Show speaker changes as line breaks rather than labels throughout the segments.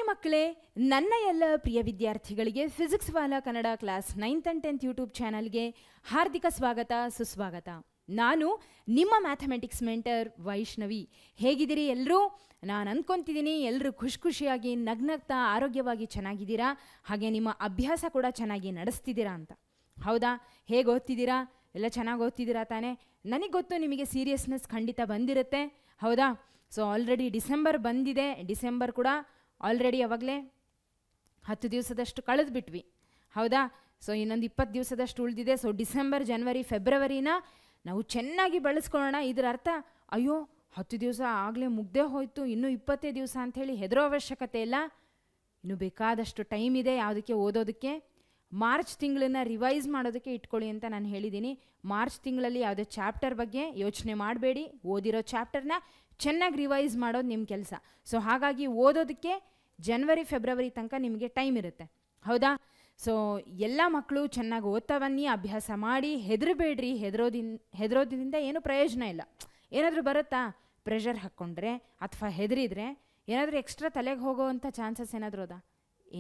ಮಕ್ಕಳೇ, ನನ್ನ ಎಲ್ಲ ಪ್ರಿಯ ವಿದ್ಯಾರ್ಥಿಗಳಿಗೆ physics Vala Kannada class 9th and 10th YouTube ಚಾನಲ್ಗೆ ಹಾರ್ದಿಕ ಸ್ವಾಗತ ಸುಸ್ವಾಗತ. ನಾನು ನಿಮ್ಮ ಮ್ಯಾಥಮೆಟಿಕ್ಸ್ ಮೆಂಟರ್ ವೈಷ್ಣವಿ. ಹೇಗಿದ್ದೀರಿ ಎಲ್ಲರೂ? ನಾನು ಅಂದ್ಕೊತಿದ್ದೀನಿ ಎಲ್ಲರೂ ಖುಷಿಯಾಗಿ ನಗ್ನಗ್ತಾ ಆರೋಗ್ಯವಾಗಿ ಚೆನ್ನಾಗಿದ್ದೀರಾ, ಹಾಗೆ ನಿಮ್ಮ ಅಭ್ಯಾಸ ಕೂಡ ಚೆನ್ನಾಗಿ ನಡೆಸ್ತಿದ್ದೀರಾ ಅಂತ. ಹೌದಾ? ಹೇಗೆ ಓದ್ತಿದ್ದೀರಾ? ಎಲ್ಲ ಚೆನ್ನಾಗಿ ಓದ್ತಿದ್ದೀರಾ ತಾನೇ? ನನಗೆ ಗೊತ್ತು ನಿಮಗೆ ಸೀರಿಯಸ್ನೆಸ್ ಖಂಡಿತ ಬಂದಿರುತ್ತೆ, ಹೌದಾ? ಸೊ ಆಲ್ರೆಡಿ ಡಿಸೆಂಬರ್ ಬಂದಿದೆ. ಡಿಸೆಂಬರ್ ಕೂಡ ಆಲ್ರೆಡಿ ಅವಾಗಲೇ 10 ದಿವಸದಷ್ಟು ಕಳೆದುಬಿಟ್ವಿ, ಹೌದಾ? ಸೊ ಇನ್ನೊಂದು 20 ದಿವಸದಷ್ಟು ಉಳಿದಿದೆ. ಸೊ ಡಿಸೆಂಬರ್, ಜನವರಿ, ಫೆಬ್ರವರಿನ ನಾವು ಚೆನ್ನಾಗಿ ಬಳಸ್ಕೊಳ್ಳೋಣ. ಇದರ ಅರ್ಥ ಅಯ್ಯೋ 10 ದಿವಸ ಆಗಲೇ ಮುಗ್ದೇ ಹೋಯಿತು, ಇನ್ನೂ 20 ದಿವಸ ಅಂಥೇಳಿ ಹೆದರೋ ಅವಶ್ಯಕತೆ ಇಲ್ಲ. ಇನ್ನು ಬೇಕಾದಷ್ಟು ಟೈಮ್ ಇದೆ ಯಾವುದಕ್ಕೆ ಓದೋದಕ್ಕೆ. ಮಾರ್ಚ್ ತಿಂಗಳನ್ನ ರಿವೈಸ್ ಮಾಡೋದಕ್ಕೆ ಇಟ್ಕೊಳ್ಳಿ ಅಂತ ನಾನು ಹೇಳಿದ್ದೀನಿ. ಮಾರ್ಚ್ ತಿಂಗಳಲ್ಲಿ ಯಾವುದೇ ಚಾಪ್ಟರ್ ಬಗ್ಗೆ ಯೋಚನೆ ಮಾಡಬೇಡಿ, ಓದಿರೋ ಚಾಪ್ಟರ್ನ ಚೆನ್ನಾಗಿ ರಿವೈಸ್ ಮಾಡೋದು ನಿಮ್ಮ ಕೆಲಸ. ಸೊ ಹಾಗಾಗಿ ಓದೋದಕ್ಕೆ ಜನವರಿ ಫೆಬ್ರವರಿ ತನಕ ನಿಮಗೆ ಟೈಮ್ ಇರುತ್ತೆ, ಹೌದಾ? ಎಲ್ಲ ಮಕ್ಕಳು ಚೆನ್ನಾಗಿ ಓದ್ತಾ ಬನ್ನಿ, ಅಭ್ಯಾಸ ಮಾಡಿ, ಹೆದರಬೇಡ್ರಿ. ಹೆದರೋದ್ರಿಂದ ಏನೂ ಪ್ರಯೋಜನ ಇಲ್ಲ. ಏನಾದರೂ ಬರುತ್ತಾ? ಪ್ರೆಷರ್ ಹಾಕ್ಕೊಂಡ್ರೆ ಅಥವಾ ಹೆದರಿದ್ರೆ ಏನಾದರೂ ಎಕ್ಸ್ಟ್ರಾ ತಲೆಗೆ ಹೋಗೋವಂಥ ಚಾನ್ಸಸ್ ಏನಾದರೂ ಅದಾ?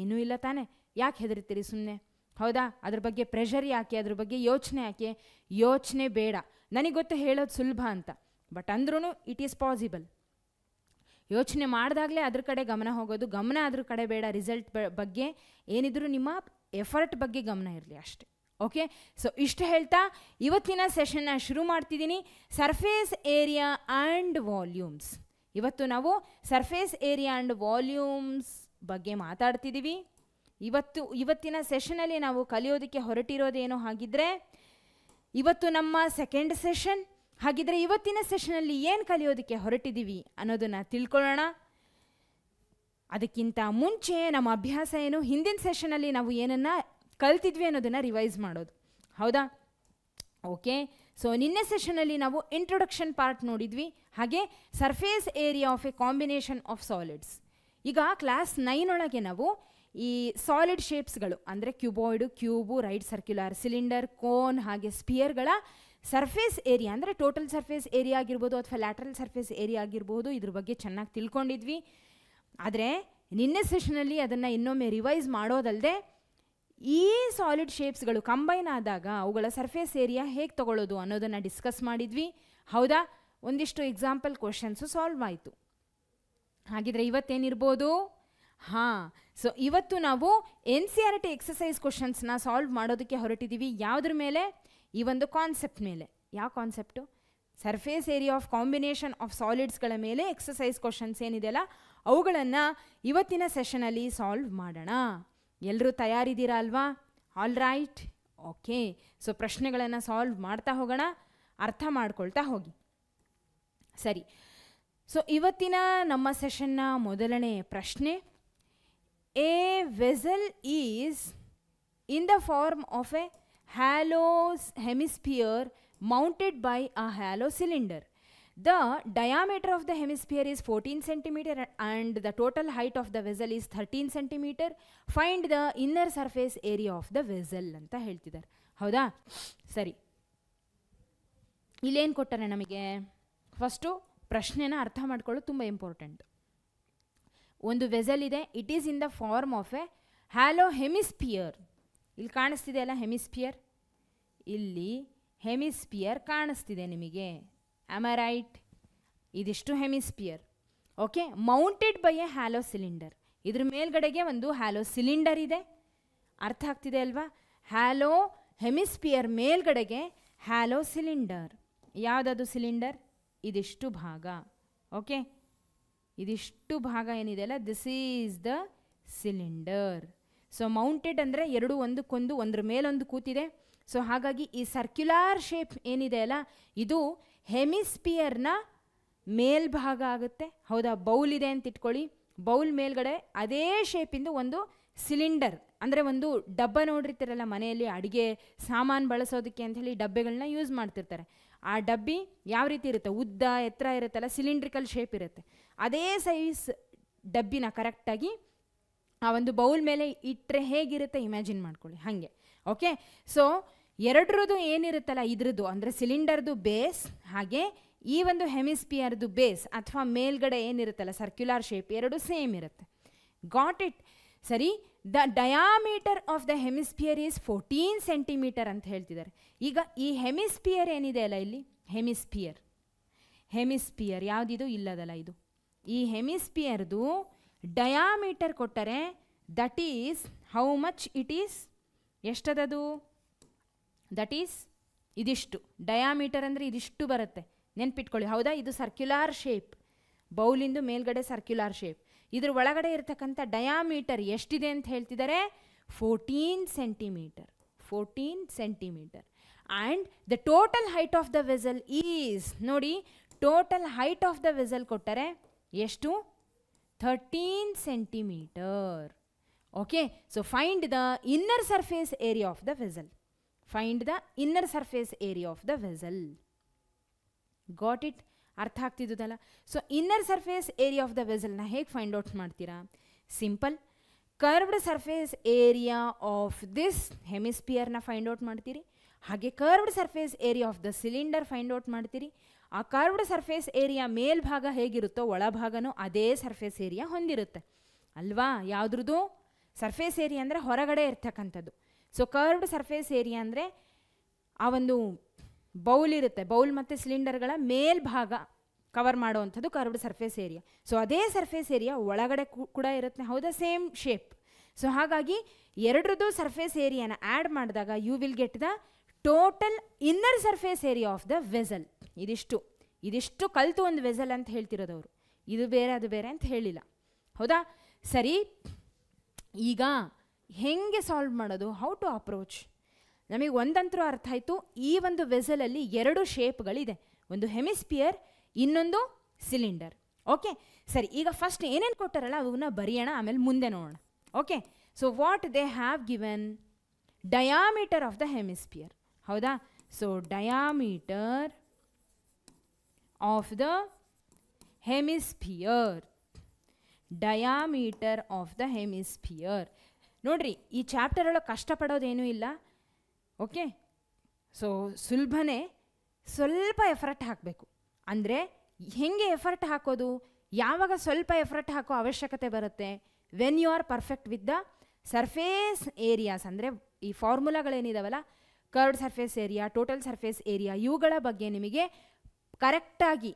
ಏನೂ ಇಲ್ಲ ತಾನೇ. ಯಾಕೆ ಹೆದರ್ತೀರಿ ಸುಮ್ಮನೆ, ಹೌದಾ? ಅದ್ರ ಬಗ್ಗೆ ಪ್ರೆಷರ್ ಯಾಕೆ, ಅದ್ರ ಬಗ್ಗೆ ಯೋಚನೆ ಯಾಕೆ? ಯೋಚನೆ ಬೇಡ. ನನಗೆ ಗೊತ್ತು ಹೇಳೋದು ಸುಲಭ ಅಂತ, ಬಟ್ ಅಂದ್ರೂ ಇಟ್ ಈಸ್ ಪಾಸಿಬಲ್. ಯೋಚನೆ ಮಾಡಿದಾಗಲೇ ಅದ್ರ ಕಡೆ ಗಮನ ಹೋಗೋದು, ಗಮನ ಅದ್ರ ಕಡೆ ಬೇಡ. ರಿಸಲ್ಟ್ ಬಗ್ಗೆ ಏನಿದ್ರು ನಿಮ್ಮ ಎಫರ್ಟ್ ಬಗ್ಗೆ ಗಮನ ಇರಲಿ ಅಷ್ಟೇ, ಓಕೆ? ಸೊ ಇಷ್ಟು ಹೇಳ್ತಾ ಇವತ್ತಿನ ಸೆಷನ್ನ ಶುರು ಮಾಡ್ತಿದ್ದೀನಿ. Surface area and volumes. ಇವತ್ತು ನಾವು ಸರ್ಫೇಸ್ ಏರಿಯಾ ಆ್ಯಂಡ್ ವಾಲ್ಯೂಮ್ಸ್ ಬಗ್ಗೆ ಮಾತಾಡ್ತಿದ್ದೀವಿ. ಇವತ್ತಿನ ಸೆಷನಲ್ಲಿ ನಾವು ಕಲಿಯೋದಕ್ಕೆ ಹೊರಟಿರೋದೇನೋ ಹಾಗಿದ್ರೆ ಇವತ್ತು ನಮ್ಮ ಸೆಕೆಂಡ್ ಸೆಷನ್. ಹಾಗಿದ್ರೆ ಇವತ್ತಿನ ಸೆಷನಲ್ಲಿ ಏನು ಕಲಿಯೋದಕ್ಕೆ ಹೊರಟಿದ್ದೀವಿ ಅನ್ನೋದನ್ನು ತಿಳ್ಕೊಳ್ಳೋಣ. ಅದಕ್ಕಿಂತ ಮುಂಚೆ ನಮ್ಮ ಅಭ್ಯಾಸ ಏನು, ಹಿಂದಿನ ಸೆಷನಲ್ಲಿ ನಾವು ಏನನ್ನು ಕಲ್ತಿದ್ವಿ ಅನ್ನೋದನ್ನು ರಿವೈಸ್ ಮಾಡೋದು, ಹೌದಾ? ಓಕೆ. ಸೊ ನಿನ್ನೆ ಸೆಷನಲ್ಲಿ ನಾವು ಇಂಟ್ರೊಡಕ್ಷನ್ ಪಾರ್ಟ್ ನೋಡಿದ್ವಿ, ಹಾಗೆ surface area of a combination of solids. ಈಗ ಕ್ಲಾಸ್ 9 ಒಳಗೆ ನಾವು ಈ ಸಾಲಿಡ್ ಶೇಪ್ಸ್ಗಳು ಅಂದರೆ cuboid, cube, right circular, cylinder, cone ಹಾಗೆ ಸ್ಪಿಯರ್ಗಳ ಸರ್ಫೇಸ್ ಏರಿಯಾ ಅಂದರೆ ಟೋಟಲ್ ಸರ್ಫೇಸ್ ಏರಿಯಾ ಆಗಿರ್ಬೋದು ಅಥವಾ ಲ್ಯಾಟ್ರಲ್ ಸರ್ಫೇಸ್ ಏರಿಯಾ ಆಗಿರ್ಬೋದು, ಇದ್ರ ಬಗ್ಗೆ ಚೆನ್ನಾಗಿ ತಿಳ್ಕೊಂಡಿದ್ವಿ. ಆದರೆ ನಿನ್ನೆ ಸೆಷನಲ್ಲಿ ಅದನ್ನು ಇನ್ನೊಮ್ಮೆ ರಿವೈಸ್ ಮಾಡೋದಲ್ಲದೆ ಈ ಸಾಲಿಡ್ ಶೇಪ್ಸ್ಗಳು ಕಂಬೈನ್ ಆದಾಗ ಅವುಗಳ ಸರ್ಫೇಸ್ ಏರಿಯಾ ಹೇಗೆ ತಗೊಳ್ಳೋದು ಅನ್ನೋದನ್ನು ಡಿಸ್ಕಸ್ ಮಾಡಿದ್ವಿ, ಹೌದಾ? ಒಂದಿಷ್ಟು ಎಕ್ಸಾಂಪಲ್ ಕ್ವಶನ್ಸು ಸಾಲ್ವ್ ಆಯಿತು. ಹಾಗಿದ್ರೆ ಇವತ್ತೇನಿರ್ಬೋದು? ಹಾಂ, ಸೊ ಇವತ್ತು ನಾವು NCERT ಎಕ್ಸಸೈಸ್ ಕ್ವಶನ್ಸ್ನ ಸಾಲ್ವ್ ಮಾಡೋದಕ್ಕೆ ಹೊರಟಿದ್ದೀವಿ. ಯಾವುದ್ರ ಮೇಲೆ? ಈ ಒಂದು ಕಾನ್ಸೆಪ್ಟ್ ಮೇಲೆ. ಯಾವ concept? Surface area of combination of ಸಾಲಿಡ್ಸ್ಗಳ ಮೇಲೆ ಎಕ್ಸಸೈಸ್ ಕ್ವಶನ್ಸ್ ಏನಿದೆಯಲ್ಲ ಅವುಗಳನ್ನು ಇವತ್ತಿನ ಸೆಷನಲ್ಲಿ ಸಾಲ್ವ್ ಮಾಡೋಣ. ಎಲ್ಲರೂ ತಯಾರಿದ್ದೀರಾ ಅಲ್ವಾ? All right, okay. ಸೊ ಪ್ರಶ್ನೆಗಳನ್ನು ಸಾಲ್ವ್ ಮಾಡ್ತಾ ಹೋಗೋಣ, ಅರ್ಥ ಮಾಡ್ಕೊಳ್ತಾ ಹೋಗಿ. ಸರಿ, ಸೊ ಇವತ್ತಿನ ನಮ್ಮ ಸೆಷನ್ನ ಮೊದಲನೇ ಪ್ರಶ್ನೆ, a vessel is in the form of a halo hemisphere mounted by a hollow cylinder. The diameter of the hemisphere is 14 cm and the total height of the vessel is 13 cm. Find the inner surface area of the vessel ಅಂತ ಹೇಳ್ತಿದ್ದಾರೆ, ಹೌದಾ? ಸರಿ, ಇಲ್ಲೇನು ಕೊಟ್ಟಾರೆ ನಮಗೆ? First ಪ್ರಶ್ನೆನ ಅರ್ಥ ಮಾಡ್ಕೊಳ್ಳೋದು ತುಂಬ ಇಂಪಾರ್ಟೆಂಟ್. ಒಂದು ವೆಸಲ್ ಇದೆ, it is in the form of a hollow hemisphere. ಇಲ್ಲಿ ಕಾಣಿಸ್ತಿದೆ ಅಲ್ಲ ಹೆಮಿಸ್ಪಿಯರ್, ಇಲ್ಲಿ ಹೆಮಿಸ್ಪಿಯರ್ ಕಾಣಿಸ್ತಿದೆ ನಿಮಗೆ, ಆಮ್ ಐ ರೈಟ್? ಇದಿಷ್ಟು hemisphere, okay. Mounted by a hollow cylinder. ಇದ್ರ ಮೇಲ್ಗಡೆಗೆ ಒಂದು ಹ್ಯಾಲೋ ಸಿಲಿಂಡರ್ ಇದೆ, ಅರ್ಥ ಆಗ್ತಿದೆ ಅಲ್ವಾ? ಹ್ಯಾಲೋ ಹೆಮಿಸ್ಪಿಯರ್ ಮೇಲ್ಗಡೆಗೆ ಹ್ಯಾಲೋ ಸಿಲಿಂಡರ್. ಯಾವುದದು ಸಿಲಿಂಡರ್? ಇದಿಷ್ಟು ಭಾಗ, ಓಕೆ. ಇದಿಷ್ಟು ಭಾಗ ಏನಿದೆ ಅಲ್ಲ, this is the cylinder. So mounted ಅಂದರೆ ಎರಡು ಒಂದಕ್ಕೊಂದು ಒಂದ್ರ ಮೇಲೊಂದು ಕೂತಿದೆ. ಸೊ ಹಾಗಾಗಿ ಈ ಸರ್ಕ್ಯುಲಾರ್ ಶೇಪ್ ಏನಿದೆ ಅಲ್ಲ ಇದು ಹೆಮಿಸ್ಪಿಯರ್ನ ಮೇಲ್ಭಾಗ ಆಗುತ್ತೆ, ಹೌದಾ? ಬೌಲ್ ಇದೆ ಅಂತ ಇಟ್ಕೊಳ್ಳಿ, ಬೌಲ್ ಮೇಲ್ಗಡೆ ಅದೇ ಶೇಪಿಂದು ಒಂದು ಸಿಲಿಂಡರ್ ಅಂದರೆ ಒಂದು ಡಬ್ಬ ನೋಡಿರ್ತೀರಲ್ಲ ಮನೆಯಲ್ಲಿ ಅಡುಗೆ ಸಾಮಾನು ಬಳಸೋದಕ್ಕೆ ಅಂಥೇಳಿ ಡಬ್ಬೆಗಳನ್ನ ಯೂಸ್ ಮಾಡ್ತಿರ್ತಾರೆ. ಆ ಡಬ್ಬಿ ಯಾವ ರೀತಿ ಇರುತ್ತೆ? ಉದ್ದ ಎತ್ತರ ಇರುತ್ತಲ್ಲ, ಸಿಲಿಂಡ್ರಿಕಲ್ ಶೇಪ್ ಇರುತ್ತೆ. ಅದೇ ಸೈಜ್ ಡಬ್ಬಿನ ಕರೆಕ್ಟಾಗಿ ಆ ಒಂದು ಬೌಲ್ ಮೇಲೆ ಇಟ್ಟರೆ ಹೇಗಿರುತ್ತೆ ಇಮ್ಯಾಜಿನ್ ಮಾಡ್ಕೊಳ್ಳಿ, ಹಾಗೆ, ಓಕೆ. ಸೊ ಎರಡರದ್ದು ಏನಿರುತ್ತಲ್ಲ ಇದ್ರದ್ದು ಅಂದರೆ ಸಿಲಿಂಡರ್ದು ಬೇಸ್ ಹಾಗೆ ಈ ಒಂದು ಹೆಮಿಸ್ಪಿಯರ್ದು ಬೇಸ್ ಅಥವಾ ಮೇಲ್ಗಡೆ ಏನಿರುತ್ತಲ್ಲ ಸರ್ಕ್ಯುಲರ್ ಶೇಪ್, ಎರಡು ಸೇಮ್ ಇರುತ್ತೆ. Got it? ಸರಿ, the diameter of the hemisphere is 14 centimetre ಅಂತ ಹೇಳ್ತಿದ್ದಾರೆ. ಈಗ ಈ ಹೆಮಿಸ್ಪಿಯರ್ ಏನಿದೆ ಅಲ್ಲ ಇಲ್ಲಿ, ಹೆಮಿಸ್ಪಿಯರ್ ಯಾವುದಿದು ಇಲ್ಲದಲ್ಲ ಇದು, ಈ ಹೆಮಿಸ್ಪಿಯರ್ದು ಡಯಾಮೀಟರ್ ಕೊಟ್ಟರೆ that is how much it is, ಎಷ್ಟದದು? ದಟ್ ಈಸ್ ಇದಿಷ್ಟು. ಡಯಾಮೀಟರ್ ಅಂದರೆ ಇದಿಷ್ಟು ಬರುತ್ತೆ, ನೆನ್ಪಿಟ್ಕೊಳ್ಳಿ. ಹೌದಾ? ಇದು ಸರ್ಕ್ಯುಲಾರ್ ಶೇಪ್, ಬೌಲಿಂದು ಮೇಲ್ಗಡೆ ಸರ್ಕ್ಯುಲಾರ್ ಶೇಪ್. ಇದ್ರ ಒಳಗಡೆ ಇರತಕ್ಕಂಥ ಡಯಾಮೀಟರ್ ಎಷ್ಟಿದೆ ಅಂತ ಹೇಳ್ತಿದ್ದಾರೆ? 14 centimetre. 14 centimetre. And the total height of the vessel is, ನೋಡಿ total height of the vessel ಕೊಟ್ಟರೆ ಎಷ್ಟು? 13 centimetre. Okay, so find the inner surface area of the vessel. Find the inner surface area of the vessel. Got it? ಅರ್ಥ ಆಗ್ತಿದ್ದಲ್ಲ? So inner surface area of the ವೆಸಲ್ನ ಹೇಗೆ find out ಮಾಡ್ತೀರಾ? Simple, curved surface area of this ಹೆಮಿಸ್ಪಿಯರ್ನ find out ಮಾಡ್ತೀರಿ. ಹಾಗೆ curved surface area of the cylinder find out ಮಾಡ್ತೀರಿ. ಆ ಕರ್ವ್ಡ್ ಸರ್ಫೇಸ್ ಏರಿಯಾ ಮೇಲ್ಭಾಗ ಹೇಗಿರುತ್ತೋ ಒಳಭಾಗನೂ ಅದೇ ಸರ್ಫೇಸ್ ಏರಿಯಾ ಹೊಂದಿರುತ್ತೆ ಅಲ್ವಾ? ಯಾವುದ್ರದ್ದು? ಸರ್ಫೇಸ್ ಏರಿಯಾ ಅಂದರೆ ಹೊರಗಡೆ ಇರ್ತಕ್ಕಂಥದ್ದು. ಸೊ ಕರ್ವ್ಡ್ ಸರ್ಫೇಸ್ ಏರಿಯಾ ಅಂದರೆ ಆ ಒಂದು ಬೌಲ್ ಇರುತ್ತೆ, ಬೌಲ್ ಮತ್ತು ಸಿಲಿಂಡರ್ಗಳ ಮೇಲ್ಭಾಗ ಕವರ್ ಮಾಡುವಂಥದ್ದು ಕರ್ವ್ಡ್ ಸರ್ಫೇಸ್ ಏರಿಯಾ. ಸೊ ಅದೇ ಸರ್ಫೇಸ್ ಏರಿಯಾ ಒಳಗಡೆ ಕೂಡ ಇರುತ್ತೆ. ಹೌದಾ? Same shape. ಸೊ ಹಾಗಾಗಿ ಎರಡರದ್ದು ಸರ್ಫೇಸ್ ಏರಿಯಾನ ಆ್ಯಡ್ ಮಾಡಿದಾಗ you will get the total inner surface area of the vessel. ಇದಿಷ್ಟು ಕಲಿತು ಒಂದು ವೆಸಲ್ ಅಂತ ಹೇಳ್ತಿರೋದವರು. ಇದು ಬೇರೆ ಅದು ಬೇರೆ ಅಂತ ಹೇಳಿಲ್ಲ. ಹೌದಾ? ಸರಿ, ಈಗ ಹೆಂಗೆ ಸಾಲ್ವ್ ಮಾಡೋದು? How to approach? ನಮಗೆ ಒಂದಂತರೂ ಅರ್ಥ ಆಯಿತು, ಈ ಒಂದು ವೆಸಲಲ್ಲಿ ಎರಡು ಶೇಪ್ಗಳಿದೆ, ಒಂದು ಹೆಮಿಸ್ಪಿಯರ್, ಇನ್ನೊಂದು ಸಿಲಿಂಡರ್. ಓಕೆ, ಸರಿ, ಈಗ ಫಸ್ಟ್ ಏನೇನು ಕೊಟ್ಟಾರಲ್ಲ ಅವನ್ನ ಬರೆಯೋಣ, ಆಮೇಲೆ ಮುಂದೆ ನೋಡೋಣ. Okay, so what they have given? Diameter of the hemisphere. ಹೌದಾ? So diameter of the hemisphere. Diameter of the hemisphere. ನೋಡ್ರಿ, ಈ ಚಾಪ್ಟರ್ ಒಳಗೆ ಕಷ್ಟಪಡೋದೇನೂ ಇಲ್ಲ. ಓಕೆ, ಸೊ ಸುಲಭನೇ, ಸ್ವಲ್ಪ ಎಫರ್ಟ್ ಹಾಕಬೇಕು. ಅಂದರೆ ಹೆಂಗೆ ಎಫರ್ಟ್ ಹಾಕೋದು? ಯಾವಾಗ ಸ್ವಲ್ಪ ಎಫರ್ಟ್ ಹಾಕೋ ಅವಶ್ಯಕತೆ ಬರುತ್ತೆ? When you are perfect with the surface areas. ಅಂದರೆ ಈ ಫಾರ್ಮುಲಾಗಳೇನಿದಾವಲ್ಲ, curved surface area, total surface area, ಇವುಗಳ ಬಗ್ಗೆ ನಿಮಗೆ ಕರೆಕ್ಟಾಗಿ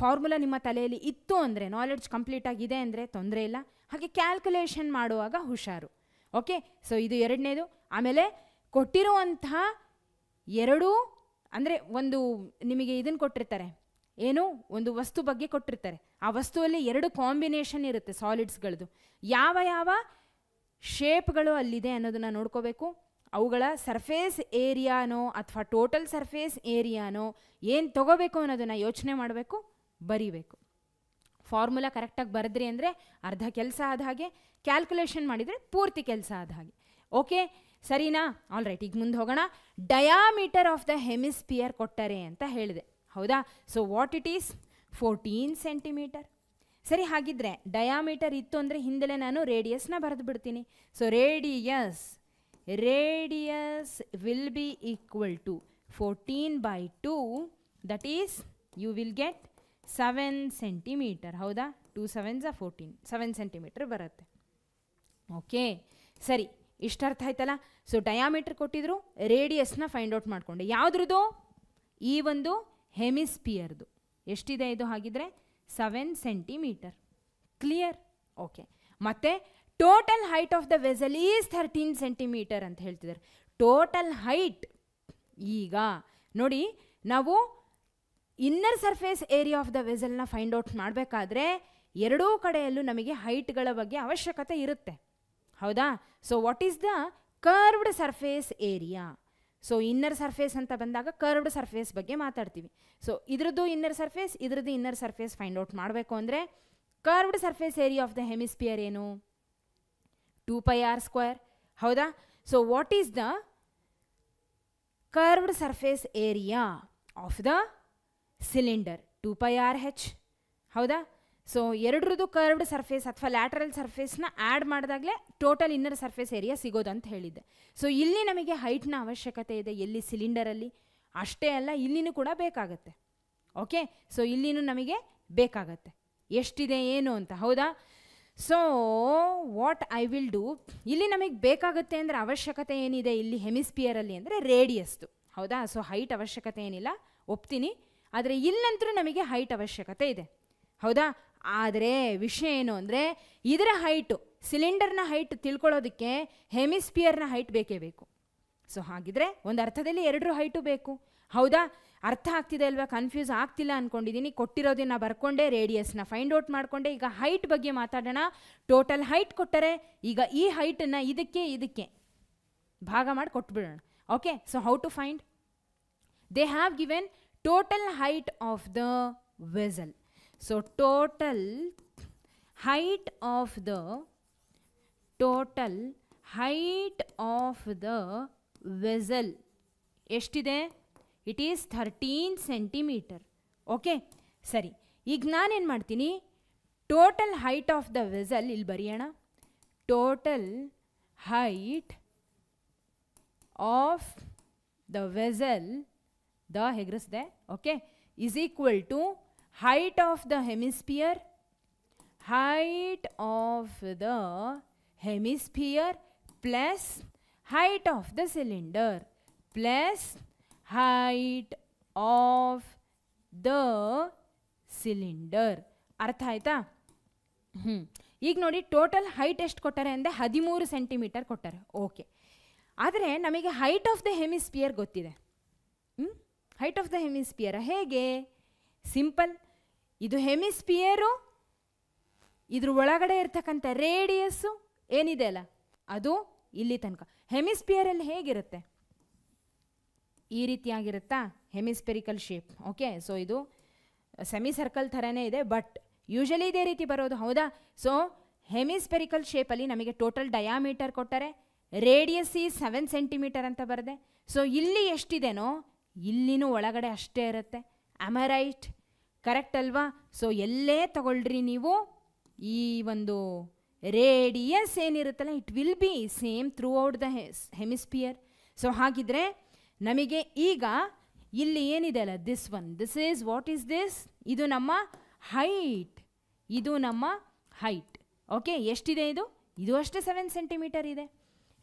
ಫಾರ್ಮುಲಾ ನಿಮ್ಮ ತಲೆಯಲ್ಲಿ ಇತ್ತು ಅಂದರೆ, ನಾಲೆಡ್ಜ್ ಕಂಪ್ಲೀಟ್ ಆಗಿದೆ ಅಂದರೆ ತೊಂದರೆ ಇಲ್ಲ. ಹಾಗೆ ಕ್ಯಾಲ್ಕುಲೇಷನ್ ಮಾಡುವಾಗ ಹುಷಾರು. ಓಕೆ, ಸೊ ಇದು ಎರಡನೇದು. ಆಮೇಲೆ ಕೊಟ್ಟಿರುವಂತಹ ಎರಡೂ, ಅಂದರೆ ಒಂದು ನಿಮಗೆ ಇದನ್ನು ಕೊಟ್ಟಿರ್ತಾರೆ, ಏನು ಒಂದು ವಸ್ತು ಬಗ್ಗೆ ಕೊಟ್ಟಿರ್ತಾರೆ, ಆ ವಸ್ತುವಲ್ಲಿ ಎರಡು ಕಾಂಬಿನೇಷನ್ ಇರುತ್ತೆ ಸಾಲಿಡ್ಸ್ಗಳದ್ದು. ಯಾವ ಯಾವ ಶೇಪ್ಗಳು ಅಲ್ಲಿದೆ ಅನ್ನೋದನ್ನು ನೋಡ್ಕೋಬೇಕು. ಅವುಗಳ ಸರ್ಫೇಸ್ ಏರಿಯಾನೋ ಅಥವಾ ಟೋಟಲ್ ಸರ್ಫೇಸ್ ಏರಿಯಾನೋ ಏನು ತಗೋಬೇಕು ಅನ್ನೋದನ್ನು ಯೋಚನೆ ಮಾಡಬೇಕು, ಬರೀಬೇಕು. ಫಾರ್ಮುಲಾ ಕರೆಕ್ಟಾಗಿ ಬರೆದ್ರಿ ಅಂದರೆ ಅರ್ಧ ಕೆಲಸ ಆದ ಹಾಗೆ, ಕ್ಯಾಲ್ಕುಲೇಷನ್ ಮಾಡಿದರೆ ಪೂರ್ತಿ ಕೆಲಸ ಆದ ಹಾಗೆ. ಓಕೆ, ಸರಿನಾ? ಆಲ್ ರೈಟ್, ಈಗ ಮುಂದೆ ಹೋಗೋಣ. ಡಯಾಮೀಟರ್ ಆಫ್ ದ ಹೆಮಿಸ್ಪಿಯರ್ ಕೊಟ್ಟರೆ ಅಂತ ಹೇಳಿದೆ. ಹೌದಾ? So what it is? 14 centimetre. ಸರಿ, ಹಾಗಿದ್ರೆ ಡಯಾಮೀಟರ್ ಇತ್ತು ಅಂದರೆ ಹಿಂದೆಲೇ ನಾನು ರೇಡಿಯಸ್ನ ಬರೆದು ಬಿಡ್ತೀನಿ. So radius will be equal to 14/2, that is you will get 7 centimetre. ಹೌದಾ? 2 7s 14, 7 ಸೆಂಟಿಮೀಟರ್ ಬರುತ್ತೆ. ಓಕೆ, ಸರಿ, ಇಷ್ಟರ್ಥ ಆಯ್ತಲ್ಲ? ಸೊ ಡಯಾಮೀಟರ್ ಕೊಟ್ಟಿದ್ರು, ರೇಡಿಯಸ್ನ ಫೈಂಡ್ ಔಟ್ ಮಾಡಿಕೊಂಡೆ. ಯಾವುದ್ರದ್ದು? ಈ ಒಂದು ಹೆಮಿಸ್ಪಿಯರ್ದು. ಎಷ್ಟಿದೆ ಇದು? ಹಾಗಿದ್ರೆ 7 ಸೆಂಟಿಮೀಟರ್. ಕ್ಲಿಯರ್? ಓಕೆ, ಮತ್ತೆ total height of the vessel is 13 centimetre ಅಂತ ಹೇಳ್ತಿದ್ದಾರೆ. ಟೋಟಲ್ ಹೈಟ್, ಈಗ ನೋಡಿ, ನಾವು inner surface area of the ವೆಸಲ್ನ ಫೈಂಡ್ ಔಟ್ ಮಾಡಬೇಕಾದ್ರೆ ಎರಡೂ ಕಡೆಯಲ್ಲೂ ನಮಗೆ ಹೈಟ್ಗಳ ಬಗ್ಗೆ ಅವಶ್ಯಕತೆ ಇರುತ್ತೆ. ಹೌದಾ? So what is the curved surface area? So inner surface ಅಂತ ಬಂದಾಗ ಕರ್ವ್ಡ್ ಸರ್ಫೇಸ್ ಬಗ್ಗೆ ಮಾತಾಡ್ತೀವಿ. ಸೊ ಇದ್ರದ್ದು ಇನ್ನರ್ ಸರ್ಫೇಸ್, ಇದ್ರದ್ದು ಇನ್ನರ್ ಸರ್ಫೇಸ್ ಫೈಂಡ್ ಔಟ್ ಮಾಡಬೇಕು ಅಂದರೆ curved surface area of the hemisphere ಏನು? 2πr². ಹೌದಾ? So what is the curved surface area of the cylinder? 2πrh. ಹೌದಾ? ಸೊ ಎರಡರದ್ದು ಕರ್ವ್ಡ್ ಸರ್ಫೇಸ್ ಅಥವಾ ಲ್ಯಾಟರಲ್ ಸರ್ಫೇಸ್ನ ಆ್ಯಡ್ ಮಾಡಿದಾಗಲೇ ಟೋಟಲ್ ಇನ್ನರ್ ಸರ್ಫೇಸ್ ಏರಿಯಾ ಸಿಗೋದು ಅಂತ ಹೇಳಿದ್ದೆ. ಸೊ ಇಲ್ಲಿ ನಮಗೆ ಹೈಟ್ನ ಅವಶ್ಯಕತೆ ಇದೆ. ಎಲ್ಲಿ? ಸಿಲಿಂಡರಲ್ಲಿ. ಅಷ್ಟೇ ಅಲ್ಲ, ಇಲ್ಲಿನೂ ಕೂಡ ಬೇಕಾಗತ್ತೆ. ಓಕೆ, ಸೊ ಇಲ್ಲಿನೂ ನಮಗೆ ಬೇಕಾಗತ್ತೆ. ಎಷ್ಟಿದೆ ಏನು ಅಂತ. ಹೌದಾ? So what I will do, ಇಲ್ಲಿ ನಮಗೆ ಬೇಕಾಗುತ್ತೆ ಅಂದರೆ ಅವಶ್ಯಕತೆ ಏನಿದೆ ಇಲ್ಲಿ ಹೆಮಿಸ್ಪಿಯರಲ್ಲಿ ಅಂದರೆ ರೇಡಿಯಸ್ದು, ಹೌದಾ. ಸೊ ಹೈಟ್ ಅವಶ್ಯಕತೆ ಏನಿಲ್ಲ, ಒಪ್ತೀನಿ. ಆದರೆ ಇಲ್ಲಂತರೂ ನಮಗೆ ಹೈಟ್ ಅವಶ್ಯಕತೆ ಇದೆ, ಹೌದಾ. ಆದರೆ ವಿಷಯ ಏನು ಅಂದರೆ ಇದರ ಹೈಟು, ಸಿಲಿಂಡರ್ನ ಹೈಟ್ ತಿಳ್ಕೊಳ್ಳೋದಕ್ಕೆ ಹೆಮಿಸ್ಪಿಯರ್ನ ಹೈಟ್ ಬೇಕೇ ಬೇಕು. ಸೊ ಹಾಗಿದ್ರೆ ಒಂದು ಅರ್ಥದಲ್ಲಿ ಎರಡರ ಹೈಟು ಬೇಕು, ಹೌದಾ. ಅರ್ಥ ಆಗ್ತಿದೆ ಅಲ್ವಾ, ಕನ್ಫ್ಯೂಸ್ ಆಗ್ತಿಲ್ಲ ಅಂದ್ಕೊಂಡಿದ್ದೀನಿ. ಕೊಟ್ಟಿರೋದನ್ನ ಬರ್ಕೊಂಡೆ, ರೇಡಿಯಸ್ನ ಫೈಂಡ್ ಔಟ್ ಮಾಡಿಕೊಂಡೆ. ಈಗ ಹೈಟ್ ಬಗ್ಗೆ ಮಾತಾಡೋಣ. ಟೋಟಲ್ ಹೈಟ್ ಕೊಟ್ಟರೆ ಈಗ ಈ ಹೈಟನ್ನು ಇದಕ್ಕೆ ಭಾಗ ಮಾಡಿ ಕೊಟ್ಬಿಡೋಣ. Okay, so how to find? They have given total height of the vessel. So total height of the vessel ಎಷ್ಟಿದೆ? It is 13 centimetre. ಓಕೆ, ಸರಿ. ಈಗ ನಾನೇನು ಮಾಡ್ತೀನಿ, total height of the vessel ಇಲ್ಲಿ ಬರೆಯೋಣ. Total height of the vessel, ಹೆಗ್ರಿಸ್ದೆ, okay, is equal to height of the hemisphere plus height of the cylinder plus height of the cylinder. ಅರ್ಥ ಆಯ್ತಾ? ಈಗ ನೋಡಿ, ಟೋಟಲ್ ಹೈಟ್ ಎಷ್ಟು ಕೊಟ್ಟಾರೆ ಅಂದರೆ 13 ಸೆಂಟಿಮೀಟರ್ ಕೊಟ್ಟಾರೆ. ಓಕೆ, ಆದರೆ ನಮಗೆ ಹೈಟ್ ಆಫ್ ದ ಹೆಮಿಸ್ಪಿಯರ್ ಗೊತ್ತಿದೆ. ಹೈಟ್ ಆಫ್ ದ ಹೆಮಿಸ್ಪಿಯರ್ ಹೇಗೆ? ಸಿಂಪಲ್. ಇದು ಹೆಮಿಸ್ಪಿಯರು, ಇದ್ರ ಒಳಗಡೆ ಇರ್ತಕ್ಕಂಥ ರೇಡಿಯಸ್ಸು ಏನಿದೆ ಅಲ್ಲ ಅದು ಇಲ್ಲಿ ತನಕ. ಹೆಮಿಸ್ಪಿಯರಲ್ಲಿ ಹೇಗಿರುತ್ತೆ? ಈ ರೀತಿಯಾಗಿರುತ್ತಾ? ಹೆಮಿಸ್ಪೆರಿಕಲ್ ಶೇಪ್. ಓಕೆ, ಸೊ ಇದು ಸೆಮಿ ಸರ್ಕಲ್ ಥರನೇ ಇದೆ, ಬಟ್ ಯೂಶಲಿ ಇದೇ ರೀತಿ ಬರೋದು, ಹೌದಾ. ಸೊ ಹೆಮಿಸ್ಪೆರಿಕಲ್ ಶೇಪಲ್ಲಿ ನಮಗೆ ಟೋಟಲ್ ಡಯಾಮೀಟರ್ ಕೊಟ್ಟರೆ, ರೇಡಿಯಸ್ ಈ 7 ಸೆಂಟಿಮೀಟರ್ ಅಂತ ಬರದೆ. ಸೊ ಇಲ್ಲಿ ಎಷ್ಟಿದೆನೋ ಇಲ್ಲಿನೂ ಒಳಗಡೆ ಅಷ್ಟೇ ಇರುತ್ತೆ. Am I right? ಕರೆಕ್ಟ್ ಅಲ್ವಾ? ಸೊ ಎಲ್ಲೇ ತಗೊಳ್ರಿ ನೀವು, ಈ ಒಂದು ರೇಡಿಯಸ್ ಏನಿರುತ್ತಲ್ಲ it will be same throughout the hemisphere. So ಹಾಗಿದ್ರೆ ನಮಗೆ ಈಗ ಇಲ್ಲಿ ಏನಿದೆ ಅಲ್ಲ, this is what is this? ಇದು ನಮ್ಮ ಹೈಟ್. ಓಕೆ, ಎಷ್ಟಿದೆ ಇದು? ಇದು ಅಷ್ಟೇ 7 ಸೆಂಟಿಮೀಟರ್ ಇದೆ.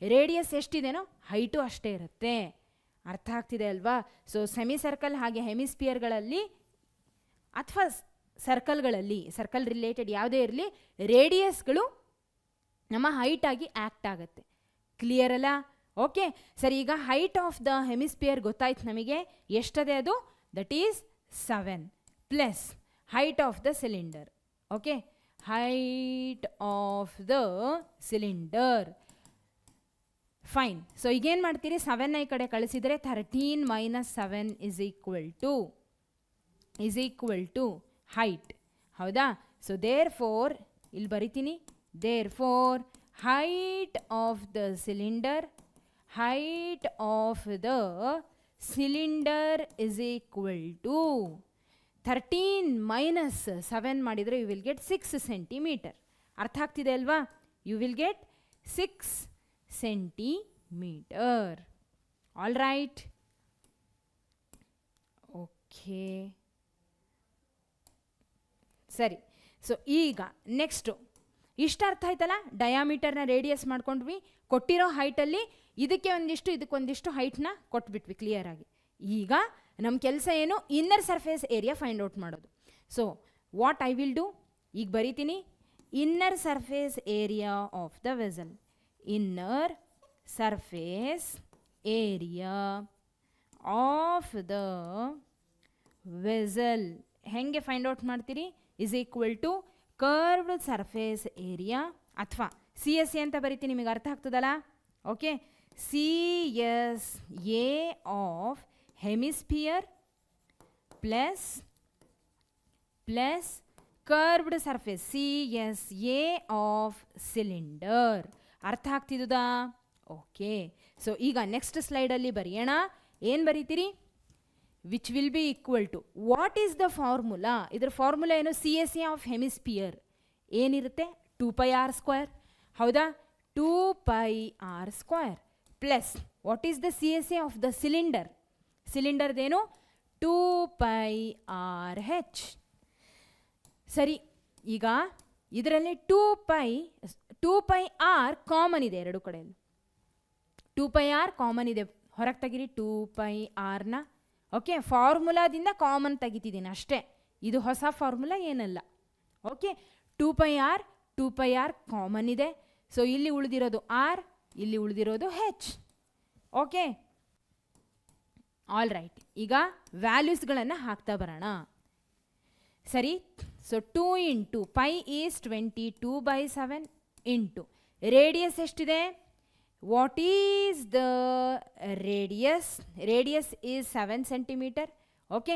ರೇಡಿಯಸ್ ಎಷ್ಟಿದೆನೋ ಹೈಟು ಅಷ್ಟೇ ಇರುತ್ತೆ. ಅರ್ಥ ಆಗ್ತಿದೆ ಅಲ್ವಾ? ಸೊ ಸೆಮಿ ಸರ್ಕಲ್ ಹಾಗೆ ಹೆಮಿಸ್ಪಿಯರ್ಗಳಲ್ಲಿ ಅಥವಾ ಸರ್ಕಲ್ಗಳಲ್ಲಿ, ಸರ್ಕಲ್ ರಿಲೇಟೆಡ್ ಯಾವುದೇ ಇರಲಿ, ರೇಡಿಯಸ್ಗಳು ನಮ್ಮ ಹೈಟ್ ಆಗಿ ಆ್ಯಕ್ಟ್ ಆಗುತ್ತೆ. ಕ್ಲಿಯರ್ ಅಲ್ಲ? ಓಕೆ, ಸರಿ. ಈಗ ಹೈಟ್ ಆಫ್ ದ ಹೆಮಿಸ್ಪಿಯರ್ ಗೊತ್ತಾಯ್ತು ನಮಗೆ. ಎಷ್ಟದೆ ಅದು? That is 7 plus height of the cylinder. Okay, height of the cylinder. Fine. So ಈಗೇನು ಮಾಡ್ತೀರಿ, 7ನ ಈ ಕಡೆ ಕಳಿಸಿದರೆ 13 - 7 is equal to height, ಹೌದಾ. ಸೊ ದೇರ್ ಫೋರ್ ಇಲ್ಲಿ ಬರಿತೀನಿ, therefore height of the cylinder is equal to 13 - 7 ಮಾಡಿದರೆ you will get 6 ಸೆಂಟಿಮೀಟರ್. ಅರ್ಥ ಆಗ್ತಿದೆ ಅಲ್ವಾ? you will get 6 centimetre. All right? Okay, ಸರಿ. ಸೊ ಈಗ ನೆಕ್ಸ್ಟು ಇಷ್ಟು ಅರ್ಥ ಆಯ್ತಲ್ಲ, ಡಯಾಮೀಟರ್ನ ರೇಡಿಯಸ್ ಮಾಡ್ಕೊಂಡ್ವಿ. ಕೊಟ್ಟಿರೋ ಹೈಟಲ್ಲಿ ಇದಕ್ಕೆ ಒಂದಿಷ್ಟು ಇದಕ್ಕೊಂದಿಷ್ಟು ಹೈಟ್ನ ಕೊಟ್ಬಿಟ್ವಿ ಕ್ಲಿಯರಾಗಿ. ಈಗ ನಮ್ಮ ಕೆಲಸ ಏನು? Inner surface area find out ಮಾಡೋದು. So what I will do, ಈಗ ಬರಿತೀನಿ. Inner surface area of the vessel. Inner surface area of the vessel ಹೆಂಗೆ ಫೈಂಡ್ ಔಟ್ ಮಾಡ್ತೀರಿ? Is equal to curved surface area ಅಥವಾ CSA ಅಂತ ಬರಿತೀನಿ. ನಿಮಗೆ ಅರ್ಥ ಆಗ್ತದಲ್ಲ? Okay, CSA of hemisphere plus curved surface CSA of cylinder. ಅರ್ಥ ಆಗ್ತಿದ್ದಾ? ಓಕೆ, ಸೊ ಈಗ ನೆಕ್ಸ್ಟ್ ಸ್ಲೈಡಲ್ಲಿ ಬರೆಯೋಣ. ಏನು ಬರೀತೀರಿ? Which will be equal to, what is the formula? ಇದರ ಫಾರ್ಮುಲಾ ಏನು? CSA ಆಫ್ ಹೆಮಿಸ್ಪಿಯರ್ ಏನಿರುತ್ತೆ? 2πr², ಹೌದಾ. 2πr² plus what is the CSA of the cylinder? ಸಿಲಿಂಡರ್ದೇನು? 2πRH. ಸರಿ, ಈಗ ಇದರಲ್ಲಿ 2π r ಕಾಮನ್ ಇದೆ ಎರಡು ಕಡೆಯಲ್ಲಿ. 2π r ಕಾಮನ್ ಇದೆ, ಹೊರಗೆ ತೆಗಿರಿ 2π rನ. ಓಕೆ, ಫಾರ್ಮುಲಾದಿಂದ ಕಾಮನ್ ತೆಗಿತಿದ್ದೀನಿ ಅಷ್ಟೇ, ಇದು ಹೊಸ ಫಾರ್ಮುಲಾ ಏನಲ್ಲ. ಓಕೆ, 2π r ಕಾಮನ್ ಇದೆ. ಸೊ ಇಲ್ಲಿ ಉಳಿದಿರೋದು r, ಇಲ್ಲಿ ಉಳಿದಿರೋದು h. Okay, all right. ಈಗ ವ್ಯಾಲ್ಯೂಸ್ಗಳನ್ನು ಹಾಕ್ತಾ ಬರೋಣ. ಸರಿ, so 2 into pi is 22/7 into radius ಎಷ್ಟಿದೆ? What is the radius? Radius is 7 centimetre. Okay,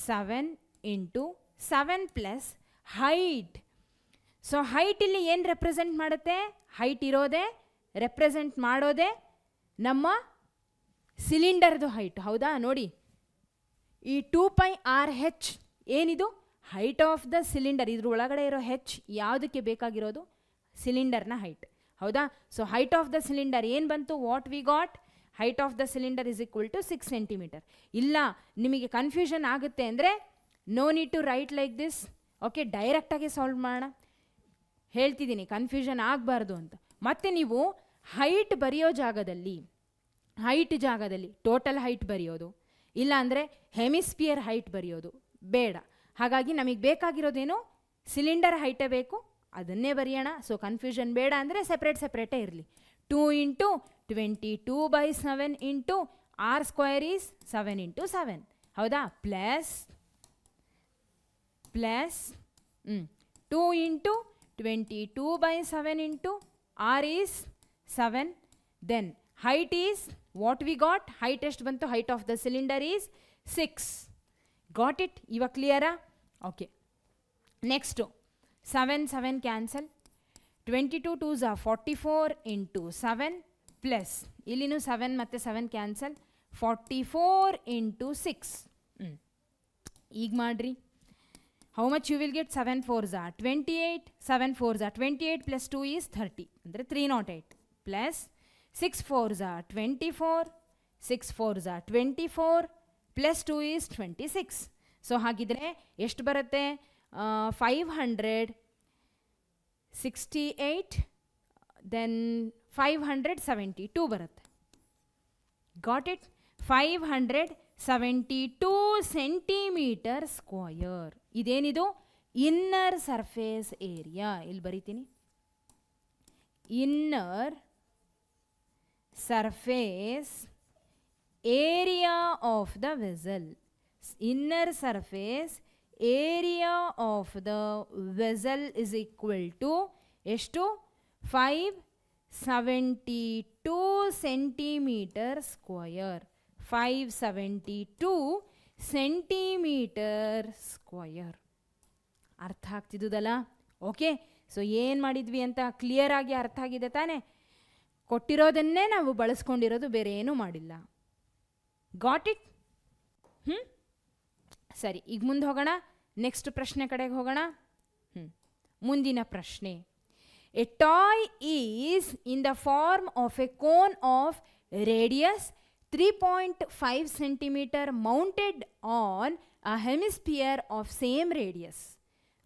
7 into 7 plus height. So height ಇಲ್ಲಿ ಏನು ರೆಪ್ರೆಸೆಂಟ್ ಮಾಡುತ್ತೆ? ಹೈಟ್ ಇರೋದೇ ರೆಪ್ರೆಸೆಂಟ್ ಮಾಡೋದೇ ನಮ್ಮ ಸಿಲಿಂಡರ್ದು ಹೈಟ್, ಹೌದಾ? ನೋಡಿ, ಈ 2π RH ಏನಿದು? Height of the cylinder. ಇದ್ರ ಒಳಗಡೆ ಇರೋ ಹೆಚ್ ಯಾವುದಕ್ಕೆ ಬೇಕಾಗಿರೋದು? ಸಿಲಿಂಡರ್ನ ಹೈಟ್, ಹೌದಾ? So height of the cylinder ಏನು ಬಂತು? What we got? Height of the cylinder is equal to 6 centimetre. ಇಲ್ಲ, ನಿಮಗೆ ಕನ್ಫ್ಯೂಷನ್ ಆಗುತ್ತೆ ಅಂದರೆ no need to write like this. Okay, ಡೈರೆಕ್ಟಾಗಿ ಸಾಲ್ವ್ ಮಾಡೋಣ. ಹೇಳ್ತಿದ್ದೀನಿ ಕನ್ಫ್ಯೂಷನ್ ಆಗಬಾರ್ದು ಅಂತ. ಮತ್ತು ನೀವು ಹೈಟ್ ಬರೆಯೋ ಜಾಗದಲ್ಲಿ ಟೋಟಲ್ ಹೈಟ್ ಬರೆಯೋದು, ಇಲ್ಲ ಅಂದರೆ ಹೆಮಿಸ್ಪಿಯರ್ ಹೈಟ್ ಬರೆಯೋದು ಬೇಡ. ಹಾಗಾಗಿ ನಮಗೆ ಬೇಕಾಗಿರೋದೇನು? ಸಿಲಿಂಡರ್ ಹೈಟೇ ಬೇಕು, ಅದನ್ನೇ ಬರೆಯೋಣ. ಸೊ ಕನ್ಫ್ಯೂಷನ್ ಬೇಡ ಅಂದರೆ ಸೆಪ್ರೇಟೇ ಇರಲಿ. 2 into 22/7 into r square is 7 into 7, ಹೌದಾ? Plus 2 into 22/7 into r is 7. Then height is what we got? Height ಎಷ್ಟು ಬಂತು? height of the cylinder is 6. Got it? ಇವಾಗ ಕ್ಲಿಯರಾ? Okay, next 7 cancel. 22 2s are 44 into 7 plus ಇಲ್ಲಿನೂ 7 ಮತ್ತು 7 cancel, 44 into 6. ಈಗ ಮಾಡಿರಿ. How much you will get? 7 4s are 28, 7 4s are 28 plus 2 is 30, ಅಂದರೆ 308 plus 6 4s are 24, 6 4s are 24 plus 2 is 26. So ಹಾಗಿದ್ರೆ ಎಷ್ಟು ಬರುತ್ತೆ? 568 ದೆನ್ 572 ಬರುತ್ತೆ. Got it? 572 centimetre square. ಇದೇನಿದು? Inner surface area. ಇಲ್ಲಿ ಬರೀತೀನಿ, inner surface area of the vessel. Inner surface area of the vessel is equal to ಎಷ್ಟು? 572 centimeter square. 572 centimeter square. ಅರ್ಥ ಆಗ್ತಿದ್ದಲ್ಲ? Okay, so ಏನು ಮಾಡಿದ್ವಿ ಅಂತ ಕ್ಲಿಯರ್ ಆಗಿ ಅರ್ಥ ಆಗಿದೆ ತಾನೇ? ಕೊಟ್ಟಿರೋದನ್ನೇ ನಾವು ಬಳಸ್ಕೊಂಡಿರೋದು, ಬೇರೆ ಏನೂ ಮಾಡಿಲ್ಲ. Got it? ಸರಿ, ಈಗ ಮುಂದೆ ಹೋಗೋಣ. ನೆಕ್ಸ್ಟ್ ಪ್ರಶ್ನೆ ಕಡೆಗೆ ಹೋಗೋಣ. ಮುಂದಿನ ಪ್ರಶ್ನೆ. A toy is in the form of a cone of radius 3.5 centimetre mounted on a hemisphere of same radius.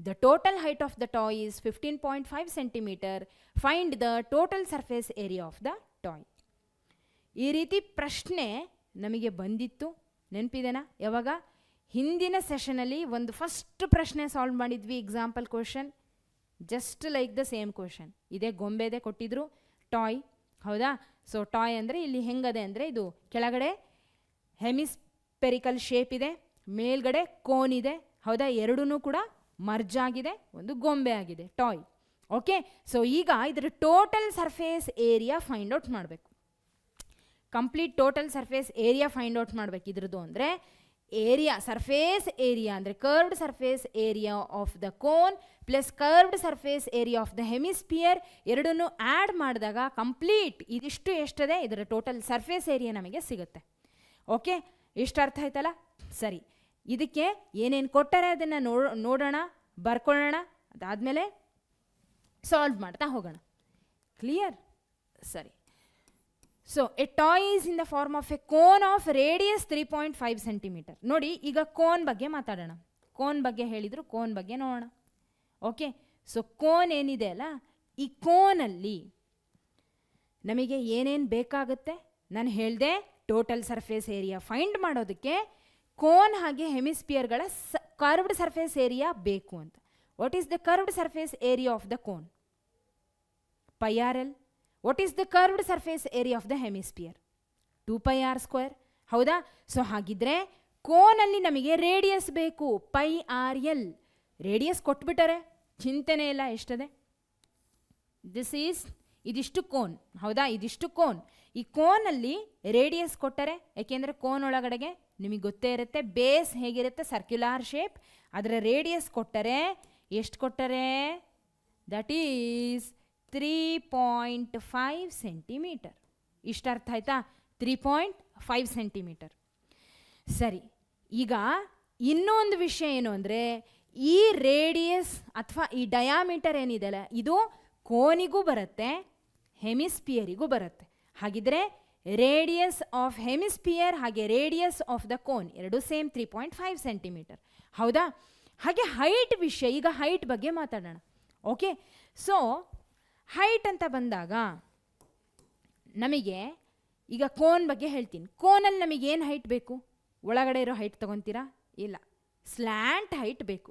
The total height of the toy is 15.5 centimeter. Find the total surface area of the toy. ಈ ರೀತಿ ಪ್ರಶ್ನೆ ನಮಗೆ ಬಂದಿತ್ತು, ನೆನಪಿದೆನಾ? ಯಾವಾಗ? ಹಿಂದಿನ ಸೆಷನಲ್ಲಿ ಒಂದು first ಪ್ರಶ್ನೆ solve ಮಾಡಿದ್ವಿ, example question, just like the same question. ಇದೇ ಗೊಂಬೆದೆ ಕೊಟ್ಟಿದ್ರು, ಟಾಯ್, ಹೌದಾ? ಸೊ ಟಾಯ್ ಅಂದರೆ ಇಲ್ಲಿ ಹೆಂಗದೆ ಅಂದರೆ, ಇದು ಕೆಳಗಡೆ ಹೆಮಿಸ್ಪೆರಿಕಲ್ ಶೇಪ್ ಇದೆ, ಮೇಲ್ಗಡೆ ಕೋನ್ ಇದೆ, ಹೌದಾ? ಎರಡೂ ಕೂಡ ಮರ್ಜ್ ಆಗಿದೆ, ಒಂದು ಗೊಂಬೆ ಆಗಿದೆ, ಟಾಯ್. ಓಕೆ, ಸೊ ಈಗ ಇದರ total surface area find out ಮಾಡಬೇಕು. Complete total surface area find out ಮಾಡಬೇಕು ಇದ್ರದ್ದು. ಅಂದರೆ ಏರಿಯಾ, ಸರ್ಫೇಸ್ ಏರಿಯಾ ಅಂದರೆ curved surface area of the cone plus curved surface area of the hemisphere ಎರಡನ್ನೂ ಆ್ಯಡ್ ಮಾಡಿದಾಗ complete ಇದಿಷ್ಟು ಎಷ್ಟಿದೆ, ಇದರ ಟೋಟಲ್ ಸರ್ಫೇಸ್ ಏರಿಯಾ ನಮಗೆ ಸಿಗುತ್ತೆ. ಓಕೆ, ಇಷ್ಟು ಅರ್ಥ ಆಯ್ತಲ್ಲ? ಸರಿ, ಇದಕ್ಕೆ ಏನೇನು ಕೊಟ್ಟರೆ ಅದನ್ನು ನೋಡೋಣ, ಬರ್ಕೊಳ್ಳೋಣ, ಅದಾದಮೇಲೆ ಸಾಲ್ವ್ ಮಾಡ್ತಾ ಹೋಗೋಣ. ಕ್ಲಿಯರ್? ಸರಿ. So a toy is in the form of a cone of radius 3.5 centimetre. ನೋಡಿ, ಈಗ ಕೋನ್ ಬಗ್ಗೆ ಮಾತಾಡೋಣ. ಕೋನ್ ಬಗ್ಗೆ ಹೇಳಿದ್ರು, ಕೋನ್ ಬಗ್ಗೆ ನೋಡೋಣ. ಓಕೆ, ಸೊ ಕೋನ್ ಏನಿದೆ ಅಲ್ಲ, ಈ ಕೋನಲ್ಲಿ ನಮಗೆ ಏನೇನು ಬೇಕಾಗುತ್ತೆ ನಾನು ಹೇಳಿದೆ. ಟೋಟಲ್ ಸರ್ಫೇಸ್ ಏರಿಯಾ ಫೈಂಡ್ ಮಾಡೋದಕ್ಕೆ ಕೋನ್ ಹಾಗೆ ಹೆಮಿಸ್ಪಿಯರ್ಗಳ ಕರ್ವ್ಡ್ ಸರ್ಫೇಸ್ ಏರಿಯಾ ಬೇಕು ಅಂತ. What is the curved surface area of the cone? Pi r l. What is the curved surface area of the hemisphere? 2πr². ಹೌದಾ? ಸೊ ಹಾಗಿದ್ರೆ ಕೋನಲ್ಲಿ ನಮಗೆ radius ಬೇಕು, ಪೈ ಆರ್ ಎಲ್. ರೇಡಿಯಸ್ ಕೊಟ್ಬಿಟ್ಟರೆ ಚಿಂತೆನೇ ಇಲ್ಲ, ಎಷ್ಟದೆ? ಇದಿಷ್ಟು ಕೋನ್. ಹೌದಾ? ಇದಿಷ್ಟು ಕೋನ್. ಈ ಕೋನಲ್ಲಿ ರೇಡಿಯಸ್ ಕೊಟ್ಟರೆ, ಯಾಕೆಂದರೆ ಕೋನ್ ಒಳಗಡೆಗೆ ನಿಮಗೆ ಗೊತ್ತೇ ಇರುತ್ತೆ ಬೇಸ್ ಹೇಗಿರುತ್ತೆ, ಸರ್ಕ್ಯುಲಾರ್ ಶೇಪ್. ಅದರ ರೇಡಿಯಸ್ ಕೊಟ್ಟರೆ ಎಷ್ಟು ಕೊಟ್ಟರೆ? That is 3.5 centimetre. ಇಷ್ಟು ಅರ್ಥ ಆಯ್ತಾ? 3.5 ಸೆಂಟಿಮೀಟರ್. ಸರಿ, ಈಗ ಇನ್ನೂ ಒಂದು ವಿಷಯ ಏನು ಅಂದರೆ, ಈ ರೇಡಿಯಸ್ ಅಥವಾ ಈ ಡಯಾಮೀಟರ್ ಏನಿದೆಯಲ್ಲ, ಇದು ಕೋನಿಗೂ ಬರುತ್ತೆ, ಹೆಮಿಸ್ಪಿಯರಿಗೂ ಬರುತ್ತೆ. ಹಾಗಿದ್ರೆ ರೇಡಿಯಸ್ ಆಫ್ ಹೆಮಿಸ್ಪಿಯರ್ ಹಾಗೆ ರೇಡಿಯಸ್ ಆಫ್ ದ ಕೋನ್ ಎರಡು ಸೇಮ್ 3.5 ಸೆಂಟಿಮೀಟರ್. ಹೌದಾ? ಹಾಗೆ ಹೈಟ್ ವಿಷಯ, ಈಗ ಹೈಟ್ ಬಗ್ಗೆ ಮಾತಾಡೋಣ. ಓಕೆ, ಸೊ ಹೈಟ್ ಅಂತ ಬಂದಾಗ ನಮಗೆ ಈಗ ಕೋನ್ ಬಗ್ಗೆ ಹೇಳ್ತೀನಿ. ಕೋನಲ್ಲಿ ನಮಗೆ ಏನು ಹೈಟ್ ಬೇಕು? ಒಳಗಡೆ ಇರೋ ಹೈಟ್ ತೊಗೊತೀರಾ? ಇಲ್ಲ, ಸ್ಲ್ಯಾಂಟ್ ಹೈಟ್ ಬೇಕು.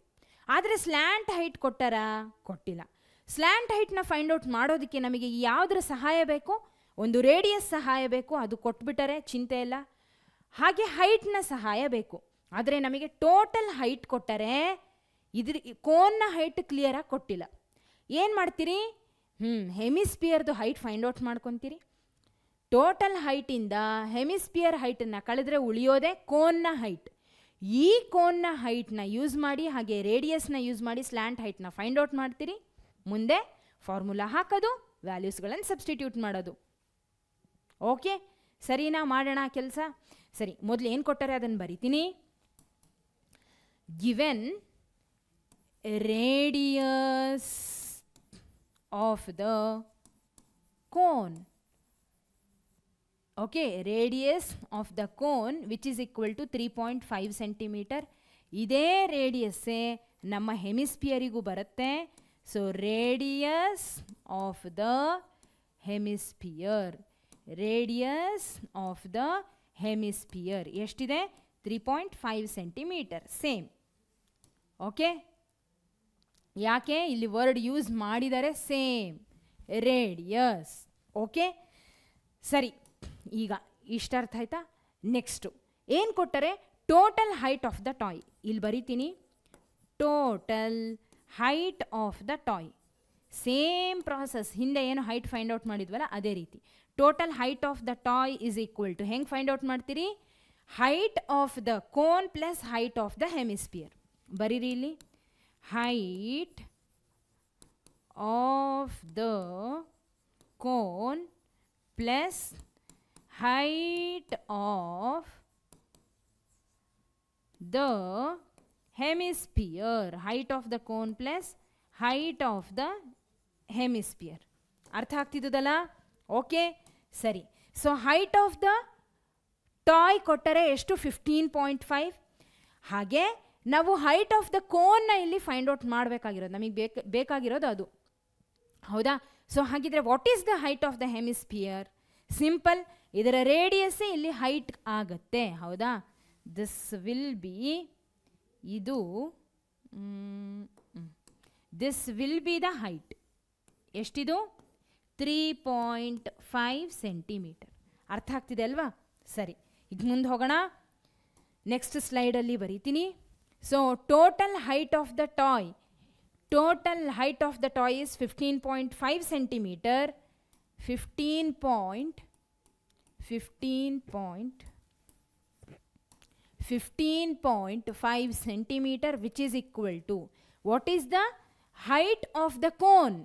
ಆದರೆ ಸ್ಲ್ಯಾಂಟ್ ಹೈಟ್ ಕೊಟ್ಟಾರಾ? ಕೊಟ್ಟಿಲ್ಲ. ಸ್ಲ್ಯಾಂಟ್ ಹೈಟ್ನ ಫೈಂಡ್ ಔಟ್ ಮಾಡೋದಕ್ಕೆ ನಮಗೆ ಯಾವುದರ ಸಹಾಯ ಬೇಕು? ಒಂದು ರೇಡಿಯಸ್ ಸಹಾಯ ಬೇಕು, ಅದು ಕೊಟ್ಬಿಟ್ಟರೆ ಚಿಂತೆ ಇಲ್ಲ. ಹಾಗೆ ಹೈಟ್ನ ಸಹಾಯ ಬೇಕು. ಆದರೆ ನಮಗೆ ಟೋಟಲ್ ಹೈಟ್ ಕೊಟ್ಟರೆ ಕೋನ್ನ ಹೈಟ್ ಕ್ಲಿಯರಾಗಿ ಕೊಟ್ಟಿಲ್ಲ. ಏನು ಮಾಡ್ತೀರಿ? ಹೆಮಿಸ್ಪಿಯರ್ದು ಹೈಟ್ ಫೈಂಡ್ ಔಟ್ ಮಾಡ್ಕೊತೀರಿ. ಟೋಟಲ್ ಹೈಟಿಂದ ಹೆಮಿಸ್ಪಿಯರ್ ಹೈಟನ್ನು ಕಳೆದ್ರೆ ಉಳಿಯೋದೇ ಕೋನ್ನ ಹೈಟ್. ಈ ಕೋನ್ನ ಹೈಟ್ನ ಯೂಸ್ ಮಾಡಿ ಹಾಗೆ ರೇಡಿಯಸ್ನ ಯೂಸ್ ಮಾಡಿ ಸ್ಲ್ಯಾಂಟ್ ಹೈಟ್ನ ಫೈಂಡ್ ಔಟ್ ಮಾಡ್ತೀರಿ. ಮುಂದೆ ಫಾರ್ಮುಲಾ ಹಾಕೋದು, ವ್ಯಾಲ್ಯೂಸ್ಗಳನ್ನು ಸಬ್ಸ್ಟಿಟ್ಯೂಟ್ ಮಾಡೋದು. ಓಕೆ, ಸರಿನಾ? ಮಾಡೋಣ ಕೆಲಸ. ಸರಿ, ಮೊದಲು ಏನು ಕೊಟ್ಟರೆ ಅದನ್ನು ಬರಿತೀನಿ. Given radius of the cone. Okay, radius of the cone which is equal to 3.5 centimetre. ಇದೇ ರೇಡಿಯಸ್ಸೇ ನಮ್ಮ ಹೆಮಿಸ್ಪಿಯರಿಗೂ ಬರುತ್ತೆ. So radius of the hemisphere, radius of the hemisphere ಎಷ್ಟಿದೆ? 3.5 ಸೆಂಟಿಮೀಟರ್. ಸೇಮ್. ಓಕೆ, ಯಾಕೆ ಇಲ್ಲಿ ವರ್ಡ್ ಯೂಸ್ ಮಾಡಿದರೆ? Same radius. ಓಕೆ, ಸರಿ, ಈಗ ಇಷ್ಟ ಅರ್ಥ ಆಯ್ತಾ? ನೆಕ್ಸ್ಟು ಏನು ಕೊಟ್ಟರೆ? Total height of the toy. ಇಲ್ಲಿ ಬರಿತೀನಿ, total height of the toy. Same process, ಹಿಂದೆ ಏನು ಹೈಟ್ ಫೈಂಡ್ ಔಟ್ ಮಾಡಿದ್ವಲ್ಲ ಅದೇ ರೀತಿ. Total height of the toy is equal to ಹೆಂಗೆ ಫೈಂಡ್ ಔಟ್ ಮಾಡ್ತೀರಿ? Height of the cone plus height of the hemisphere. ಬರೀರಿ ಇಲ್ಲಿ, height of the cone plus height of the hemisphere. Height of the cone plus height of the hemisphere. ಅರ್ಥ ಆಗ್ತಿದ್ದಲ್ಲ? Okay, ಸರಿ. So height of the toy ಕೊಟ್ಟರೆ ಎಷ್ಟು? 15.5. ಹಾಗೆ ನಾವು height of the ಕೋನ್ನ ಇಲ್ಲಿ find out ಮಾಡಬೇಕಾಗಿರೋದು, ನಮಗೆ ಬೇಕಾಗಿರೋದು ಅದು. ಹೌದಾ? ಸೊ ಹಾಗಿದ್ರೆ what is the height of the hemisphere? Simple, ಇದರ ರೇಡಿಯಸ್ಸೇ ಇಲ್ಲಿ ಹೈಟ್ ಆಗುತ್ತೆ. ಹೌದಾ? ದಿಸ್ ವಿಲ್ ಬಿ, ಇದು this will be the height. ಎಷ್ಟಿದು? 3.5 ಸೆಂಟಿಮೀಟರ್. ಅರ್ಥ ಆಗ್ತಿದೆ ಅಲ್ವಾ? ಸರಿ, ಈಗ ಮುಂದೆ ಹೋಗೋಣ. ನೆಕ್ಸ್ಟ್ ಸ್ಲೈಡಲ್ಲಿ ಬರೀತೀನಿ. So total height of the toy, total height of the toy is 15.5 centimetre. 15.5 centimeter, which is equal to what is the height of the cone?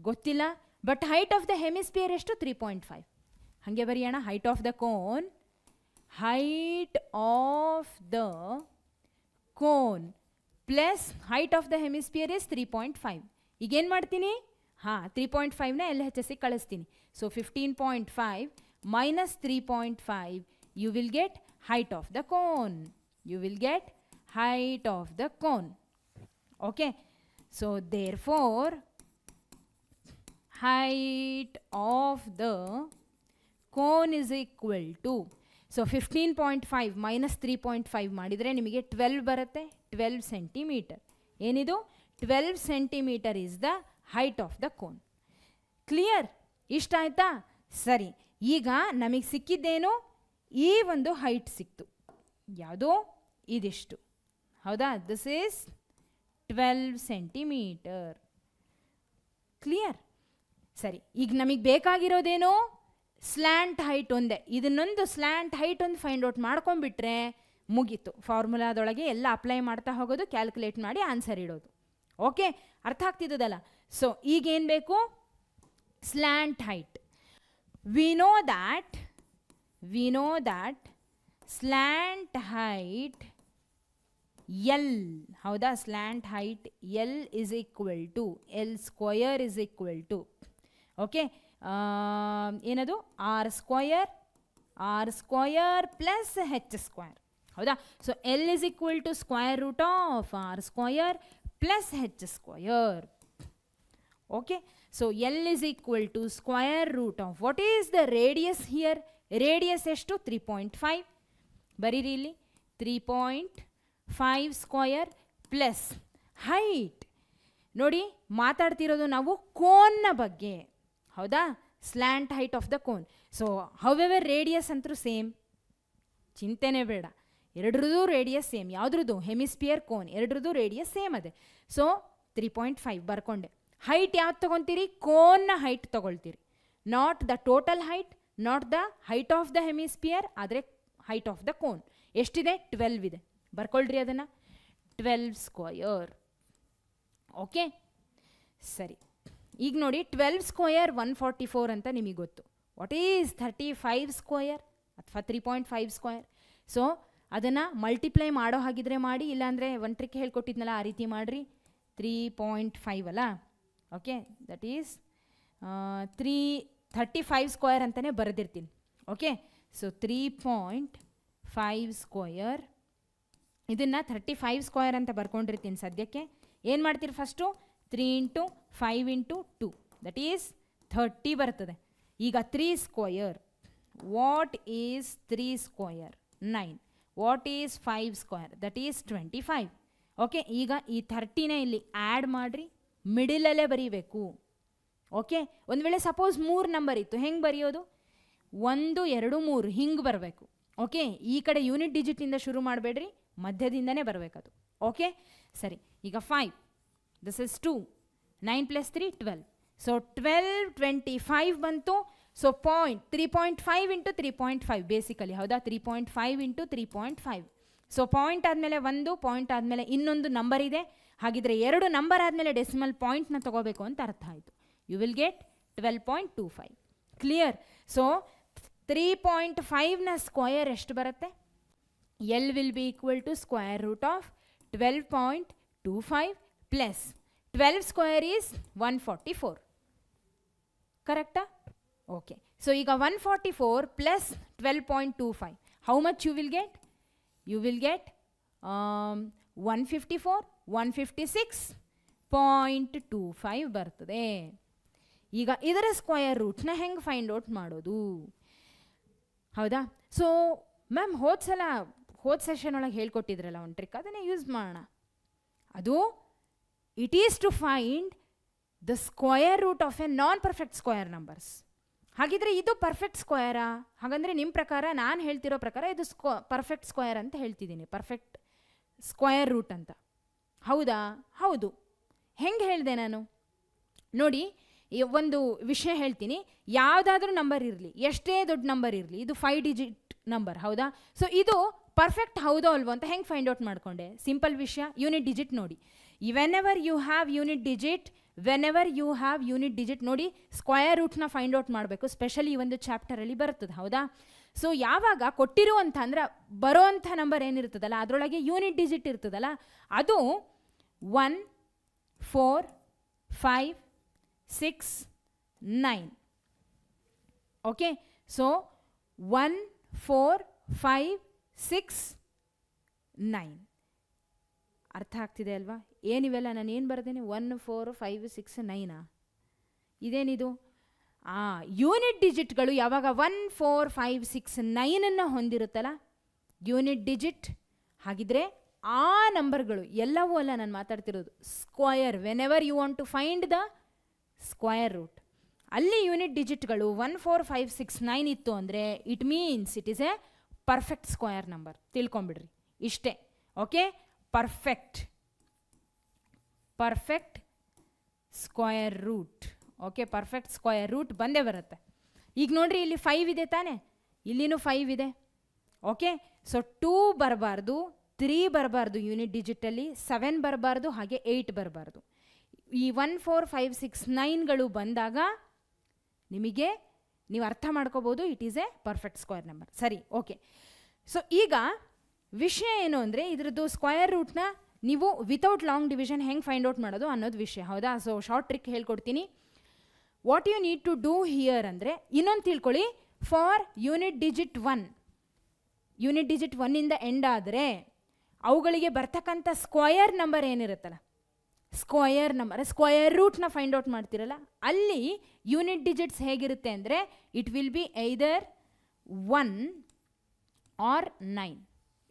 ಗೊತ್ತಿಲ್ಲ, but height of the hemisphere ಎಷ್ಟು? 3.5. ಹಾಗೆ ಬರೆಯೋಣ. height of the cone, height of the cone plus height of the hemisphere is 3.5. ಈಗೇನು ಮಾಡ್ತೀನಿ? ಹಾಂ, 3.5ನ LHS ಕಳಿಸ್ತೀನಿ. So 15.5 minus 3.5, you will get height of the cone. You will get height of the cone. Okay. So therefore height of the cone is equal to, so 15.5 minus 3.5 ಮಾಡಿದರೆ ನಿಮಗೆ 12 ಬರುತ್ತೆ. 12 centimetre. ಏನಿದು 12 centimetre is the height of the cone. Clear? ಇಷ್ಟ ಆಯ್ತಾ? ಸರಿ, ಈಗ ನಮಗೆ ಸಿಕ್ಕಿದ್ದೇನು? ಈ ಒಂದು ಹೈಟ್ ಸಿಕ್ತು. ಯಾವುದೋ ಇದಿಷ್ಟು, ಹೌದಾ? This is 12 centimetre. ಕ್ಲಿಯರ್? ಸರಿ, ಈಗ ನಮಗೆ ಬೇಕಾಗಿರೋದೇನು? ಸ್ಲ್ಯಾಂಟ್ ಹೈಟ್ ಒಂದೇ. ಇದನ್ನೊಂದು ಸ್ಲ್ಯಾಂಟ್ ಹೈಟ್ ಒಂದು ಫೈಂಡ್ ಔಟ್ ಮಾಡ್ಕೊಂಡ್ಬಿಟ್ರೆ ಮುಗೀತು. ಫಾರ್ಮುಲಾದೊಳಗೆ ಎಲ್ಲ ಅಪ್ಲೈ ಮಾಡ್ತಾ ಹೋಗೋದು, ಕ್ಯಾಲ್ಕುಲೇಟ್ ಮಾಡಿ ಆನ್ಸರ್ ಇಡೋದು. ಓಕೆ, ಅರ್ಥ ಆಗ್ತಿದ್ದದಲ್ಲ? ಸೊ ಈಗೇನು ಬೇಕು? Slant height. We know that slant height L, ಹೌದಾ? Slant height L is equal to L square is equal to, okay, ಏನದು? R square plus H square, ಹೌದಾ? So L is equal to square root of R square plus H square. Okay, so L is equal to square root of, what is the radius here? Radius ಎಷ್ಟು? 3.5. ಬರೀರಿ ಇಲ್ಲಿ 3.5 square plus height. ನೋಡಿ, ಮಾತಾಡ್ತಿರೋದು ನಾವು ಕೋನ್ನ ಬಗ್ಗೆ, ಹೌದಾ? Slant height of the cone. So however radius ಅಂತೂ ಸೇಮ್, ಚಿಂತೆನೇ ಬೇಡ. ಎರಡ್ರದ್ದು ರೇಡಿಯಸ್ ಸೇಮ್. ಯಾವುದ್ರದ್ದು? ಹೆಮಿಸ್ಪಿಯರ್, ಕೋನ್, ಎರಡ್ರದ್ದು ರೇಡಿಯಸ್ ಸೇಮ್ ಅದೇ. ಸೊ 3.5 ಬರ್ಕೊಂಡೆ. ಹೈಟ್ ಯಾವ್ದು ತೊಗೊತೀರಿ? ಕೋನ್ನ ಹೈಟ್ ತೊಗೊಳ್ತೀರಿ. Not the total height, not the height of the hemisphere, ಆದರೆ ಹೈಟ್ ಆಫ್ ದ ಕೋನ್. ಎಷ್ಟಿದೆ? 12 ಇದೆ. ಬರ್ಕೊಳ್ರಿ ಅದನ್ನು. 12 ಸ್ಕ್ವಯರ್. ಓಕೆ, ಸರಿ. ಈಗ ನೋಡಿ, 12 ಸ್ಕ್ವಯರ್ 144 ಅಂತ ನಿಮಗೆ ಗೊತ್ತು. ವಾಟ್ ಈಸ್ 35 ಸ್ಕ್ವಯರ್ ಅಥವಾ 3.5 ಸ್ಕ್ವಯರ್? ಸೊ ಅದನ್ನು ಮಲ್ಟಿಪ್ಲೈ ಮಾಡೋ ಹಾಗಿದ್ರೆ ಮಾಡಿ, ಇಲ್ಲಾಂದರೆ ಒಂದು ಟ್ರಿಕ್ ಹೇಳ್ಕೊಟ್ಟಿದ್ನಲ್ಲ, ಆ ರೀತಿ ಮಾಡಿರಿ. 3.5 ಅಲ್ಲ? ಓಕೆ, ದಟ್ ಈಸ್ 35 ಸ್ಕ್ವಯರ್ ಅಂತಲೇ ಬರೆದಿರ್ತೀನಿ. ಓಕೆ, ಸೊ 3.5 ಸ್ಕ್ವಯರ್, ಇದನ್ನು 35 ಸ್ಕ್ವಯರ್ ಅಂತ ಬರ್ಕೊಂಡಿರ್ತೀನಿ ಸದ್ಯಕ್ಕೆ. ಏನು ಮಾಡ್ತೀರಿ? First 3 into 5 into 2, that is 30 ಬರ್ತದೆ. ಈಗ 3 square, what is 3 square? 9. What is 5 square? That is 25. Okay, ಈಗ ಈ 30ನೇ ಇಲ್ಲಿ ಆ್ಯಡ್ ಮಾಡಿರಿ, ಮಿಡಿಲಲ್ಲೇ ಬರೀಬೇಕು. ಓಕೆ, ಒಂದು ವೇಳೆ ಸಪೋಸ್ 3 ನಂಬರ್ ಇತ್ತು, ಹೆಂಗೆ ಬರೆಯೋದು? 1 2 3 ಹಿಂಗೆ ಬರಬೇಕು. ಓಕೆ, ಈ ಕಡೆ ಯೂನಿಟ್ ಡಿಜಿಟಿಂದ ಶುರು ಮಾಡಬೇಡ್ರಿ, ಮಧ್ಯದಿಂದನೇ ಬರಬೇಕದು. ಓಕೆ, ಸರಿ. ಈಗ 5, ದಿಸ್ ಇಸ್ 2, 9 ಪ್ಲಸ್ 3 12. ಸೊ 12 25 ಬಂತು. ಸೊ 3.5 ಇಂಟು 3.5 ಬೇಸಿಕಲಿ, ಹೌದಾ? 3.5 ಇಂಟು 3.5. ಸೊ ಪಾಯಿಂಟ್ ಆದಮೇಲೆ 1, ಪಾಯಿಂಟ್ ಆದಮೇಲೆ ಇನ್ನೊಂದು ನಂಬರ್ ಇದೆ. ಹಾಗಿದ್ರೆ 2 ನಂಬರ್ ಆದಮೇಲೆ ಡೆಸಿಮಲ್ ಪಾಯಿಂಟ್ನ ತೊಗೋಬೇಕು ಅಂತ ಅರ್ಥ ಆಯಿತು. You will get 12.25. Clear? So 3.5ನ ಸ್ಕ್ವಯರ್ ಎಷ್ಟು ಬರುತ್ತೆ? L will be equal to square root of 12.25 plus 12 square is 144. ಕರೆಕ್ಟಾ? ಓಕೆ, ಸೊ ಈಗ 144 plus 12.25, how much you will get? You will get 154, 156.25 ಬರ್ತದೆ. ಈಗ ಇದರ ಸ್ಕ್ವಯರ್ ರೂಟ್ನ ಹೆಂಗೆ ಫೈಂಡ್ ಔಟ್ ಮಾಡೋದು? ಹೌದಾ? ಸೊ ಮ್ಯಾಮ್ ಹೋದ ಸೆಷನ್ ಒಳಗೆ ಹೇಳ್ಕೊಟ್ಟಿದ್ರಲ್ಲ ಒಂದು ಟ್ರಿಕ್, ಅದನ್ನೇ ಯೂಸ್ ಮಾಡೋಣ. ಅದು it is to find the square root of a non perfect square numbers. ಹಾಗಿದ್ರೆ ಇದು ಪರ್ಫೆಕ್ಟ್ ಸ್ಕ್ವಯರಾ? ಹಾಗಂದರೆ ನಿಮ್ಮ ಪ್ರಕಾರ, ನಾನು ಹೇಳ್ತಿರೋ ಪ್ರಕಾರ ಇದು ಪರ್ಫೆಕ್ಟ್ ಸ್ಕ್ವಯರ್ ಅಂತ ಹೇಳ್ತಿದ್ದೀನಿ, ಪರ್ಫೆಕ್ಟ್ ಸ್ಕ್ವಯರ್ ರೂಟ್ ಅಂತ. ಹೌದಾ? ಹೌದು. ಹೆಂಗೆ ಹೇಳಿದೆ ನಾನು? ನೋಡಿ, ಒಂದು ವಿಷಯ ಹೇಳ್ತೀನಿ. ಯಾವುದಾದ್ರೂ ನಂಬರ್ ಇರಲಿ, ಎಷ್ಟೇ ದೊಡ್ಡ ನಂಬರ್ ಇರಲಿ, ಇದು 5 ಡಿಜಿಟ್ ನಂಬರ್, ಹೌದಾ? ಸೊ ಇದು ಪರ್ಫೆಕ್ಟ್ ಹೌದೋ ಅಲ್ವೋ ಅಂತ ಹೆಂಗೆ ಫೈಂಡ್ ಔಟ್ ಮಾಡಿಕೊಂಡೆ? ಸಿಂಪಲ್ ವಿಷಯ, ಯೂನಿಟ್ ಡಿಜಿಟ್ ನೋಡಿ. Whenever you have unit digit ನೋಡಿ, ಸ್ಕ್ವಯರ್ ರೂಟ್ನ ಫೈಂಡ್ ಔಟ್ ಮಾಡಬೇಕು. ಸ್ಪೆಷಲಿ ಈ ಒಂದು ಚಾಪ್ಟರಲ್ಲಿ ಬರ್ತದೆ, ಹೌದಾ? ಸೊ ಯಾವಾಗ ಕೊಟ್ಟಿರುವಂಥ ಅಂದರೆ ಬರೋ ಅಂಥ ನಂಬರ್ ಏನಿರ್ತದಲ್ಲ, ಅದರೊಳಗೆ ಯೂನಿಟ್ ಡಿಜಿಟ್ ಇರ್ತದಲ್ಲ, ಅದು 1 4 5 6 9. Okay, so 1 4 5 6 9. ಅರ್ಥ ಆಗ್ತಿದೆ ಅಲ್ವಾ? ಏನಿವೆಲ್ಲ ನಾನು ಏನು ಬರ್ದೇನೆ? 1 4 5 6 9 ಇದೇನಿದು? ಯೂನಿಟ್ ಡಿಜಿಟ್ಗಳು ಯಾವಾಗ 1 4 5 6 9 ಹೊಂದಿರುತ್ತಲ್ಲ ಯೂನಿಟ್ ಡಿಜಿಟ್, ಹಾಗಿದ್ರೆ ಆ ನಂಬರ್ಗಳು ಎಲ್ಲವೂ ಅಲ್ಲ ನಾನು ಮಾತಾಡ್ತಿರೋದು, square. Whenever you want to find the square root, ಅಲ್ಲಿ ಯೂನಿಟ್ ಡಿಜಿಟ್ಗಳು 1 4 5 6 9 ಇತ್ತು ಅಂದರೆ it means it is a perfect square number. ತಿಳ್ಕೊಂಬಿಡ್ರಿ ಇಷ್ಟೇ. Okay, perfect square root. Okay, perfect square root ಬಂದೇ ಬರುತ್ತೆ. ಈಗ ನೋಡ್ರಿ, ಇಲ್ಲಿ 5 ಇದೆ ತಾನೆ, ಇಲ್ಲಿನೂ 5 ಇದೆ. ಓಕೆ, ಸೊ 2 ಬರಬಾರ್ದು, 3 ಬರಬಾರ್ದು ಯೂನಿಟ್ ಡಿಜಿಟಲ್ಲಿ, 7 ಬರಬಾರ್ದು, ಹಾಗೆ 8 ಬರಬಾರ್ದು. ಈ 1 4 5 6 9ಗಳು ಬಂದಾಗ ನಿಮಗೆ ನೀವು ಅರ್ಥ ಮಾಡ್ಕೋಬೋದು, it is a perfect square number. ಸರಿ, ಓಕೆ. ಸೊ ಈಗ ವಿಷಯ ಏನು ಅಂದರೆ, ಇದ್ರದ್ದು ಸ್ಕ್ವಯರ್ ರೂಟ್ನ ನೀವು ವಿತೌಟ್ ಲಾಂಗ್ ಡಿವಿಷನ್ ಹೆಂಗೆ ಫೈಂಡ್ ಔಟ್ ಮಾಡೋದು ಅನ್ನೋದು ವಿಷಯ. ಹೌದಾ? ಸೊ ಶಾರ್ಟ್ ಟ್ರಿಕ್ ಹೇಳ್ಕೊಡ್ತೀನಿ. What you need to do here ಅಂದರೆ, ಇನ್ನೊಂದು ತಿಳ್ಕೊಳ್ಳಿ, for unit digit 1, unit digit 1ಇಂದ ಎಂಡ್ ಆದರೆ ಅವುಗಳಿಗೆ ಬರ್ತಕ್ಕಂಥ ಸ್ಕ್ವಯರ್ ನಂಬರ್ ಏನಿರುತ್ತಲ್ಲ, ಸ್ಕ್ವಯರ್ ನಂಬರ್, ಸ್ಕ್ವಯರ್ ರೂಟ್ನ ಫೈಂಡ್ ಔಟ್ ಮಾಡ್ತಿರಲ್ಲ, ಅಲ್ಲಿ ಯೂನಿಟ್ ಡಿಜಿಟ್ಸ್ ಹೇಗಿರುತ್ತೆ ಅಂದರೆ it will be either 1 or 9.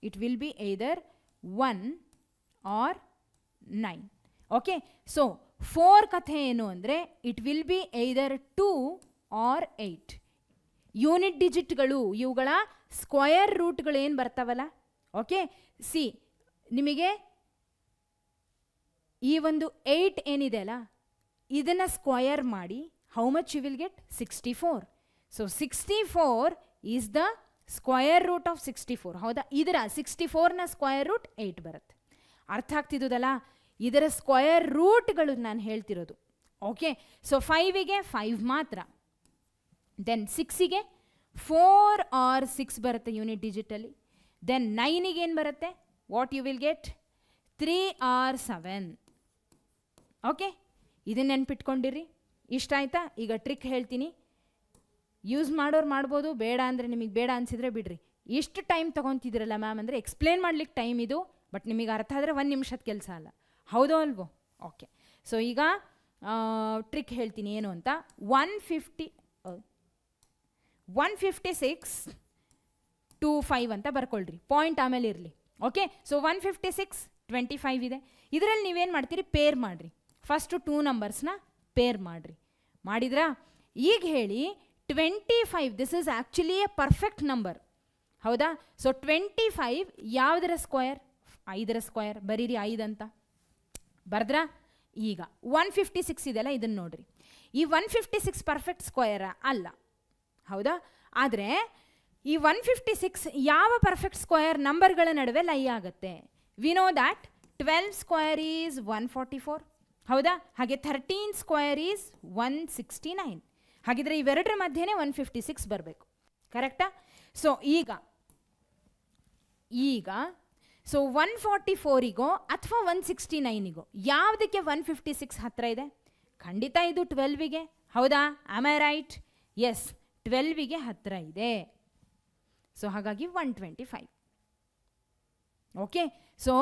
It will be either 1 or 9. Okay, so 4 ಕಥೆ ಏನು ಅಂದರೆ it will be either 2 or 8. Unit ಡಿಜಿಟ್ಗಳು ಇವುಗಳ ಸ್ಕ್ವಯರ್ ರೂಟ್ಗಳು ಏನು ಬರ್ತಾವಲ್ಲ, ಓಕೆ, ಸಿ ನಿಮಗೆ ಈ ಒಂದು 8 ಏನಿದೆ ಅಲ್ಲ, ಇದನ್ನು ಸ್ಕ್ವಯರ್ ಮಾಡಿ how much you will get? 64. So 64 is the square root of 64. ಹೌದಾ? ಇದರ 64ನ ಸ್ಕ್ವಯರ್ ರೂಟ್ 8 ಬರುತ್ತೆ. ಅರ್ಥ ಆಗ್ತಿದ್ದಲ್ಲ? ಇದರ ಸ್ಕ್ವಯರ್ ರೂಟ್ಗಳು ನಾನು ಹೇಳ್ತಿರೋದು. ಓಕೆ, ಸೊ 5ಗೆ 5 ಮಾತ್ರ, ದೆನ್ 6ಗೆ 4 ಆರ್ 6 ಬರುತ್ತೆ ಯೂನಿಟ್ ಡಿಜಿಟಲ್ಲಿ, ದೆನ್ 9ಗೆ ಏನು ಬರುತ್ತೆ? What you will get? 3 or 7. Okay, ಇದನ್ನ ನೆನ್ಪಿಟ್ಕೊಂಡಿರಿ. ಇಷ್ಟ ಆಯ್ತಾ? ಈಗ ಟ್ರಿಕ್ ಹೇಳ್ತೀನಿ, ಯೂಸ್ ಮಾಡೋರು ಮಾಡ್ಬೋದು, ಬೇಡ ಅಂದರೆ ನಿಮಗೆ ಬೇಡ ಅನಿಸಿದ್ರೆ ಬಿಡ್ರಿ. ಇಷ್ಟು ಟೈಮ್ ತೊಗೊತಿದ್ದೀರಲ್ಲ ಮ್ಯಾಮ್ ಅಂದರೆ ಎಕ್ಸ್ಪ್ಲೇನ್ ಮಾಡ್ಲಿಕ್ಕೆ ಟೈಮ್ ಇದು, ಬಟ್ ನಿಮಗೆ ಅರ್ಥ ಆದರೆ 1 ನಿಮಿಷದ ಕೆಲಸ ಅಲ್ಲ. ಹೌದೋ ಅಲ್ವೋ? ಓಕೆ, ಸೊ ಈಗ ಟ್ರಿಕ್ ಹೇಳ್ತೀನಿ ಏನು ಅಂತ. 156 to 5 ಅಂತ ಬರ್ಕೊಳ್ರಿ, ಪಾಯಿಂಟ್ ಆಮೇಲೆ ಇರಲಿ. ಓಕೆ, ಸೊ 156 25 ಇದೆ. ಇದರಲ್ಲಿ ನೀವೇನು ಮಾಡ್ತೀರಿ? ಪೇರ್ ಮಾಡಿರಿ. ಫಸ್ಟು 2 ನಂಬರ್ಸ್ನ ಪೇರ್ ಮಾಡಿರಿ. ಮಾಡಿದ್ರಾ? ಈಗ ಹೇಳಿ 25, this is actually A perfect number. ಹೌದಾ? ಸೊ 25 ಯಾವುದರ ಸ್ಕ್ವಯರ್? 5ರ ಸ್ಕ್ವಯರ್. ಬರೀರಿ 5 ಅಂತ. ಬರ್ದ್ರಾ? ಈಗ 156 ಇದೆಯಲ್ಲ, ಇದನ್ನು ನೋಡ್ರಿ. ಈ 156 ಪರ್ಫೆಕ್ಟ್ ಸ್ಕ್ವಯರ ಅಲ್ಲ, ಹೌದಾ? ಆದರೆ ಈ 156 ಯಾವ ಪರ್ಫೆಕ್ಟ್ ಸ್ಕ್ವಯರ್ ನಂಬರ್ಗಳ ನಡುವೆ ಲೈ ಆಗುತ್ತೆ? V know that 12 square is 144, ಹೌದಾ? ಹಾಗೆ 13 ಸ್ಕ್ವಯರ್ ಈಸ್ 169. ಹಾಗಿದ್ರೆ ಇವೆರಡರ ಮಧ್ಯೆನೇ 156 ಬರಬೇಕು, ಕರೆಕ್ಟಾ? ಸೊ ಈಗ 144ಗೋ ಅಥವಾ 169ಗೋ ಯಾವುದಕ್ಕೆ 156 ಹತ್ತಿರ ಇದೆ? ಖಂಡಿತ ಇದು 12ಗೆ, ಹೌದಾ? Am I right? ಎಸ್, 12ಗೆ ಹತ್ತಿರ ಇದೆ. ಸೊ ಹಾಗಾಗಿ 125. ಓಕೆ, ಸೊ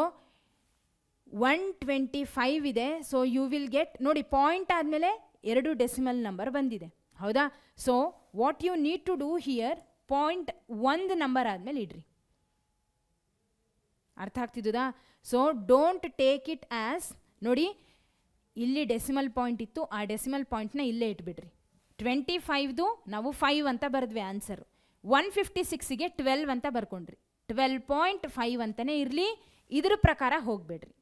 125 ಇದೆ. ಸೊ ಯು ವಿಲ್ ಗೆಟ್, ನೋಡಿ ಪಾಯಿಂಟ್ ಆದಮೇಲೆ 2 ಡೆಸಿಮಲ್ ನಂಬರ್ ಬಂದಿದೆ, ಹೌದಾ? So what you need to do here, point 1 number ಆದಮೇಲೆ ಇಡ್ರಿ. ಅರ್ಥ ಆಗ್ತಿದ್ದದಾ? So don't take it as, ನೋಡಿ ಇಲ್ಲಿ ಡೆಸಿಮಲ್ ಪಾಯಿಂಟ್ ಇತ್ತು, ಆ ಡೆಸಿಮಲ್ ಪಾಯಿಂಟ್ನ ಇಲ್ಲೇ ಇಟ್ಬಿಡ್ರಿ. 25ದು ನಾವು 5 ಅಂತ ಬರೆದ್ವಿ ಆನ್ಸರು. 156ಗೆ 12 ಅಂತ ಬರ್ಕೊಂಡ್ರಿ. 12.5 ಅಂತಲೇ ಇರಲಿ, ಇದ್ರ ಪ್ರಕಾರ ಹೋಗಬೇಡ್ರಿ.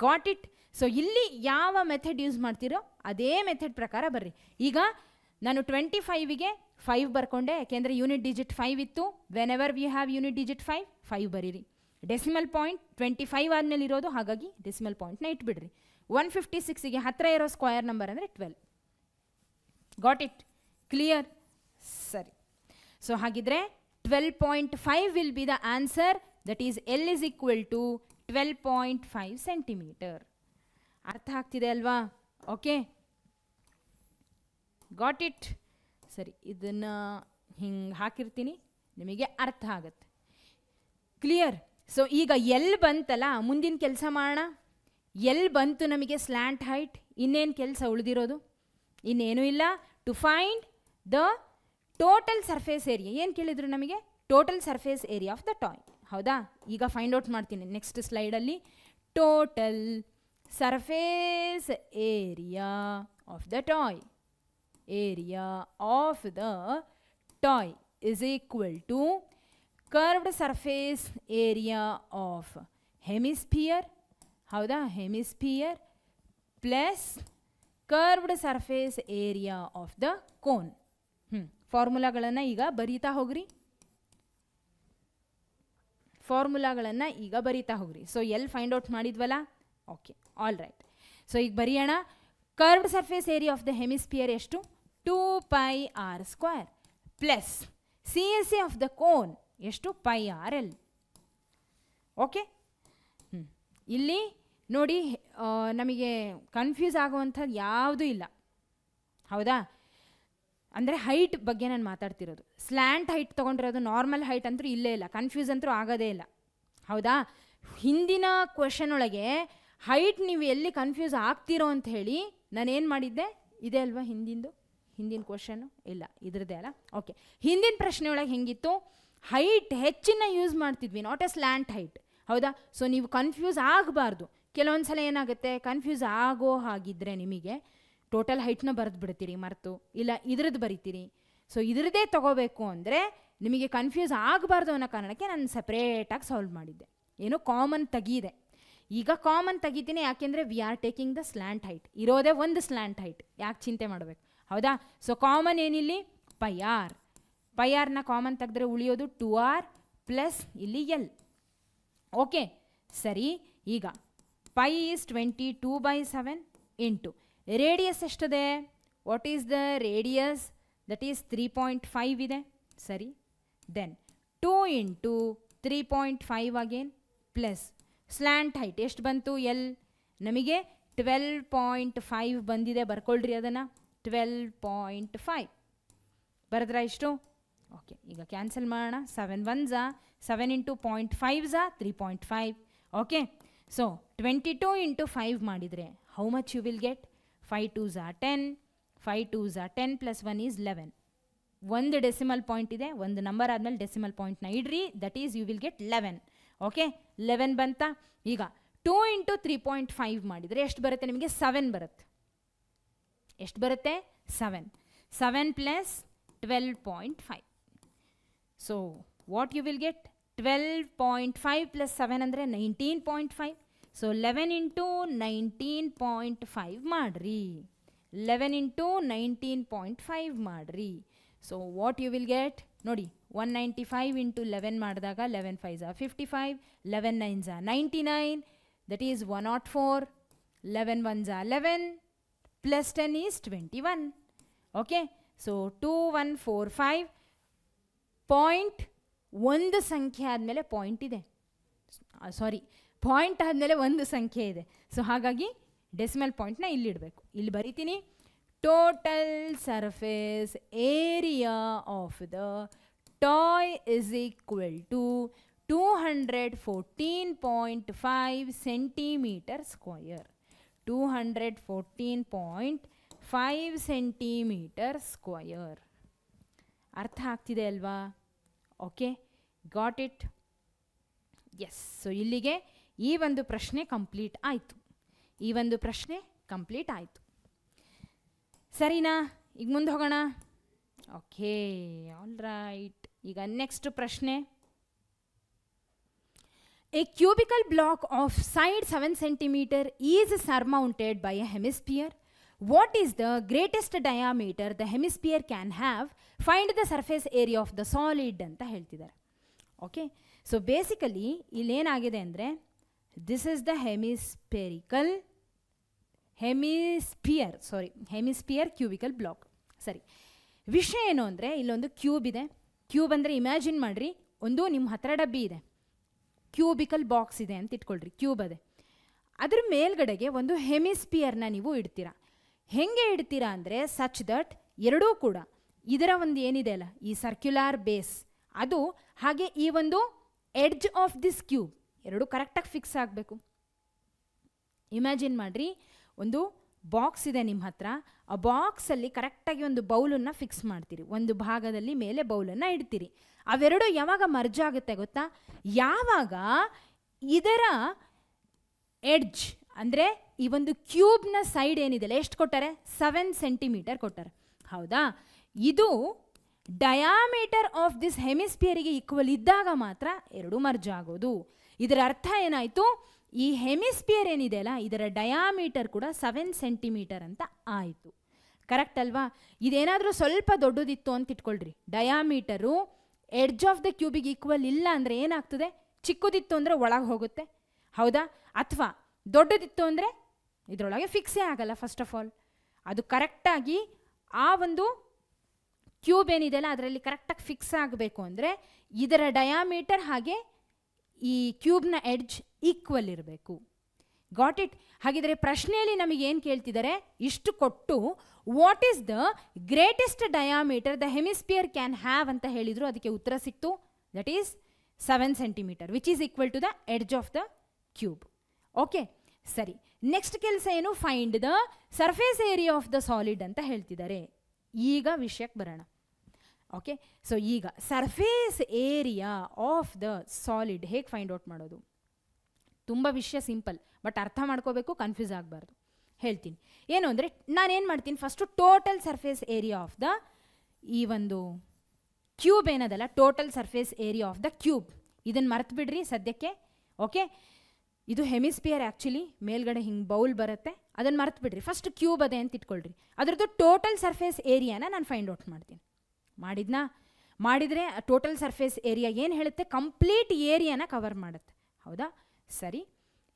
Got it? ಸೊ ಇಲ್ಲಿ ಯಾವ ಮೆಥಡ್ ಯೂಸ್ ಮಾಡ್ತೀರೋ ಅದೇ ಮೆಥಡ್ ಪ್ರಕಾರ ಬರ್ರಿ. ಈಗ ನಾನು 25ಗೆ 5 ಬರ್ಕೊಂಡೆ, ಯಾಕೆಂದರೆ ಯೂನಿಟ್ ಡಿಜಿಟ್ 5 ಇತ್ತು. When ever we have unit digit 5 ಬರೀರಿ. ಡೆಸಿಮಲ್ ಪಾಯಿಂಟ್ 25 ಆದಮೇಲೆ ಇರೋದು, ಹಾಗಾಗಿ ಡೆಸಿಮಲ್ ಪಾಯಿಂಟ್ನ ಇಟ್ಬಿಡ್ರಿ. 156ಗೆ ಹತ್ತಿರ ಇರೋ ಸ್ಕ್ವಯರ್ ನಂಬರ್ ಅಂದರೆ 12. Got it? ಕ್ಲಿಯರ್? ಸರಿ. ಸೊ ಹಾಗಿದ್ರೆ 12.5 will be the answer, that is L is equal to 12.5 centimetre. ಅರ್ಥ ಆಗ್ತಿದೆ ಅಲ್ವಾ? Okay, got it? ಸರಿ, ಇದನ್ನು ಹಿಂಗೆ ಹಾಕಿರ್ತೀನಿ, ನಿಮಗೆ ಅರ್ಥ ಆಗತ್ತೆ. ಕ್ಲಿಯರ್? ಸೊ ಈಗ ಎಲ್ ಬಂತಲ್ಲ, ಮುಂದಿನ ಕೆಲಸ ಮಾಡೋಣ. ಎಲ್ಲಿ ಬಂತು ನಮಗೆ ಸ್ಲ್ಯಾಂಟ್ ಹೈಟ್? ಇನ್ನೇನು ಕೆಲಸ ಉಳಿದಿರೋದು? ಇನ್ನೇನೂ ಇಲ್ಲ. To find the total surface area. ಏನು ಕೇಳಿದ್ರು ನಮಗೆ? Total surface area of the toy. ಹೌದಾ? ಈಗ ಫೈಂಡ್ ಔಟ್ ಮಾಡ್ತೀನಿ ನೆಕ್ಸ್ಟ್ ಸ್ಲೈಡಲ್ಲಿ. Total surface area of the toy. Area of the toy is equal to curved surface area of hemisphere. ಹೌದಾ? Hemisphere plus curved surface area of the cone. ಫಾರ್ಮುಲಾಗಳನ್ನು ಈಗ ಬರೀತಾ ಹೋಗ್ರಿ. So ಎಲ್ಲಿ ಫೈಂಡ್ ಔಟ್ ಮಾಡಿದ್ವಲ್ಲ? Okay, all right. So ಈಗ ಬರೆಯೋಣ. Curved surface area of the hemisphere ಎಷ್ಟು? 2πr² plus C S A of the cone ಎಷ್ಟು? πrl. ಓಕೆ, ಇಲ್ಲಿ ನೋಡಿ, ನಮಗೆ ಕನ್ಫ್ಯೂಸ್ ಆಗುವಂಥದ್ದು ಯಾವುದೂ ಇಲ್ಲ. ಹೌದಾ? ಅಂದರೆ ಹೈಟ್ ಬಗ್ಗೆ ನಾನು ಮಾತಾಡ್ತಿರೋದು. ಸ್ಲ್ಯಾಂಟ್ ಹೈಟ್ ತೊಗೊಂಡಿರೋದು, ನಾರ್ಮಲ್ ಹೈಟ್ ಅಂತೂ ಇಲ್ಲೇ ಇಲ್ಲ, ಕನ್ಫ್ಯೂಸ್ ಅಂತೂ ಆಗೋದೇ ಇಲ್ಲ. ಹೌದಾ? ಹಿಂದಿನ ಕ್ವೆಶನ್ ಒಳಗೆ ಹೈಟ್ ನೀವು ಎಲ್ಲಿ ಕನ್ಫ್ಯೂಸ್ ಆಗ್ತಿರೋ ಅಂತ ಹೇಳಿ ನಾನೇನು ಮಾಡಿದ್ದೆ? ಇದೆ ಅಲ್ವಾ ಹಿಂದಿನ ಕ್ವೆಶನ್ನು? ಇಲ್ಲ, ಇದ್ರದ್ದೇ ಅಲ್ಲ. ಓಕೆ, ಹಿಂದಿನ ಪ್ರಶ್ನೆ ಒಳಗೆ ಹೆಂಗಿತ್ತು? ಹೈಟ್ ಹೆಚ್ಚಿನ ಯೂಸ್ ಮಾಡ್ತಿದ್ವಿ, ನಾಟ್ ಎ ಸ್ಲ್ಯಾಂಟ್ ಹೈಟ್. ಹೌದಾ? ಸೊ ನೀವು ಕನ್ಫ್ಯೂಸ್ ಆಗಬಾರ್ದು. ಕೆಲವೊಂದು ಸಲ ಏನಾಗುತ್ತೆ, ಕನ್ಫ್ಯೂಸ್ ಆಗೋ ಹಾಗಿದ್ರೆ ನಿಮಗೆ ಟೋಟಲ್ ಹೈಟ್ನ ಬರೆದು ಬಿಡ್ತೀರಿ ಮರೆತು, ಇಲ್ಲ ಇದ್ರದ್ದು ಬರಿತೀರಿ. ಸೊ ಇದ್ರದ್ದೇ ತೊಗೋಬೇಕು ಅಂದರೆ ನಿಮಗೆ ಕನ್ಫ್ಯೂಸ್ ಆಗಬಾರ್ದು ಅನ್ನೋ ಕಾರಣಕ್ಕೆ ನಾನು ಸಪ್ರೇಟಾಗಿ ಸಾಲ್ವ್ ಮಾಡಿದ್ದೆ. ಏನೋ ಕಾಮನ್ ತೆಗೀದೆ. ಈಗ ಕಾಮನ್ ತೆಗಿತೀನಿ, ಯಾಕೆಂದರೆ we are taking the slant height. ಇರೋದೇ ಒಂದು ಸ್ಲ್ಯಾಂಟ್ ಹೈಟ್, ಯಾಕೆ ಚಿಂತೆ ಮಾಡಬೇಕು? ಹೌದಾ? ಸೊ ಕಾಮನ್ ಏನಿಲ್ಲಿ? ಪೈಆರ್ನ ಕಾಮನ್ ತೆಗೆದ್ರೆ ಉಳಿಯೋದು 2r ಪ್ಲಸ್ ಇಲ್ಲಿ ಎಲ್. ಓಕೆ, ಸರಿ. ಈಗ ಪೈ ಈಸ್ 22/7 ಇಂಟು ರೇಡಿಯಸ್ ಎಷ್ಟಿದೆ? What is the radius? That is 3.5 ಇದೆ. ಸರಿ. Then 2 into 3.5 again plus slant height ಎಷ್ಟು ಬಂತು? ಎಲ್ ನಮಗೆ 12.5 ಬಂದಿದೆ. ಬರ್ಕೊಳ್ರಿ ಅದನ್ನು. 12.5 ಬರೆದ್ರ ಇಷ್ಟು? ಓಕೆ, ಈಗ ಕ್ಯಾನ್ಸಲ್ ಮಾಡೋಣ. 7 1s 7 into 0.5s 3.5. Okay, so 22 into 5 ಮಾಡಿದರೆ how much you will get? 5 2s 10, 5 2s 10 plus 1 is 11. ಒಂದು ಡೆಸಿಮಲ್ ಪಾಯಿಂಟ್ ಇದೆ, ಒಂದು ನಂಬರ್ ಆದಮೇಲೆ ಡೆಸಿಮಲ್ ಪಾಯಿಂಟ್ನ ಇಡ್ರಿ. That is you will get 11. Okay, 11 ಬಂತಾ? ಈಗ 2 ಇಂಟು 3.5 ಮಾಡಿದರೆ ಎಷ್ಟು ಬರುತ್ತೆ ನಿಮಗೆ? 7 ಬರುತ್ತೆ. ಎಷ್ಟು ಬರುತ್ತೆ? 7. 7 plus 12.5. So what you will get? 12.5 plus 7 ಅಂದರೆ 19.5. ಸೊ 11 ಇಂಟು 19.5 ಮಾಡಿರಿ. 11 ಇಂಟು 19.5 ಮಾಡಿರಿ. So what you will get? ನೋಡಿ, 195 ಇಂಟು 11 ಮಾಡಿದಾಗ 11 5s 55, 11 9s 99, that is 104. 11 1s 11 plus 10 is 21. Okay, so 2145. Point ಒಂದು ಸಂಖ್ಯೆ ಆದಮೇಲೆ ಪಾಯಿಂಟ್ ಇದೆ. ಸಾರಿ, ಪಾಯಿಂಟ್ ಆದಮೇಲೆ ಒಂದು ಸಂಖ್ಯೆ ಇದೆ. ಸೊ ಹಾಗಾಗಿ ಡೆಸಿಮಲ್ ಪಾಯಿಂಟ್ನ ಇಲ್ಲಿಡಬೇಕು. ಇಲ್ಲಿ ಬರಿತೀನಿ. Total surface area of the toy is equal to 214.5 centimetre square. 214.5 centimetre square. ಅರ್ಥ ಆಗ್ತಿದೆ ಅಲ್ವಾ? Okay, got it? Yes. So ಇಲ್ಲಿಗೆ ಈ ಒಂದು ಪ್ರಶ್ನೆ ಕಂಪ್ಲೀಟ್ ಆಯಿತು. ಸರಿನಾ? ಈಗ ಮುಂದೆ ಹೋಗೋಣ. Okay, all right. ಈಗ ನೆಕ್ಸ್ಟ್ ಪ್ರಶ್ನೆ. A cubical block of side 7 cm is surmounted by a hemisphere. What is the greatest diameter the hemisphere can have? Find the surface area of the solid ಅಂತ ಹೇಳ್ತಿದ್ದಾರೆ. Okay, so basically ಇಲ್ಲೇನಾಗಿದೆ ಅಂದರೆ, this is the hemisphere cubical block. ಸರಿ, ವಿಷಯ ಏನು ಅಂದರೆ, ಇಲ್ಲೊಂದು cube ಇದೆ. ಕ್ಯೂಬ್ ಅಂದರೆ ಇಮ್ಯಾಜಿನ್ ಮಾಡಿರಿ, ಒಂದು ನಿಮ್ಮ ಹತ್ರ ಡಬ್ಬಿ ಇದೆ, ಕ್ಯೂಬಿಕಲ್ ಬಾಕ್ಸ್ ಇದೆ ಅಂತ ಇಟ್ಕೊಳ್ರಿ, ಕ್ಯೂಬ್ ಅದೇ. ಅದ್ರ ಮೇಲ್ಗಡೆಗೆ ಒಂದು ಹೆಮಿಸ್ಪಿಯರ್ನ ನೀವು ಇಡ್ತೀರಾ. ಹೆಂಗೆ ಇಡ್ತೀರಾ ಅಂದರೆ, ಸಚ್ ದಟ್ ಎರಡೂ ಕೂಡ ಇದರ ಒಂದು ಏನಿದೆ ಅಲ್ಲ, ಈ ಸರ್ಕ್ಯುಲಾರ್ ಬೇಸ್ ಅದು, ಹಾಗೆ ಈ ಒಂದು ಎಡ್ಜ್ ಆಫ್ ದಿಸ್ ಕ್ಯೂಬ್ ಎರಡೂ ಕರೆಕ್ಟಾಗಿ ಫಿಕ್ಸ್ ಆಗಬೇಕು. ಇಮ್ಯಾಜಿನ್ ಮಾಡಿರಿ, ಒಂದು ಬಾಕ್ಸ್ ಇದೆ ನಿಮ್ಮ ಹತ್ರ, ಆ ಬಾಕ್ಸಲ್ಲಿ ಕರೆಕ್ಟಾಗಿ ಒಂದು ಬೌಲನ್ನು ಫಿಕ್ಸ್ ಮಾಡ್ತೀರಿ, ಒಂದು ಭಾಗದಲ್ಲಿ ಮೇಲೆ ಬೌಲನ್ನು ಇಡ್ತೀರಿ. ಅವೆರಡು ಯಾವಾಗ ಮರ್ಜ್ ಆಗುತ್ತೆ ಗೊತ್ತಾ? ಯಾವಾಗ ಇದರ ಎಡ್ಜ್ ಅಂದರೆ ಈ ಒಂದು ಕ್ಯೂಬ್ನ ಸೈಡ್ ಏನಿದೆಯಲ್ಲ, ಎಷ್ಟು ಕೊಟ್ಟಾರೆ? 7 ಸೆಂಟಿಮೀಟರ್ ಕೊಟ್ಟಾರೆ, ಹೌದಾ? ಇದು ಡಯಾಮೀಟರ್ ಆಫ್ ದಿಸ್ ಹೆಮಿಸ್ಪಿಯರಿಗೆ ಈಕ್ವಲ್ ಇದ್ದಾಗ ಮಾತ್ರ ಎರಡು ಮರ್ಜ್ ಆಗೋದು. ಇದರ ಅರ್ಥ ಏನಾಯಿತು? ಈ ಹೆಮಿಸ್ಪಿಯರ್ ಏನಿದೆಯಲ್ಲ, ಇದರ ಡಯಾಮೀಟರ್ ಕೂಡ 7 ಸೆಂಟಿಮೀಟರ್ ಅಂತ ಆಯಿತು. ಕರೆಕ್ಟ್ ಅಲ್ವಾ? ಇದೇನಾದರೂ ಸ್ವಲ್ಪ ದೊಡ್ಡದಿತ್ತು ಅಂತ ಇಟ್ಕೊಳ್ರಿ, ಡಯಾಮೀಟರು ಎಡ್ಜ್ ಆಫ್ ದ ಕ್ಯೂಬಿಗೆ ಈಕ್ವಲ್ ಇಲ್ಲ ಅಂದರೆ ಏನಾಗ್ತದೆ? ಚಿಕ್ಕದಿತ್ತು ಅಂದರೆ ಒಳಗೆ ಹೋಗುತ್ತೆ, ಹೌದಾ? ಅಥವಾ ದೊಡ್ಡದಿತ್ತು ಅಂದರೆ ಇದರೊಳಗೆ ಫಿಕ್ಸೇ ಆಗಲ್ಲ. ಫಸ್ಟ್ ಆಫ್ ಆಲ್ ಅದು ಕರೆಕ್ಟಾಗಿ ಆ ಒಂದು ಕ್ಯೂಬ್ ಏನಿದೆಯಲ್ಲ ಅದರಲ್ಲಿ ಕರೆಕ್ಟಾಗಿ ಫಿಕ್ಸ್ ಆಗಬೇಕು ಅಂದರೆ ಇದರ ಡಯಾಮೀಟರ್ ಹಾಗೆ ಈ ಕ್ಯೂಬ್ನ ಎಡ್ಜ್ ಈಕ್ವಲ್ ಇರಬೇಕು. Got it? ಹಾಗಿದ್ರೆ ಪ್ರಶ್ನೆಯಲ್ಲಿ ನಮಗೆ ಏನು ಕೇಳ್ತಿದ್ದಾರೆ? ಇಷ್ಟು ಕೊಟ್ಟು what is the greatest diameter the hemisphere can have ಅಂತ ಹೇಳಿದರು. ಅದಕ್ಕೆ ಉತ್ತರ ಸಿಕ್ತು, that is 7 centimeter which is equal to the edge of the cube. Okay, ಸರಿ. ನೆಕ್ಸ್ಟ್ ಕೆಲಸ ಏನು? Find the surface area of the solid ಅಂತ ಹೇಳ್ತಿದ್ದಾರೆ. ಈಗ ವಿಷಯಕ್ಕೆ ಬರೋಣ. ಓಕೆ, ಸೊ ಈಗ surface area of the solid ಹೇಗೆ ಫೈಂಡ್ ಔಟ್ ಮಾಡೋದು? ತುಂಬ ವಿಷಯ ಸಿಂಪಲ್, ಬಟ್ ಅರ್ಥ ಮಾಡ್ಕೋಬೇಕು, ಕನ್ಫ್ಯೂಸ್ ಆಗಬಾರ್ದು. ಹೇಳ್ತೀನಿ. ಏನು ಅಂದರೆ, ನಾನೇನು ಮಾಡ್ತೀನಿ, first total surface area of the ಈ ಒಂದು ಕ್ಯೂಬ್ ಏನದಲ್ಲ, total surface area of the cube, ಇದನ್ನು ಮರ್ತು ಬಿಡ್ರಿ ಸದ್ಯಕ್ಕೆ. ಓಕೆ, ಇದು ಹೆಮಿಸ್ಪಿಯರ್ ಆ್ಯಕ್ಚುಲಿ ಮೇಲ್ಗಡೆ ಹಿಂಗೆ ಬೌಲ್ ಬರುತ್ತೆ, ಅದನ್ನು ಮರ್ತು ಬಿಡ್ರಿ. ಫಸ್ಟ್ ಕ್ಯೂಬ್ ಅದೇ ಅಂತ ಇಟ್ಕೊಳ್ರಿ. ಅದರದ್ದು ಟೋಟಲ್ ಸರ್ಫೇಸ್ ಏರಿಯಾನ ನಾನು ಫೈಂಡ್ ಔಟ್ ಮಾಡ್ತೀನಿ. ಮಾಡಿದರೆ ಟೋಟಲ್ ಸರ್ಫೇಸ್ ಏರಿಯಾ ಏನು ಹೇಳುತ್ತೆ? ಕಂಪ್ಲೀಟ್ ಏರಿಯಾನ ಕವರ್ ಮಾಡುತ್ತೆ, ಹೌದಾ? ಸರಿ.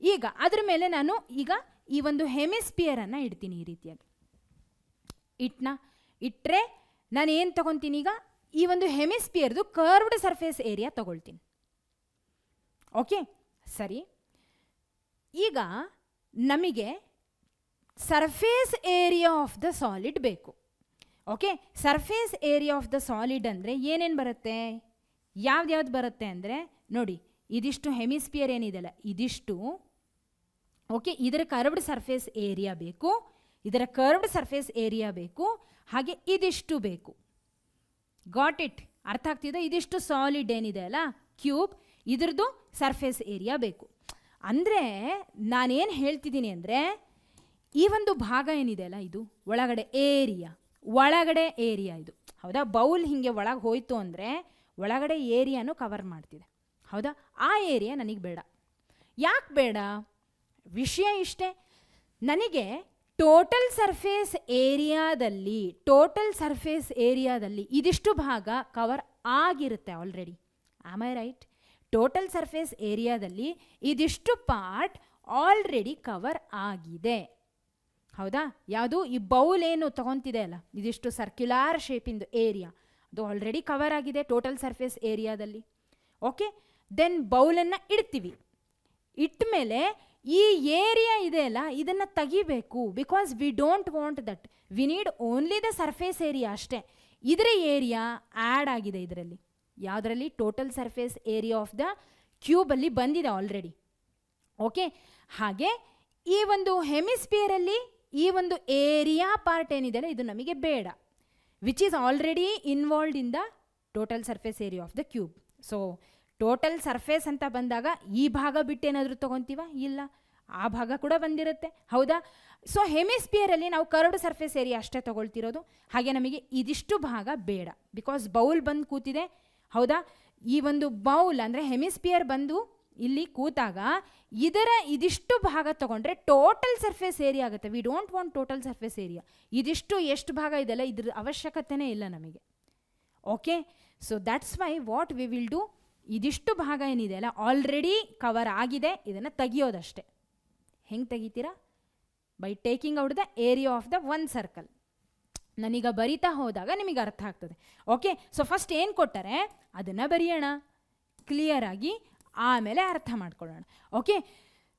ಈಗ ಅದ್ರ ಮೇಲೆ ನಾನು ಈಗ ಈ ಒಂದು ಹೆಮಿಸ್ಪಿಯರನ್ನು ಇಡ್ತೀನಿ. ಈ ರೀತಿಯಾಗಿ ಇಟ್ಟರೆ ನಾನು ಏನು ತಗೊತೀನಿ? ಈಗ ಈ ಒಂದು ಹೆಮಿಸ್ಪಿಯರ್ದು ಕರ್ವ್ಡ್ ಸರ್ಫೇಸ್ ಏರಿಯಾ ತಗೊಳ್ತೀನಿ. ಓಕೆ, ಸರಿ. ಈಗ ನಮಗೆ surface area of the solid ಬೇಕು. Okay, surface area of the solid ಅಂದರೆ ಏನೇನು ಬರುತ್ತೆ? ಯಾವ್ದು ಬರುತ್ತೆ ಅಂದರೆ ನೋಡಿ, ಇದಿಷ್ಟು ಹೆಮಿಸ್ಪಿಯರ್ ಏನಿದೆಯಲ್ಲ ಇದಿಷ್ಟು. ಓಕೆ, ಇದರ ಕರ್ವ್ಡ್ ಸರ್ಫೇಸ್ ಏರಿಯಾ ಬೇಕು, ಇದರ ಕರ್ವ್ಡ್ ಸರ್ಫೇಸ್ ಏರಿಯಾ ಬೇಕು, ಹಾಗೆ ಇದಿಷ್ಟು ಬೇಕು. Got it? ಅರ್ಥ ಆಗ್ತಿದೆ? ಇದಿಷ್ಟು ಸಾಲಿಡ್ ಏನಿದೆ ಅಲ್ಲ ಕ್ಯೂಬ್, ಇದ್ರದ್ದು ಸರ್ಫೇಸ್ ಏರಿಯಾ ಬೇಕು. ಅಂದರೆ ನಾನೇನು ಹೇಳ್ತಿದ್ದೀನಿ ಅಂದರೆ, ಈ ಒಂದು ಭಾಗ ಏನಿದೆ ಅಲ್ಲ ಇದು ಒಳಗಡೆ ಏರಿಯಾ ಇದು, ಹೌದಾ? ಬೌಲ್ ಹೀಗೆ ಒಳಗೆ ಹೋಯಿತು ಅಂದರೆ ಒಳಗಡೆ ಏರಿಯಾನು ಕವರ್ ಮಾಡ್ತಿದೆ, ಹೌದಾ? ಆ ಏರಿಯಾ ನನಗೆ ಬೇಡ. ಯಾಕೆ ಬೇಡ? ವಿಷಯ ಇಷ್ಟೇ, ನನಗೆ ಟೋಟಲ್ ಸರ್ಫೇಸ್ ಏರಿಯಾದಲ್ಲಿ ಇದಿಷ್ಟು ಭಾಗ ಕವರ್ ಆಗಿರುತ್ತೆ already. Am I right? Total surface ಏರಿಯಾದಲ್ಲಿ ಇದಿಷ್ಟು ಪಾರ್ಟ್ ಆಲ್ರೆಡಿ ಕವರ್ ಆಗಿದೆ, ಹೌದಾ? ಯಾವುದು? ಈ ಬೌಲ್ ಏನು ತಗೊತಿದೆ ಅಲ್ಲ, ಇದಿಷ್ಟು ಸರ್ಕ್ಯುಲಾರ್ ಶೇಪಿಂದು ಏರಿಯಾ, ಅದು ಆಲ್ರೆಡಿ ಕವರ್ ಆಗಿದೆ ಟೋಟಲ್ ಸರ್ಫೇಸ್ ಏರಿಯಾದಲ್ಲಿ. ಓಕೆ, ದೆನ್ ಬೌಲನ್ನು ಇಡ್ತೀವಿ. ಇಟ್ಟ ಮೇಲೆ ಈ ಏರಿಯಾ ಇದೆ ಅಲ್ಲ ಇದನ್ನು ತೆಗಿಬೇಕು. Because we don't want that, we need only the surface area ಅಷ್ಟೇ. ಇದರ ಏರಿಯಾ ಆ್ಯಡ್ ಆಗಿದೆ ಇದರಲ್ಲಿ. ಯಾವುದರಲ್ಲಿ? Total surface area of the ಕ್ಯೂಬಲ್ಲಿ ಬಂದಿದೆ ಆಲ್ರೆಡಿ. ಓಕೆ, ಹಾಗೆ ಈ ಒಂದು ಹೆಮಿಸ್ಪಿಯರಲ್ಲಿ ಈ ಒಂದು ಏರಿಯಾ ಪಾರ್ಟ್ ಏನಿದೆ ಇದು ನಮಗೆ ಬೇಡ, which is already involved in the total surface area of the cube. So total surface ಅಂತ ಬಂದಾಗ ಈ ಭಾಗ ಬಿಟ್ಟೇನಾದರೂ ತೊಗೊತೀವ? ಇಲ್ಲ, ಆ ಭಾಗ ಕೂಡ ಬಂದಿರುತ್ತೆ, ಹೌದಾ? ಸೊ ಹೆಮಿಸ್ಪಿಯರಲ್ಲಿ ನಾವು ಕರ್ವ್ಡ್ ಸರ್ಫೇಸ್ ಏರಿಯಾ ಅಷ್ಟೇ ತೊಗೊಳ್ತಿರೋದು. ಹಾಗೆ ನಮಗೆ ಇದಿಷ್ಟು ಭಾಗ ಬೇಡ, ಬಿಕಾಸ್ ಬೌಲ್ ಬಂದು ಕೂತಿದೆ, ಹೌದಾ? ಈ ಒಂದು ಬೌಲ್ ಅಂದರೆ ಹೆಮಿಸ್ಪಿಯರ್ ಬಂದು ಇಲ್ಲಿ ಕೂತಾಗ ಇದಿಷ್ಟು ಭಾಗ ತೊಗೊಂಡ್ರೆ ಟೋಟಲ್ ಸರ್ಫೇಸ್ ಏರಿಯಾ ಆಗುತ್ತೆ. V don't want total surface area. ಇದಿಷ್ಟು ಎಷ್ಟು ಭಾಗ ಇದೆಯಲ್ಲ ಇದ್ರ ಅವಶ್ಯಕತೆನೇ ಇಲ್ಲ ನಮಗೆ. Okay, so that's why what we will do, ಇದಿಷ್ಟು ಭಾಗ ಏನಿದೆ ಅಲ್ಲ ಆಲ್ರೆಡಿ ಕವರ್ ಆಗಿದೆ, ಇದನ್ನು ತೆಗಿಯೋದಷ್ಟೇ. ಹೆಂಗೆ ತೆಗಿತೀರಾ? By taking out the area of the one circle. ನಾನೀಗ ಬರಿತಾ ಹೋದಾಗ ನಿಮಗೆ ಅರ್ಥ ಆಗ್ತದೆ. ಓಕೆ, ಸೊ ಫಸ್ಟ್ ಏನು ಕೊಟ್ಟರೆ ಅದನ್ನು ಬರೆಯೋಣ ಕ್ಲಿಯರಾಗಿ, ಆಮೇಲೆ ಅರ್ಥ ಮಾಡ್ಕೊಳ್ಳೋಣ. Okay,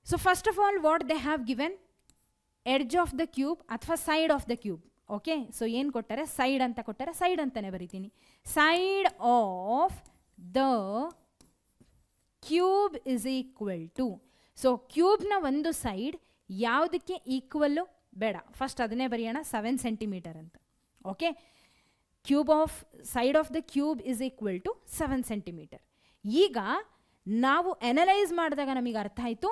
so first of all what they have given? Edge of the cube ಅಥವಾ side of the cube. Okay, so ಏನು ಕೊಟ್ಟರೆ? ಸೈಡ್ ಅಂತ ಕೊಟ್ಟರೆ ಸೈಡ್ ಅಂತಲೇ ಬರಿತೀನಿ. Side of the cube is equal to, so ಕ್ಯೂಬ್ನ ಒಂದು ಸೈಡ್ ಯಾವುದಕ್ಕೆ ಈಕ್ವಲ್ಲು ಬೇಡ, ಫಸ್ಟ್ ಅದನ್ನೇ ಬರೆಯೋಣ 7 ಸೆಂಟಿಮೀಟರ್ ಅಂತ. Okay, cube of side of the cube is equal to 7 centimeter. ಈಗ ನಾವು ಅನಲೈಸ್ ಮಾಡಿದಾಗ ನಮಗೆ ಅರ್ಥ ಆಯಿತು,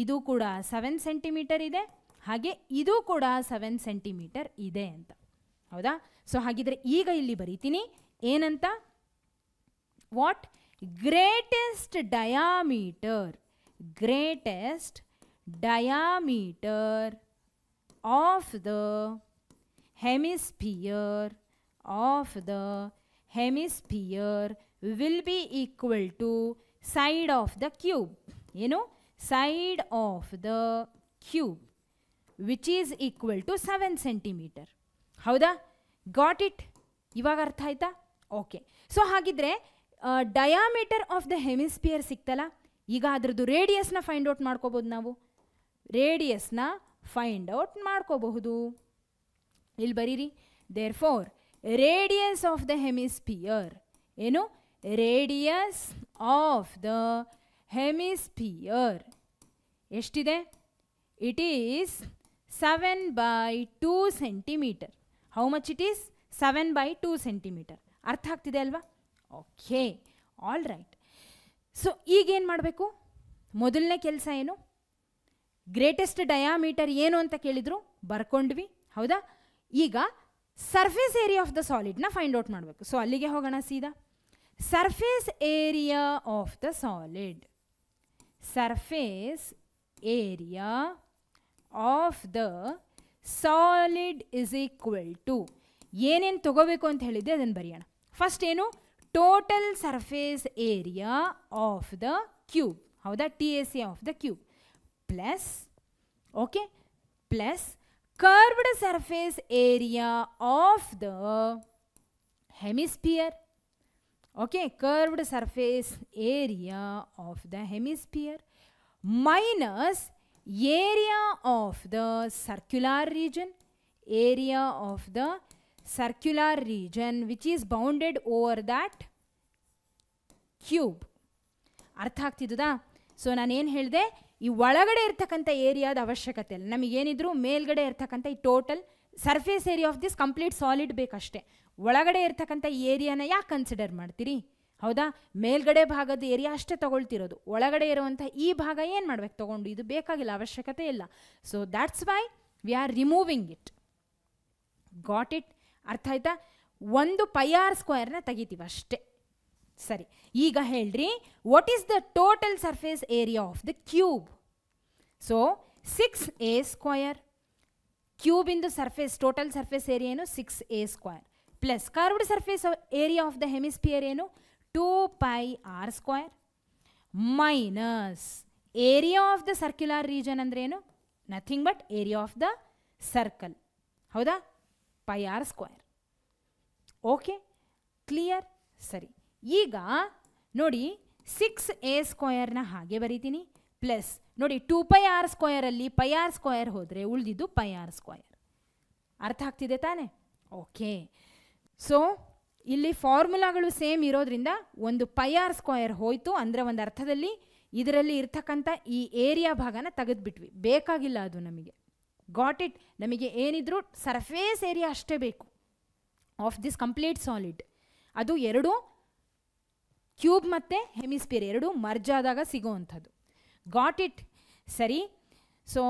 ಇದು ಕೂಡ 7 ಸೆಂಟಿಮೀಟರ್ ಇದೆ, ಹಾಗೆ ಇದು ಕೂಡ 7 ಸೆಂಟಿಮೀಟರ್ ಇದೆ ಅಂತ. ಹೌದಾ? ಸೊ ಹಾಗಿದ್ರೆ ಈಗ ಇಲ್ಲಿ ಬರೀತೀನಿ ಏನಂತ, what greatest diameter of the hemisphere will be equal to side of the cube. ಏನು? side of the cube which is equal to 7 centimeter. ಹೌದಾ? Got it? ಇವಾಗ ಅರ್ಥ ಆಯ್ತಾ? ಓಕೆ. ಸೊ ಹಾಗಿದ್ರೆ ಡಯಾಮೀಟರ್ ಆಫ್ ದ ಹೆಮಿಸ್ಪಿಯರ್ ಸಿಕ್ತಲ್ಲ, ಈಗ ಅದರದ್ದು ರೇಡಿಯಸ್ನ find out ಮಾಡ್ಕೋಬೋದು. ನಾವು ರೇಡಿಯಸ್ನ ಫೈಂಡ್ ಔಟ್ ಮಾಡ್ಕೋಬಹುದು. ಇಲ್ಲಿ ಬರೀರಿ, therefore radius of the hemisphere ಏನು? ರೇಡಿಯಸ್ ಆಫ್ ದ ಹೆಮಿಸ್ಪಿಯರ್ ಎಷ್ಟಿದೆ? It is 7/2 centimeter. How much it is? 7/2 centimeter. ಅರ್ಥ ಆಗ್ತಿದೆ ಅಲ್ವಾ? Okay, all right. ಸೊ ಈಗೇನು ಮಾಡಬೇಕು? ಮೊದಲನೇ ಕೆಲಸ ಏನು? ಗ್ರೇಟೆಸ್ಟ್ ಡಯಾಮೀಟರ್ ಏನು ಅಂತ ಕೇಳಿದ್ರು, ಬರ್ಕೊಂಡ್ವಿ. ಹೌದಾ? ಈಗ ಸರ್ಫೇಸ್ ಏರಿಯಾ ಆಫ್ ದ ಸಾಲಿಡ್ನ ಫೈಂಡ್ ಔಟ್ ಮಾಡಬೇಕು. ಸೊ ಅಲ್ಲಿಗೆ ಹೋಗೋಣ ಸೀದಾ. Surface area of the solid, surface area of the solid is equal to ಏನೇನು ತಗೋಬೇಕು ಅಂತ ಹೇಳಿದ್ದೆ ಅದನ್ನು ಬರೆಯೋಣ. ಫಸ್ಟ್ ಏನು? Total surface area of the cube. ಹೌದಾ? TAC of the cube plus, okay, plus curved surface area of the hemisphere. Okay, curved surface area of the hemisphere minus area of the circular region, area of the circular region which is bounded over that cube. ಅರ್ಥ ಆಗ್ತಿದ್ದದಾ? So ನಾನೇನು ಹೇಳಿದೆ, ಈ ಒಳಗಡೆ ಇರ್ತಕ್ಕಂಥ ಏರಿಯಾದ ಅವಶ್ಯಕತೆ ಇಲ್ಲ. ನಮಗೇನಿದ್ರು ಮೇಲ್ಗಡೆ ಇರ್ತಕ್ಕಂಥ ಈ total surface area of this complete solid ಬೇಕಷ್ಟೇ. ಒಳಗಡೆ ಇರ್ತಕ್ಕಂಥ ಏರಿಯಾನ ಯಾಕೆ ಕನ್ಸಿಡರ್ ಮಾಡ್ತೀರಿ? ಹೌದಾ? ಮೇಲ್ಗಡೆ ಭಾಗದ ಏರಿಯಾ ಅಷ್ಟೇ ತಗೊಳ್ತಿರೋದು, ಒಳಗಡೆ ಇರುವಂಥ ಈ ಭಾಗ ಏನು ಮಾಡ್ಬೇಕು ತಗೊಂಡು? ಇದು ಬೇಕಾಗಿಲ್ಲ, ಅವಶ್ಯಕತೆ ಇಲ್ಲ. So that's why we are removing it. Got it? ಅರ್ಥ ಆಯ್ತಾ? ಒಂದು πr² ತೆಗಿತೀವಿ ಅಷ್ಟೇ. ಸರಿ, ಈಗ ಹೇಳ್ರಿ, what is the total surface area of the cube? So 6a². ಕ್ಯೂಬಿಂದು ಸರ್ಫೇಸ್ ಟೋಟಲ್ ಸರ್ಫೇಸ್ ಏರಿಯಾ ಏನು? 6a² plus curved surface area of the hemisphere ಏನು? 2πr² minus area of the circular region ಅಂದರೆ ಏನು? Nothing but area of the circle. ಹೌದಾ? πr². Okay, clear? ಸರಿ, ಈಗ ನೋಡಿ 6a² ಹಾಗೆ ಬರೀತೀನಿ, ಪ್ಲಸ್ ನೋಡಿ 2πr² ಅಲ್ಲಿ πr² ಹೋದರೆ ಉಳಿದಿದ್ದು πr². ಅರ್ಥ ಆಗ್ತಿದೆ ತಾನೆ? ಓಕೆ. ಸೊ ಇಲ್ಲಿ ಫಾರ್ಮುಲಾಗಳು ಸೇಮ್ ಇರೋದ್ರಿಂದ ಒಂದು πr² ಹೋಯಿತು, ಅಂದರೆ ಒಂದು ಅರ್ಥದಲ್ಲಿ ಇದರಲ್ಲಿ ಇರ್ತಕ್ಕಂಥ ಈ ಏರಿಯಾ ಭಾಗನ ತೆಗೆದುಬಿಟ್ವಿ, ಬೇಕಾಗಿಲ್ಲ ಅದು ನಮಗೆ. Got it? ನಮಗೆ ಏನಿದ್ರು ಸರ್ಫೇಸ್ ಏರಿಯಾ ಅಷ್ಟೇ ಬೇಕು ಆಫ್ ದಿಸ್ ಕಂಪ್ಲೀಟ್ ಸಾಲಿಡ್. ಅದು ಎರಡು ಕ್ಯೂಬ್ ಮತ್ತು ಹೆಮಿಸ್ಪಿಯರ್ ಎರಡು ಮರ್ಜ್ ಆದಾಗ ಸಿಗೋವಂಥದ್ದು. Got it? ಸರಿ, ಸೊ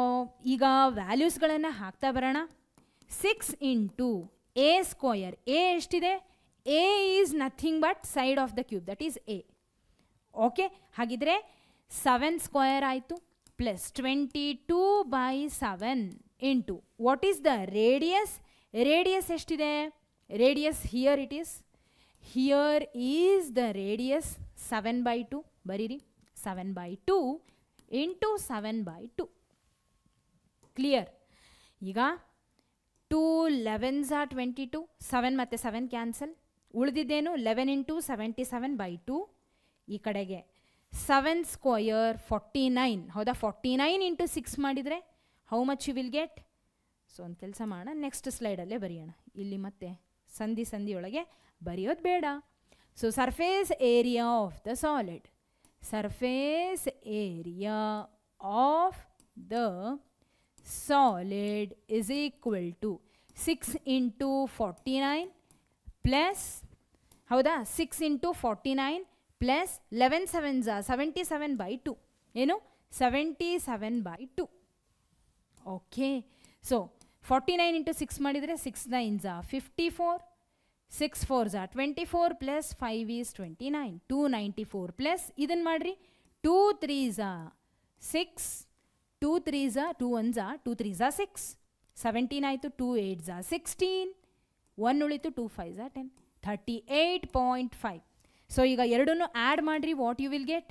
ಈಗ ವ್ಯಾಲ್ಯೂಸ್ಗಳನ್ನು ಹಾಕ್ತಾ ಬರೋಣ. 6 × a². ಎ ಎಷ್ಟಿದೆ? A is nothing but side of the cube, that is a. Okay, ಹಾಗಿದ್ರೆ 7² ಆಯಿತು, plus 22/7 into what is the radius? Radius ಎಷ್ಟಿದೆ? Radius here it is, here is the radius 7/2. ಬರೀರಿ, 7/2 ಇಂಟು 7/2. ಕ್ಲಿಯರ್? ಈಗ 2 11s are 22, 7 ಮತ್ತು 7 cancel, ಉಳಿದಿದ್ದೇನು? 11 × 77/2. ಈ ಕಡೆಗೆ 7² 49. ಹೌದಾ? 49 × 6 ಮಾಡಿದರೆ how much you will get? So ಒಂದು ಕೆಲಸ ಮಾಡೋಣ, ನೆಕ್ಸ್ಟ್ ಸ್ಲೈಡಲ್ಲೇ ಬರೆಯೋಣ. ಇಲ್ಲಿ ಮತ್ತೆ ಸಂಧಿಯೊಳಗೆ ಬರೆಯೋದು ಬೇಡ. So surface area of the solid, surface area of the solid is equal to 6 into 49 plus, ಹೌದಾ, 6 into 49 plus 11 sevens 77/2, ಏನು 77/2. ಓಕೆ, ಸೊ 49 into 6 ಮಾಡಿದರೆ 6 9s 54, 6 4s 24 plus 5 is 29, 294 plus ಇದನ್ನು ಮಾಡಿರಿ 2 3s 6, 2 3s 2 1s 2 3s 6, 17 ಆಯಿತು, 2 8s 16, 1 ಉಳಿತು, 2 5s 10, 38.5. So ಈಗ ಎರಡನ್ನು add ಮಾಡಿರಿ, what you will get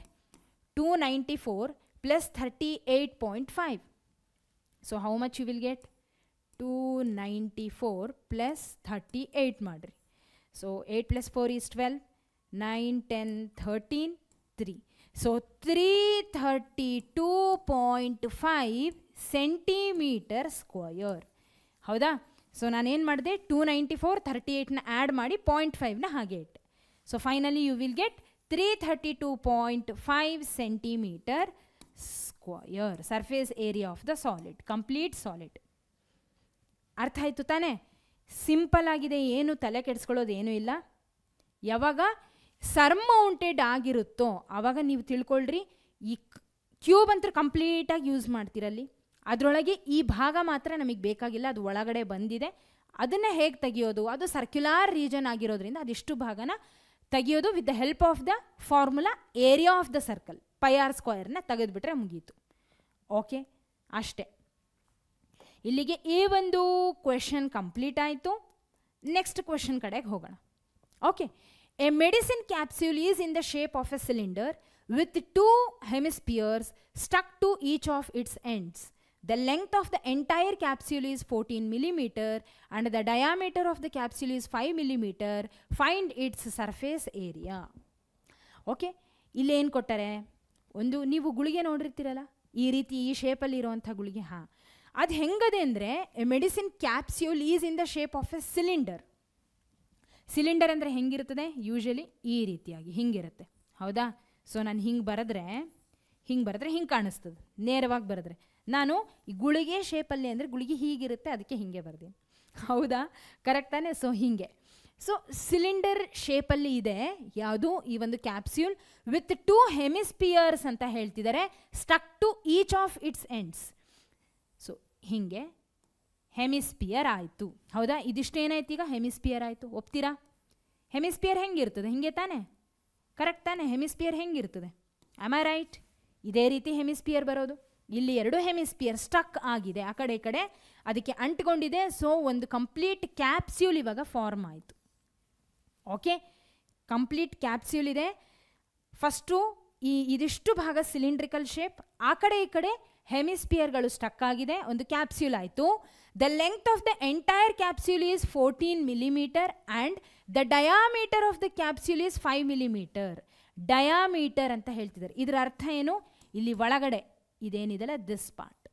294 plus 38.5. So how much you will get 294 plus 38 ಮಾಡಿರಿ. So 8 plus 4 is 12, 9 10 13 3. So 332.5 centimeter square. ಹೌದಾ? So ನಾನೇನು ಮಾಡಿದೆ, 294 38ನ ಆ್ಯಡ್ ಮಾಡಿ 0.5ನ ಹಾಗೆ ಇಟ್ಟೆ. So finally you will get 332.5 centimeter square surface area of the solid, complete solid. ಅರ್ಥ ಆಯಿತು ತಾನೇ? ಸಿಂಪಲ್ ಆಗಿದೆ, ಏನು ತಲೆ ಕೆಡಿಸ್ಕೊಳ್ಳೋದು ಏನೂ ಇಲ್ಲ. ಯಾವಾಗ ಸರ್ಮೌಂಟೆಡ್ ಆಗಿರುತ್ತೋ ಆವಾಗ ನೀವು ತಿಳ್ಕೊಳ್ರಿ, ಈ ಕ್ಯೂಬ್ ಅಂತೂ ಕಂಪ್ಲೀಟಾಗಿ ಯೂಸ್ ಮಾಡ್ತೀರಲ್ಲಿ, ಅದರೊಳಗೆ ಈ ಭಾಗ ಮಾತ್ರ ನಮಗೆ ಬೇಕಾಗಿಲ್ಲ, ಅದು ಒಳಗಡೆ ಬಂದಿದೆ. ಅದನ್ನು ಹೇಗೆ ತೆಗಿಯೋದು? ಅದು ಸರ್ಕ್ಯುಲಾರ್ ರೀಜನ್ ಆಗಿರೋದ್ರಿಂದ ಅದಿಷ್ಟು ಭಾಗನ ತೆಗಿಯೋದು with the help of the formula area of the circle, πr ಸ್ಕ್ವಯರ್ನ ತೆಗೆದುಬಿಟ್ರೆ ಮುಗೀತು. ಓಕೆ, ಅಷ್ಟೇ. ಇಲ್ಲಿಗೆ ಈ ಒಂದು ಕ್ವೆಶನ್ ಕಂಪ್ಲೀಟ್ ಆಯಿತು. ನೆಕ್ಸ್ಟ್ ಕ್ವೆಶನ್ ಕಡೆಗೆ ಹೋಗೋಣ. Okay, A medicine capsule is in the shape of a cylinder with 2 hemispheres stuck to each of its ends. The length of the entire capsule is 14 mm and the diameter of the capsule is 5 mm. Find its surface area. Okay, ಇಲ್ಲೇನು ಕೊಟ್ಟಾರೆ? ಒಂದು ನೀವು ಗುಳಿಗೆ ನೋಡಿರ್ತೀರಲ್ಲ, ಈ ರೀತಿ ಈ ಶೇಪಲ್ಲಿ ಇರೋವಂಥ ಗುಳಿಗೆ. ಹಾಂ, ಅದು ಹೆಂಗದೆ ಅಂದರೆ, A medicine capsule is in the shape of a cylinder. Cylinder ಅಂದರೆ ಹೆಂಗಿರ್ತದೆ? ಯೂಶಲಿ ಈ ರೀತಿಯಾಗಿ ಹಿಂಗಿರುತ್ತೆ. ಹೌದಾ? ಸೊ ನಾನು ಹಿಂಗೆ ಬರೆದ್ರೆ ಹಿಂಗೆ ಕಾಣಿಸ್ತದೆ. ನೇರವಾಗಿ ಬರೆದ್ರೆ ನಾನು ಈ ಗುಳಿಗೆ ಶೇಪಲ್ಲಿ ಅಂದರೆ ಗುಳಿಗೆ ಹೀಗಿರುತ್ತೆ, ಅದಕ್ಕೆ ಹೀಗೆ ಬರ್ತೀನಿ. ಹೌದಾ? ಕರೆಕ್ಟ್ ತಾನೆ? ಸೊ ಹೀಗೆ. ಸೊ ಸಿಲಿಂಡರ್ ಶೇಪಲ್ಲಿ ಇದೆ ಯಾವುದು ಈ ಒಂದು ಕ್ಯಾಪ್ಸ್ಯೂಲ್, ವಿತ್ 2 ಹೆಮಿಸ್ಪಿಯರ್ಸ್ ಅಂತ ಹೇಳ್ತಿದ್ದಾರೆ, stuck to each of its ends. So ಹೀಗೆ ಹೆಮಿಸ್ಪಿಯರ್ ಆಯಿತು. ಹೌದಾ? ಇದಿಷ್ಟೇನಾಯ್ತು ಈಗ? ಹೆಮಿಸ್ಪಿಯರ್ ಆಯಿತು. ಒಪ್ತೀರಾ? ಹೆಮಿಸ್ಪಿಯರ್ ಹೆಂಗಿರ್ತದೆ? ಹಿಂಗೆ ತಾನೆ? ಕರೆಕ್ಟ್ ತಾನೆ? ಹೆಮಿಸ್ಪಿಯರ್ ಹೆಂಗಿರ್ತದೆ? Am I right? ಇದೇ ರೀತಿ ಹೆಮಿಸ್ಪಿಯರ್ ಬರೋದು. ಇಲ್ಲಿ 2 ಹೆಮಿಸ್ಪಿಯರ್ ಸ್ಟಕ್ ಆಗಿದೆ, ಆ ಕಡೆ ಈ ಕಡೆ ಅದಕ್ಕೆ ಅಂಟ್ಕೊಂಡಿದೆ. ಸೊ ಒಂದು ಕಂಪ್ಲೀಟ್ ಕ್ಯಾಪ್ಸ್ಯೂಲ್ ಇವಾಗ ಫಾರ್ಮ್ ಆಯಿತು. ಓಕೆ, ಕಂಪ್ಲೀಟ್ ಕ್ಯಾಪ್ಸ್ಯೂಲ್ ಇದೆ. ಫಸ್ಟು ಇದಿಷ್ಟು ಭಾಗ ಸಿಲಿಂಡ್ರಿಕಲ್ ಶೇಪ್, ಆ ಕಡೆ ಈ ಕಡೆ ಹೆಮಿಸ್ಪಿಯರ್ಗಳು ಸ್ಟಕ್ ಆಗಿದೆ, ಒಂದು ಕ್ಯಾಪ್ಸ್ಯೂಲ್ ಆಯಿತು. The length of the entire capsule is 14 mm and the diameter of the capsule is 5 mm. Diameter ಅಂತ ಹೇಳ್ತಿದ್ದಾರೆ. ಇದರ ಅರ್ಥ ಏನು? ಇಲ್ಲಿ ಒಳಗಡೆ ಇದೇನಿದೆಲ್ಲ ದಿಸ್ ಪಾರ್ಟ್.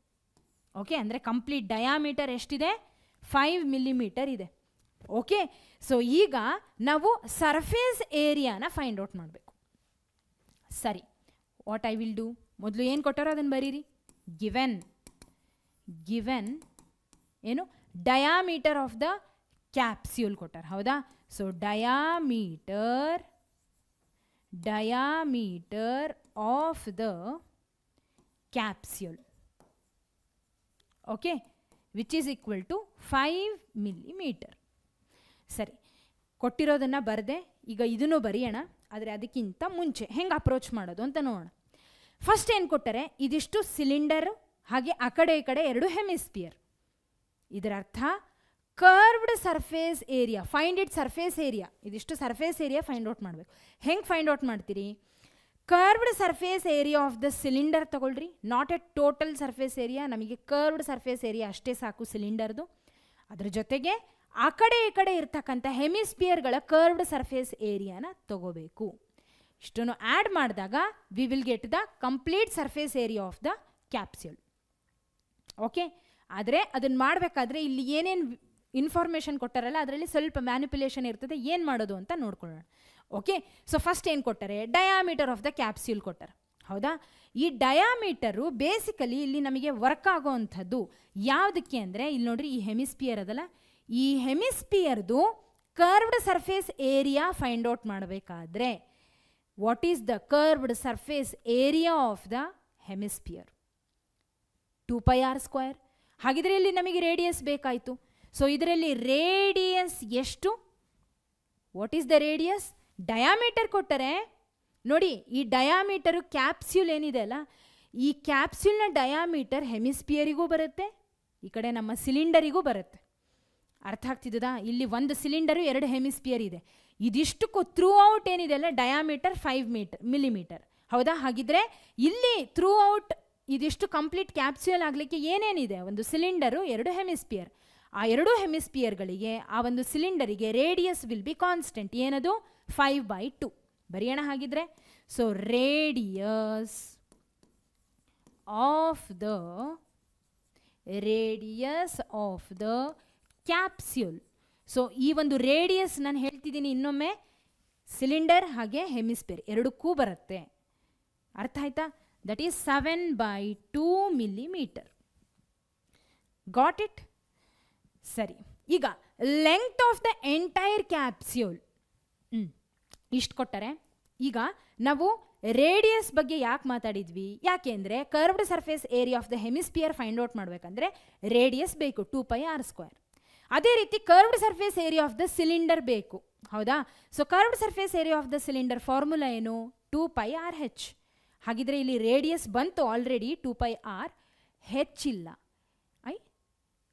ಓಕೆ, ಅಂದರೆ ಕಂಪ್ಲೀಟ್ ಡಯಾಮೀಟರ್ ಎಷ್ಟಿದೆ? 5 mm ಇದೆ. ಓಕೆ, ಸೊ ಈಗ ನಾವು ಸರ್ಫೇಸ್ ಏರಿಯಾನ ಫೈಂಡ್ ಔಟ್ ಮಾಡಬೇಕು. ಸರಿ, ವಾಟ್ ಐ ವಿಲ್ ಡೂ? ಮೊದಲು ಏನು ಕೊಟ್ಟಾರೋ ಅದನ್ನು ಬರೀರಿ. ಗಿವೆನ್ ಏನು? ಡಯಾಮೀಟರ್ ಆಫ್ ದ ಕ್ಯಾಪ್ಸ್ಯೂಲ್ ಕೊಟ್ಟಾರ. ಹೌದಾ? So diameter of the capsule, okay, which is equal to 5 mm. ಸರಿ, ಕೊಟ್ಟಿರೋದನ್ನು ಬರದೆ ಈಗ ಇದನ್ನು ಬರೆಯೋಣ. ಆದರೆ ಅದಕ್ಕಿಂತ ಮುಂಚೆ ಹೆಂಗೆ ಅಪ್ರೋಚ್ ಮಾಡೋದು ಅಂತ ನೋಡೋಣ. ಫಸ್ಟ್ ಏನು ಕೊಟ್ಟರೆ, ಇದಿಷ್ಟು ಸಿಲಿಂಡರು, ಹಾಗೆ ಆ ಕಡೆ ಈ ಕಡೆ 2 ಹೆಮಿಸ್ಪಿಯರ್. ಇದರ ಅರ್ಥ curved surface area, find it surface area. ಇದಿಷ್ಟು ಸರ್ಫೇಸ್ ಏರಿಯಾ ಫೈಂಡ್ ಔಟ್ ಮಾಡಬೇಕು. ಹೆಂಗೆ ಫೈಂಡ್ ಔಟ್ ಮಾಡ್ತೀರಿ? Curved surface area of the cylinder ತಗೊಳ್ರಿ, not a total surface area. ನಮಗೆ ಕರ್ವ್ಡ್ ಸರ್ಫೇಸ್ ಏರಿಯಾ ಅಷ್ಟೇ ಸಾಕು ಸಿಲಿಂಡರ್ದು. ಅದ್ರ ಜೊತೆಗೆ ಆ ಕಡೆ ಈ ಕಡೆ ಇರ್ತಕ್ಕಂಥ ಹೆಮಿಸ್ಪಿಯರ್ಗಳ ಕರ್ವ್ಡ್ ಸರ್ಫೇಸ್ ಏರಿಯಾನ ತಗೋಬೇಕು. ಇಷ್ಟನ್ನು ಆ್ಯಡ್ ಮಾಡಿದಾಗ we will get the complete surface area of the capsule. Okay, ಆದರೆ ಅದನ್ನು ಮಾಡಬೇಕಾದ್ರೆ ಇಲ್ಲಿ ಏನೇನು ಇನ್ಫಾರ್ಮೇಷನ್ ಕೊಟ್ಟಾರಲ್ಲ ಅದರಲ್ಲಿ ಸ್ವಲ್ಪ ಮ್ಯಾನಿಪ್ಯುಲೇಷನ್ ಇರ್ತದೆ. ಏನು ಮಾಡೋದು ಅಂತ ನೋಡ್ಕೊಳ್ಳೋಣ. ಓಕೆ, ಸೊ ಫಸ್ಟ್ ಏನು ಕೊಟ್ಟಾರೆ? ಡಯಾಮೀಟರ್ ಆಫ್ ದ ಕ್ಯಾಪ್ಸ್ಯೂಲ್ ಕೊಟ್ಟಾರೆ. ಹೌದಾ? ಈ ಡಯಾಮೀಟರು ಬೇಸಿಕಲಿ ಇಲ್ಲಿ ನಮಗೆ ವರ್ಕ್ ಆಗೋವಂಥದ್ದು ಯಾವುದಕ್ಕೆ ಅಂದರೆ, ಇಲ್ಲಿ ನೋಡ್ರಿ ಈ ಹೆಮಿಸ್ಪಿಯರ್ ಅದಲ್ಲ, ಈ ಹೆಮಿಸ್ಪಿಯರ್ದು curved surface area find out ಮಾಡಬೇಕಾದ್ರೆ what is the curved surface area of the hemisphere? 2πr². ಹಾಗಿದ್ರೆ ಇಲ್ಲಿ ನಮಗೆ ರೇಡಿಯಸ್ ಬೇಕಾಯಿತು. ಸೊ ಇದರಲ್ಲಿ ರೇಡಿಯಸ್ ಎಷ್ಟು? What is the radius? Diameter ಕೊಟ್ಟರೆ ನೋಡಿ, ಈ ಡಯಾಮೀಟರು ಕ್ಯಾಪ್ಸ್ಯೂಲ್ ಏನಿದೆ ಅಲ್ಲ, ಈ ಕ್ಯಾಪ್ಸ್ಯೂಲ್ನ ಡಯಾಮೀಟರ್ ಹೆಮಿಸ್ಪಿಯರಿಗೂ ಬರುತ್ತೆ, ಈ ಕಡೆ ನಮ್ಮ ಸಿಲಿಂಡರಿಗೂ ಬರುತ್ತೆ. ಅರ್ಥ ಆಗ್ತಿದ್ದದಾ? ಇಲ್ಲಿ ಒಂದು ಸಿಲಿಂಡರು 2 ಹೆಮಿಸ್ಪಿಯರ್ ಇದೆ. ಇದಿಷ್ಟಕ್ಕೂ ಥ್ರೂ ಔಟ್ ಏನಿದೆ ಅಲ್ಲ ಡಯಾಮೀಟರ್ 5 ಮಿಲಿಮೀಟರ್. ಹೌದಾ? ಹಾಗಿದ್ರೆ ಇಲ್ಲಿ ಥ್ರೂ ಔಟ್ ಇದಿಷ್ಟು ಕಂಪ್ಲೀಟ್ ಕ್ಯಾಪ್ಸ್ಯೂಲ್ ಆಗಲಿಕ್ಕೆ ಏನೇನಿದೆ? ಒಂದು ಸಿಲಿಂಡರು, 2 ಹೆಮಿಸ್ಪಿಯರ್. ಆ 2 ಹೆಮಿಸ್ಪಿಯರ್ಗಳಿಗೆ ಆ ಒಂದು ಸಿಲಿಂಡರಿಗೆ ರೇಡಿಯಸ್ ವಿಲ್ ಬಿ ಕಾನ್ಸ್ಟೆಂಟ್. ಏನದು? 5/2. ಬರೆಯೋಣ ಹಾಗಿದ್ರೆ. So radius of the capsule. So ಈ ಒಂದು ರೇಡಿಯಸ್ ನಾನು ಹೇಳ್ತಿದ್ದೀನಿ ಇನ್ನೊಮ್ಮೆ, ಸಿಲಿಂಡರ್ ಹಾಗೆ ಹೆಮಿಸ್ಪಿಯರ್ ಎರಡಕ್ಕೂ ಬರುತ್ತೆ. ಅರ್ಥ ಆಯ್ತಾ? That is 7/2 millimetre. Got it? ಸರಿ, ಈಗ length of the entire capsule ಇಷ್ಟು ಕೊಟ್ಟರೆ, ಈಗ ನಾವು ರೇಡಿಯಸ್ ಬಗ್ಗೆ ಯಾಕೆ ಮಾತಾಡಿದ್ವಿ? ಯಾಕೆಂದರೆ curved surface area of the hemisphere find out ಮಾಡಬೇಕಂದ್ರೆ ರೇಡಿಯಸ್ ಬೇಕು, 2πr². ಅದೇ ರೀತಿ curved surface area of the cylinder ಬೇಕು. ಹೌದಾ? So curved surface area of the cylinder formula ಏನು? 2πrh. ಹಾಗಿದ್ರೆ ಇಲ್ಲಿ ರೇಡಿಯಸ್ ಬಂತು ಆಲ್ರೆಡಿ, 2πr, ಹೆಚ್ಚಿಲ್ಲ.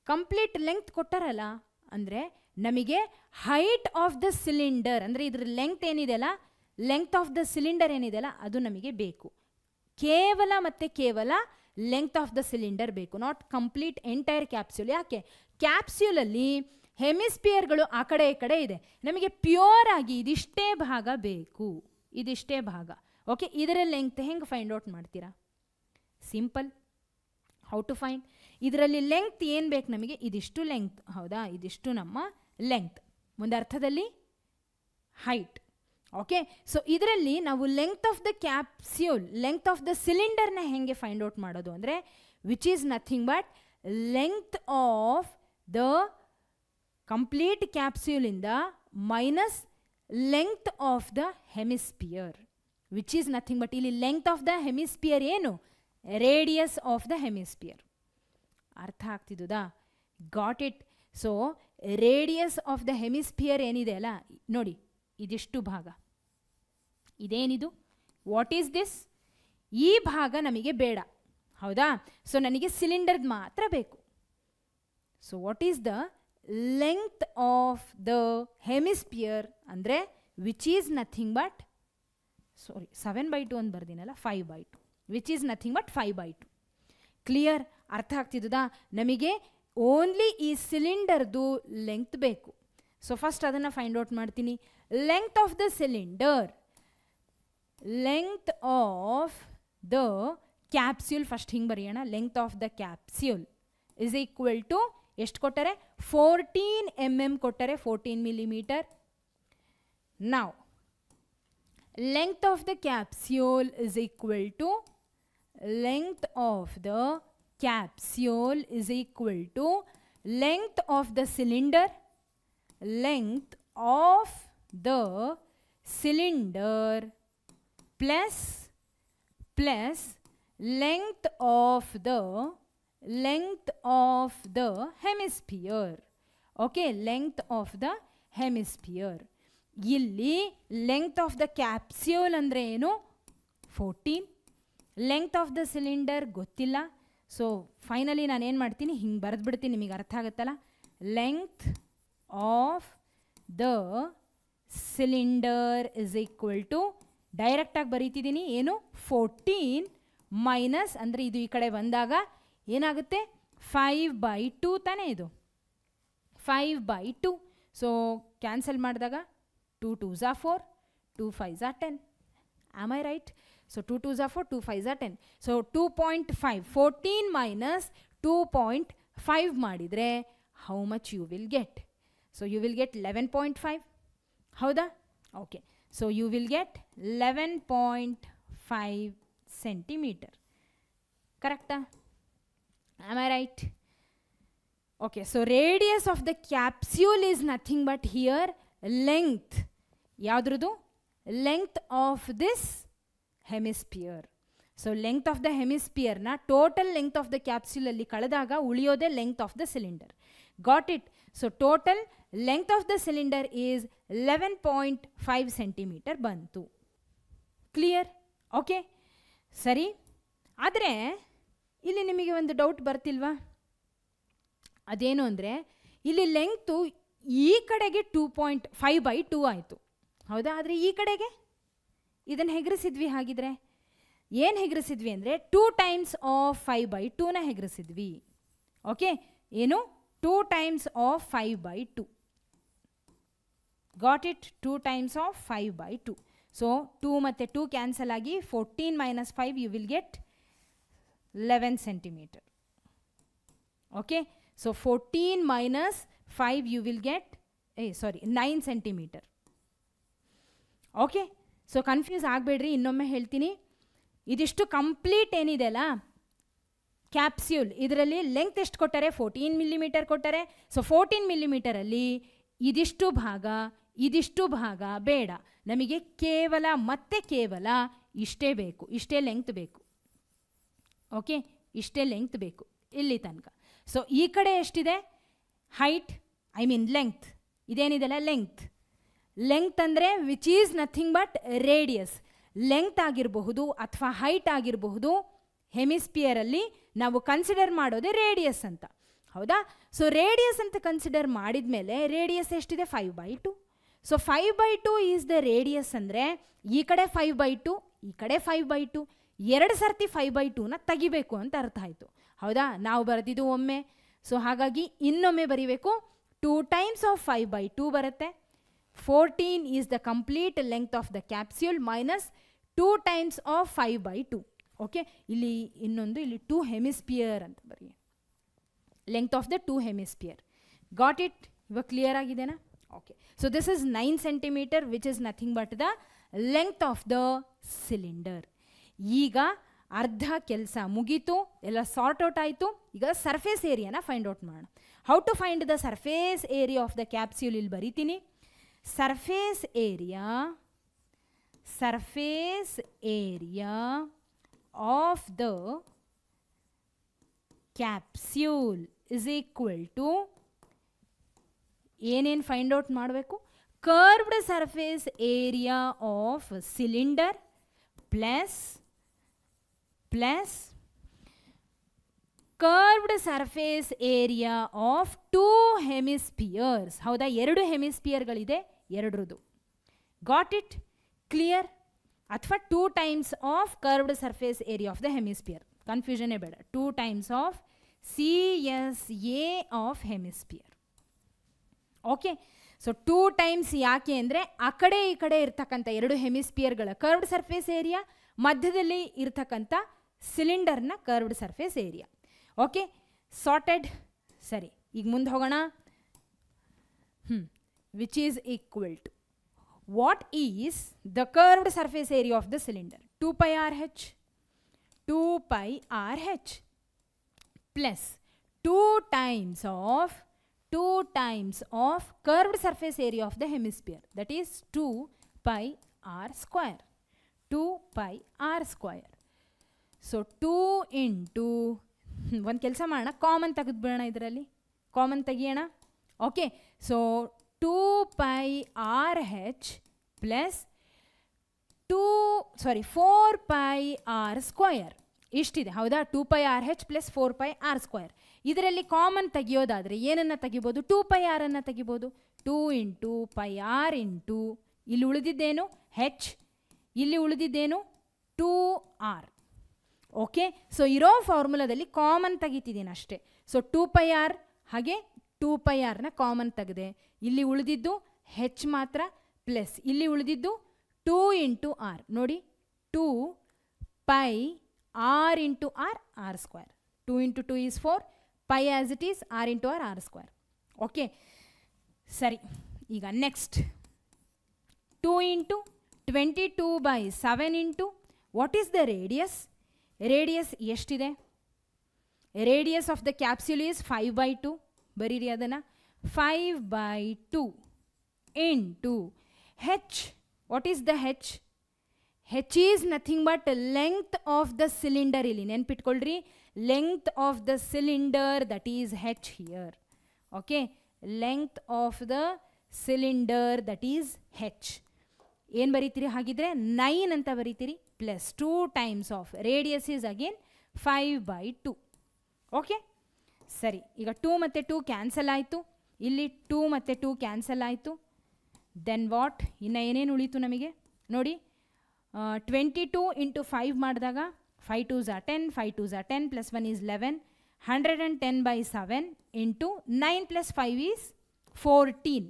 ಕಂಪ್ಲೀಟ್ ಲೆಂಗ್ತ್ ಕೊಟ್ಟಾರಲ್ಲ, ಅಂದರೆ ನಮಗೆ ಹೈಟ್ ಆಫ್ ದ ಸಿಲಿಂಡರ್, ಅಂದರೆ ಇದ್ರ ಲೆಂಗ್ತ್ ಏನಿದೆಯಲ್ಲ, ಲೆಂಗ್ತ್ ಆಫ್ ದ ಸಿಲಿಂಡರ್ ಏನಿದೆಯಲ್ಲ ಅದು ನಮಗೆ ಬೇಕು. ಕೇವಲ ಮತ್ತು ಕೇವಲ ಲೆಂಗ್ತ್ ಆಫ್ ದ ಸಿಲಿಂಡರ್ ಬೇಕು, ನಾಟ್ ಕಂಪ್ಲೀಟ್ ಎಂಟೈರ್ ಕ್ಯಾಪ್ಸ್ಯೂಲ್. ಯಾಕೆ? ಕ್ಯಾಪ್ಸ್ಯೂಲಲ್ಲಿ ಹೆಮಿಸ್ಪಿಯರ್ಗಳು ಆ ಕಡೆ ಈ ಕಡೆ ಇದೆ, ನಮಗೆ ಪ್ಯೂರ್ ಆಗಿ ಇದಿಷ್ಟೇ ಭಾಗ ಬೇಕು, ಇದಿಷ್ಟೇ ಭಾಗ. ಓಕೆ, ಇದರ ಲೆಂಗ್ತ್ ಹೆಂಗೆ ಫೈಂಡ್ ಔಟ್ ಮಾಡ್ತೀರಾ? ಸಿಂಪಲ್. How to find? ಇದರಲ್ಲಿ ಲೆಂಗ್ತ್ ಏನು ಬೇಕು ನಮಗೆ? ಇದಿಷ್ಟು ಲೆಂಗ್ತ್. ಹೌದಾ? ಇದಿಷ್ಟು ನಮ್ಮ ಲೆಂಗ್ತ್, ಒಂದು ಅರ್ಥದಲ್ಲಿ ಹೈಟ್. ಓಕೆ, ಸೊ ಇದರಲ್ಲಿ ನಾವು length of the capsule, length of the ಸಿಲಿಂಡರ್ನ ಹೆಂಗೆ ಫೈಂಡ್ ಔಟ್ ಮಾಡೋದು ಅಂದರೆ, which is nothing but length of the complete ಕ್ಯಾಪ್ಸ್ಯೂಲಿಂದ minus length of the hemisphere, which is nothing but ಇಲ್ಲಿ ಲೆಂಗ್ತ್ ಆಫ್ ದ ಹೆಮಿಸ್ಪಿಯರ್ ಏನು? Radius of the hemisphere. ಅರ್ಥ ಆಗ್ತಿದ್ದುದಾ? Got it? So radius of the hemisphere ಏನಿದೆ ಅಲ್ಲ, ನೋಡಿ ಇದಿಷ್ಟು ಭಾಗ, ಇದೇನಿದು? What is this? ಈ ಭಾಗ ನಮಗೆ ಬೇಡ. ಹೌದಾ? ಸೊ ನನಗೆ ಸಿಲಿಂಡರ್ದು ಮಾತ್ರ ಬೇಕು. So what is the length of the hemisphere ಅಂದರೆ, which is nothing but, sorry 7/2 ಅಂತ ಬರ್ದಿನಲ್ಲ, 5/2, which is nothing but 5/2. Clear? ಅರ್ಥ ಆಗ್ತಿದ್ದದಾ? ನಮಗೆ ಓನ್ಲಿ ಈ ಸಿಲಿಂಡರ್ದು ಲೆಂಗ್ತ್ ಬೇಕು. ಸೊ ಫಸ್ಟ್ ಅದನ್ನು ಫೈಂಡ್ ಔಟ್ ಮಾಡ್ತೀನಿ. Length of the cylinder, length of the capsule, first ಹಿಂಗೆ ಬರೆಯೋಣ. Length of the capsule is equal to ಎಷ್ಟು ಕೊಟ್ಟರೆ? 14 mm ಕೊಟ್ಟರೆ, 14 ಮಿಲಿಮೀಟರ್. ನಾವು length of the capsule is equal to length of the capsule is equal to length of the cylinder, length of the cylinder plus length of the hemisphere. Okay, length of the hemisphere. ಇಲ್ಲಿ length of the capsule ಅಂದರೆ ಏನು? 14. Length of the cylinder ಗೊತ್ತಿಲ್ಲ. So finally ನಾನು ಏನು ಮಾಡ್ತೀನಿ, ಹಿಂಗೆ ಬರೆದ್ಬಿಡ್ತೀನಿ, ನಿಮಗೆ ಅರ್ಥ ಆಗುತ್ತಲ್ಲ. Length of the cylinder is equal to, ಡೈರೆಕ್ಟಾಗಿ ಬರೀತಿದ್ದೀನಿ, ಏನು? 14 ಮೈನಸ್, ಅಂದರೆ ಇದು ಈ ಕಡೆ ಬಂದಾಗ ಏನಾಗುತ್ತೆ? 5/2 ತಾನೇ ಇದು, 5/2. ಸೊ ಕ್ಯಾನ್ಸಲ್ ಮಾಡಿದಾಗ 2 2s are 4, 2 5s are 10. Am I right? So 2 2s are 4, 2 5s are 10. So 2.5, 14 minus 2.5 ಮಾಡಿದರೆ how much you will get? So you will get 11.5. ಹೌದಾ? Okay. So you will get 11.5 centimeter. Correct? Am I right? Okay, so radius of the capsule is nothing but here length. Yaudrudu? Length of this hemisphere. So length of the hemisphere na total length of the capsule alli kaladaga uliyode length of the cylinder. Got it? So total length of the cylinder is 11.5 centimeter bantu. Clear? Okay? Sari? Adre ಇಲ್ಲಿ ನಿಮಗೆ ಒಂದು doubt ಬರ್ತಿಲ್ವಾ? ಅದೇನು ಅಂದರೆ ಇಲ್ಲಿ length ಈ ಕಡೆಗೆ 2.5/2 ಆಯಿತು, ಹೌದಾ? ಆದರೆ ಈ ಕಡೆಗೆ ಇದನ್ನು ಹೆಗರಿಸಿದ್ವಿ. ಹಾಗಿದ್ರೆ ಏನು ಹೆಗರಿಸಿದ್ವಿ ಅಂದರೆ 2 times of 5/2ನ ಹೆಗರಿಸಿದ್ವಿ. ಓಕೆ, ಏನು 2 times of 5/2. ಗಾಟ್ ಇಟ್? 2 times of 5/2. ಸೊ 2 ಮತ್ತು 2 ಕ್ಯಾನ್ಸಲ್ ಆಗಿ 14 minus 5 you will get 11 centimeter. Okay, so 14 minus 5 you will get 9 centimeter. Okay, so confuse ಆಗಬೇಡ್ರಿ, ಇನ್ನೊಮ್ಮೆ ಹೇಳ್ತೀನಿ. ಇದಿಷ್ಟು ಕಂಪ್ಲೀಟ್ ಏನಿದೆ ಅಲ್ಲ ಕ್ಯಾಪ್ಸ್ಯೂಲ್, ಇದರಲ್ಲಿ ಲೆಂತ್ ಎಷ್ಟು ಕೊಟ್ಟರೆ? 14 millimeter ಕೊಟ್ಟರೆ. ಸೊ 14 millimeter ಅಲ್ಲಿ ಇದಿಷ್ಟು ಭಾಗ ಬೇಡ ನಮಗೆ, ಕೇವಲ ಇಷ್ಟೇ ಬೇಕು, ಇಷ್ಟೇ ಲೆಂತ್ ಬೇಕು. ಓಕೆ, ಇಷ್ಟೇ ಲೆಂತ್ ಬೇಕು ಇಲ್ಲಿ ತನಕ. ಸೊ ಈ ಕಡೆ ಎಷ್ಟಿದೆ? Height, I mean length. ಇದೇನಿದೆಲ್ಲ ಲೆಂತ್ ಅಂದರೆ which is nothing but radius. Length ಆಗಿರಬಹುದು ಅಥವಾ ಹೈಟ್ ಆಗಿರಬಹುದು, ಹೆಮಿಸ್ಪಿಯರಲ್ಲಿ ನಾವು ಕನ್ಸಿಡರ್ ಮಾಡೋದೇ ರೇಡಿಯಸ್ ಅಂತ, ಹೌದಾ? ಸೊ ರೇಡಿಯಸ್ ಅಂತ ಕನ್ಸಿಡರ್ ಮಾಡಿದ ಮೇಲೆ ರೇಡಿಯಸ್ ಎಷ್ಟಿದೆ? 5/2. ಸೊ 5/2 ಈಸ್ ದ ರೇಡಿಯಸ್ ಅಂದರೆ ಈ ಕಡೆ 5/2, ಈ ಕಡೆ 5/2, 2 ಸರ್ತಿ 5/2ನ ತೆಗಿಬೇಕು ಅಂತ ಅರ್ಥ ಆಯಿತು, ಹೌದಾ? ನಾವು ಬರೆದಿದ್ದು ಒಮ್ಮೆ, ಸೊ ಹಾಗಾಗಿ ಇನ್ನೊಮ್ಮೆ ಬರೀಬೇಕು. 2 times of 5/2 ಬರುತ್ತೆ. 14 is the complete length of the capsule minus 2 times of 5/2. Okay, ಇಲ್ಲಿ ಇನ್ನೊಂದು, ಇಲ್ಲಿ 2 ಹೆಮಿಸ್ಪಿಯರ್ ಅಂತ ಬರೀ, length of the 2 hemisphere. Got it? ಇವಾಗ ಕ್ಲಿಯರ್ ಆಗಿದೆನಾ? Okay, so this is 9 centimeter which is nothing but the length of the cylinder. ಈಗ ಅರ್ಧ ಕೆಲಸ ಮುಗೀತು, ಎಲ್ಲ ಸಾರ್ಟ್ ಔಟ್ ಆಯಿತು. ಈಗ ಸರ್ಫೇಸ್ ಏರಿಯಾನ ಫೈಂಡ್ ಔಟ್ ಮಾಡೋಣ. How to find the surface area of the capsule ಇಲ್ಲಿ ಬರೀತೀನಿ. Surface area of the capsule is equal to ಏನೇನು ಫೈಂಡ್ ಔಟ್ ಮಾಡಬೇಕು? Curved surface area of cylinder plus curved surface area of 2 hemispheres. ಹೌದಾ? 2 ಹೆಮಿಸ್ಪಿಯರ್ಗಳಿದೆ, ಎರಡರದು. Got it? Clear? ಅಥವಾ 2 times of curved surface area of the hemisphere, ಕನ್ಫ್ಯೂಷನ್ನೇ ಬೇಡ. 2 times of CSA of hemisphere. Okay, so 2 times ಯಾಕೆ ಅಂದರೆ ಆ ಕಡೆ ಈ ಕಡೆ ಇರ್ತಕ್ಕಂಥ 2 ಹೆಮಿಸ್ಪಿಯರ್ಗಳ ಕರ್ವ್ಡ್ ಸರ್ಫೇಸ್ ಏರಿಯಾ, ಮಧ್ಯದಲ್ಲಿ ಇರ್ತಕ್ಕಂಥ ಸಿಲಿಂಡರ್ನ curved surface area. Okay, sorted. ಸರಿ, ಈಗ ಮುಂದೆ ಹೋಗೋಣ. Which is equal to what is the curved surface area of the cylinder? 2πRH plus 2 times of curved surface area of the hemisphere, that is 2πr square. So 2 into ಒಂದು ಕೆಲಸ ಮಾಡೋಣ, common ತೆಗೆದುಬಿಡೋಣ, ಇದರಲ್ಲಿ common ತೆಗಿಯೋಣ. Okay, so 2πRH plus 4πr square ಇಷ್ಟಿದೆ, ಹೌದಾ? 2πRH plus 4πr square. ಇದರಲ್ಲಿ common ತೆಗಿಯೋದಾದರೆ ಏನನ್ನು ತೆಗಿಬೋದು? 2πr ಅನ್ನು ತೆಗಿಬೋದು. 2 ಇಂಟು πr ಇಂಟು ಇಲ್ಲಿ ಉಳಿದಿದ್ದೇನು ಹೆಚ್, ಇಲ್ಲಿ ಉಳಿದಿದ್ದೇನು 2r. ಓಕೆ, ಸೊ ಇರೋ ಫಾರ್ಮುಲಾದಲ್ಲಿ ಕಾಮನ್ ತೆಗಿತಿದ್ದೀನಿ ಅಷ್ಟೇ. ಸೊ 2πr ಹಾಗೆ 2πrನ ಕಾಮನ್ ತೆಗೆದೆ, ಇಲ್ಲಿ ಉಳಿದಿದ್ದು ಹೆಚ್ ಮಾತ್ರ, ಪ್ಲಸ್ ಇಲ್ಲಿ ಉಳಿದಿದ್ದು 2 ಇಂಟು r. ನೋಡಿ, 2πr into r square. 2 into 2 is 4, pi as it is, r into r square. Okay, ಸರಿ. ಈಗ next 2 into 22/7 into what is the radius? Radius ಎಷ್ಟಿದೆ? Radius of the capsule is 5/2. ಬರೀರಿ ಅದನ್ನು. 5/2 into h. What is the h? h is nothing but length of the cylinder. ಇಲ್ಲಿ ನೆನ್ಪಿಟ್ಕೊಳ್ರಿ, length of the cylinder, that is h here. Okay, length of the cylinder, that is h. ಏನು ಬರೀತೀರಿ ಹಾಗಿದ್ರೆ? 9 ಅಂತ ಬರೀತೀರಿ, plus 2 times of radius is again 5/2. Okay, ಸರಿ. ಈಗ 2 ಮತ್ತು 2 ಕ್ಯಾನ್ಸಲ್ ಆಯಿತು. ಇಲ್ಲಿ 2 ಮತ್ತು 2 ಕ್ಯಾನ್ಸಲ್ ಆಯಿತು. Then what? ಇನ್ನು ಏನೇನು ಉಳೀತು ನಮಗೆ ನೋಡಿ. 22 ಇಂಟು 5 ಮಾಡಿದಾಗ 5 2s are 10, 5 2s are 10, plus 1 is 11. 110/7 into 9 plus 5 is 14.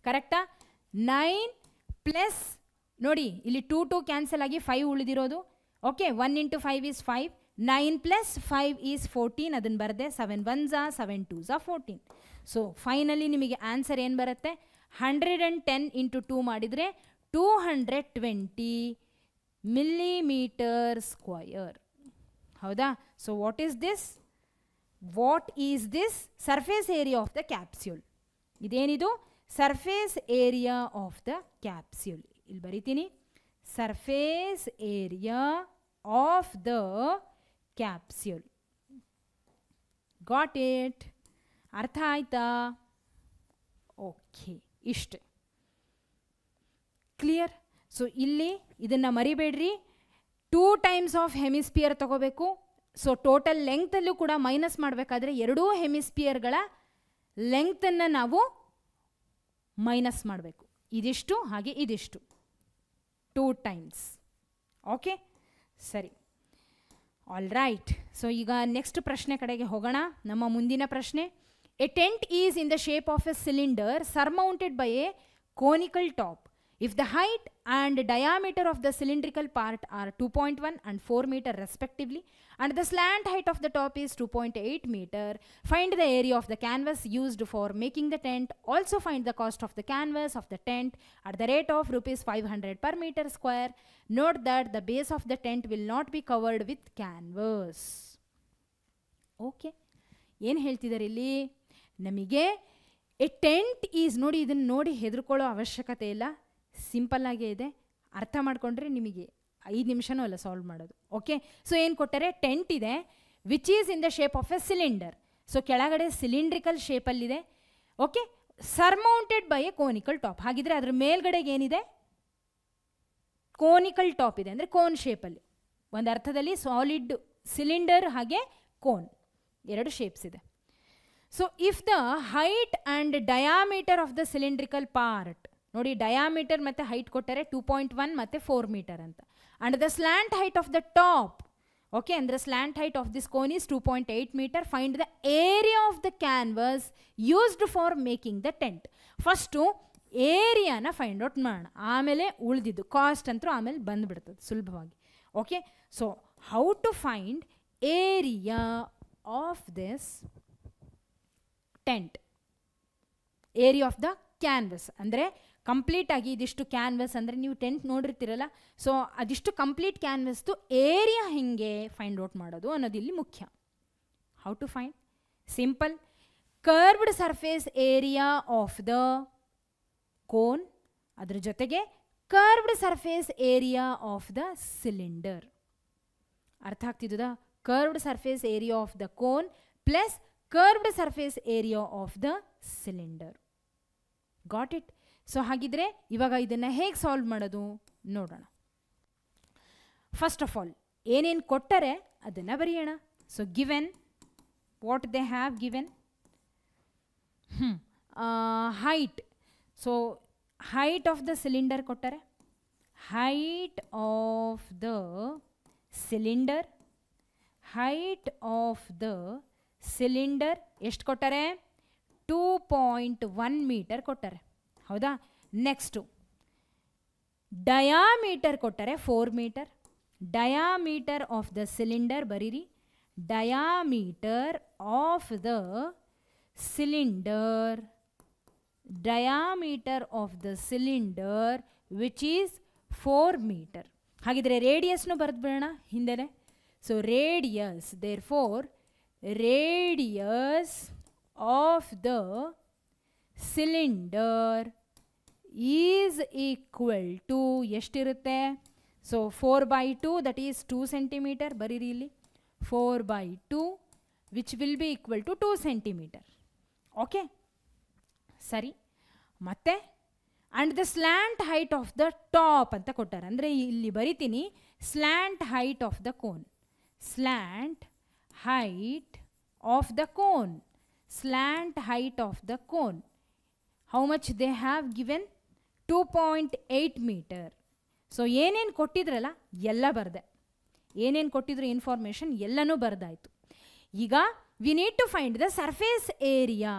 ಕರೆಕ್ಟಾ? 9 ಪ್ಲಸ್ ನೋಡಿ, ಇಲ್ಲಿ 2 2 ಕ್ಯಾನ್ಸಲ್ ಆಗಿ 5 ಉಳಿದಿರೋದು. Okay, 1 into 5 is 5. 9 plus 5 is 14. ಅದನ್ನು ಬರದೆ 7 1s are 7 2s are 14. So finally ನಿಮಗೆ ಆನ್ಸರ್ ಏನು ಬರುತ್ತೆ? 110 ಇಂಟು 2 ಮಾಡಿದರೆ 220 millimeter square. ಹೌದಾ? So what is this? What is this? Surface area of the capsule. ಇದೇನಿದು? Surface area of the capsule. ಇಲ್ಲಿ ಬರಿತೀನಿ, surface area of the capsule. Got it? ಅರ್ಥ ಆಯ್ತಾ? ಓಕೆ, ಇಷ್ಟೆ. ಕ್ಲಿಯರ್? ಸೊ ಇಲ್ಲಿ ಇದನ್ನು ಮರಿಬೇಡ್ರಿ, 2 ಟೈಮ್ಸ್ ಆಫ್ ಹೆಮಿಸ್ಪಿಯರ್ ತಗೋಬೇಕು. ಸೊ ಟೋಟಲ್ ಲೆಂಗ್ತಲ್ಲೂ ಕೂಡ ಮೈನಸ್ ಮಾಡಬೇಕಾದ್ರೆ ಎರಡೂ ಹೆಮಿಸ್ಪಿಯರ್ಗಳ ಲೆಂಗ್ತನ್ನು ನಾವು ಮೈನಸ್ ಮಾಡಬೇಕು. ಇದಿಷ್ಟು ಹಾಗೆ ಇದಿಷ್ಟು 2 ಟೈಮ್ಸ್. ಓಕೆ, ಸರಿ. All right. ಸೊ ಈಗ ನೆಕ್ಸ್ಟ್ ಪ್ರಶ್ನೆ ಕಡೆಗೆ ಹೋಗೋಣ. ನಮ್ಮ ಮುಂದಿನ ಪ್ರಶ್ನೆ, a tent is in the shape of a cylinder surmounted by a conical top. If the height and diameter of the cylindrical part are 2.1 and 4 meter respectively, and the slant height of the top is 2.8 meter, find the area of the canvas used for making the tent. Also find the cost of the canvas of the tent at the rate of rupees 500 per meter square. Note that the base of the tent will not be covered with canvas. Okay, ಏನು ಹೇಳ್ತಿದ್ದಾರೆ ಇಲ್ಲಿ ನಮಗೆ? A tent is, ನೋಡಿ ಇದನ್ನು ನೋಡಿ ಹೆದರ್ಕೊಳ್ಳೋ ಅವಶ್ಯಕತೆ ಇಲ್ಲ, simple ಆಗೇ ಇದೆ. ಅರ್ಥ ಮಾಡ್ಕೊಂಡ್ರೆ ನಿಮಗೆ 5 ನಿಮಿಷನೂ ಅಲ್ಲ ಸಾಲ್ವ್ ಮಾಡೋದು. ಓಕೆ, ಸೊ ಏನು ಕೊಟ್ಟರೆ? ಟೆಂಟ್ ಇದೆ, which is in the shape of a cylinder. So ಕೆಳಗಡೆ ಸಿಲಿಂಡ್ರಿಕಲ್ ಶೇಪಲ್ಲಿದೆ. Okay, surmounted by a conical top. ಹಾಗಿದ್ರೆ ಅದ್ರ ಮೇಲ್ಗಡೆಗೆ ಏನಿದೆ? ಕೋನಿಕಲ್ ಟಾಪ್ ಇದೆ, ಅಂದರೆ ಕೋನ್ ಶೇಪಲ್ಲಿ. ಒಂದು ಅರ್ಥದಲ್ಲಿ ಸಾಲಿಡ್ ಸಿಲಿಂಡರ್ ಹಾಗೆ ಕೋನ್, ಎರಡು ಶೇಪ್ಸ್ ಇದೆ. So if the height and diameter of the cylindrical part, ನೋಡಿ ಡಯಾಮೀಟರ್ ಮತ್ತು ಹೈಟ್ ಕೊಟ್ಟರೆ 2.1 ಮತ್ತು 4 ಮೀಟರ್ ಅಂತ. And the slant height of the top, okay, ಅಂದರೆ slant height of this cone is 2.8 metre. Find the area of the canvas used for making the tent. First ಏರಿಯಾನ find out ಮಾಡೋಣ, ಆಮೇಲೆ ಉಳಿದಿದ್ದು cost ಅಂತೂ ಆಮೇಲೆ ಬಂದುಬಿಡ್ತದೆ ಸುಲಭವಾಗಿ. Okay, so how to find area of this tent? Area of the canvas ಅಂದರೆ ಕಂಪ್ಲೀಟಾಗಿ ಇದಿಷ್ಟು ಕ್ಯಾನ್ವಸ್ ಅಂದರೆ ನೀವು ಟೆಂಟ್ ನೋಡಿರ್ತೀರಲ್ಲ, ಸೊ ಅದಿಷ್ಟು ಕಂಪ್ಲೀಟ್ ಕ್ಯಾನ್ವಸ್ದು ಏರಿಯಾ ಹೇಗೆ ಫೈಂಡ್ ಔಟ್ ಮಾಡೋದು ಅನ್ನೋದು ಇಲ್ಲಿ ಮುಖ್ಯ. How to find? Simple, curved surface area of the cone, ಅದ್ರ ಜೊತೆಗೆ curved surface area of the cylinder. ಅರ್ಥ ಆಗ್ತಿದ್ದದ? Curved surface area of the cone plus curved surface area of the cylinder. Got it? So ಹಾಗಿದ್ರೆ ಇವಾಗ ಇದನ್ನು ಹೇಗೆ solve ಮಾಡೋದು ನೋಡೋಣ. ಫಸ್ಟ್ ಆಫ್ ಆಲ್ ಏನೇನು ಕೊಟ್ಟರೆ ಅದನ್ನು ಬರೆಯೋಣ. So given, what they have given? Height. So height of the cylinder ಕೊಟ್ಟರೆ, height of the cylinder, height of the cylinder ಎಷ್ಟು ಕೊಟ್ಟರೆ? 2.1 ಮೀಟರ್ ಕೊಟ್ಟರೆ. ಹೌದಾ? ನೆಕ್ಸ್ಟು ಡಯಾಮೀಟರ್ ಕೊಟ್ಟರೆ 4 metre. Diameter of the cylinder ಬರೀರಿ, diameter of the cylinder, diameter of the cylinder which is 4 metre. ಹಾಗಿದ್ರೆ ರೇಡಿಯಸ್ನು ಬರೆದ್ಬಿಡೋಣ ಹಿಂದೆನೆ. So radius, therefore radius of the cylinder is equal to ಎಷ್ಟಿರುತ್ತೆ? So 4/2 that is 2 centimetre. ಬರೀರಿ ಇಲ್ಲಿ 4/2 which will be equal to 2 centimetre. Okay, ಸರಿ. ಮತ್ತೆ and the slant height of the top ಅಂತ ಕೊಟ್ಟಾರೆ. ಅಂದರೆ ಇಲ್ಲಿ ಬರಿತೀನಿ slant height of the cone. Slant height of the cone. Slant height of the cone. How much they have given? 2.8 meter. So ಏನೇನು ಕೊಟ್ಟಿದ್ರಲ್ಲ ಎಲ್ಲ ಬರೆದೆ. ಏನೇನು ಕೊಟ್ಟಿದ್ರು ಇನ್ಫಾರ್ಮೇಷನ್ ಎಲ್ಲನೂ ಬರೆದಾಯಿತು. ಈಗ we need to find the surface area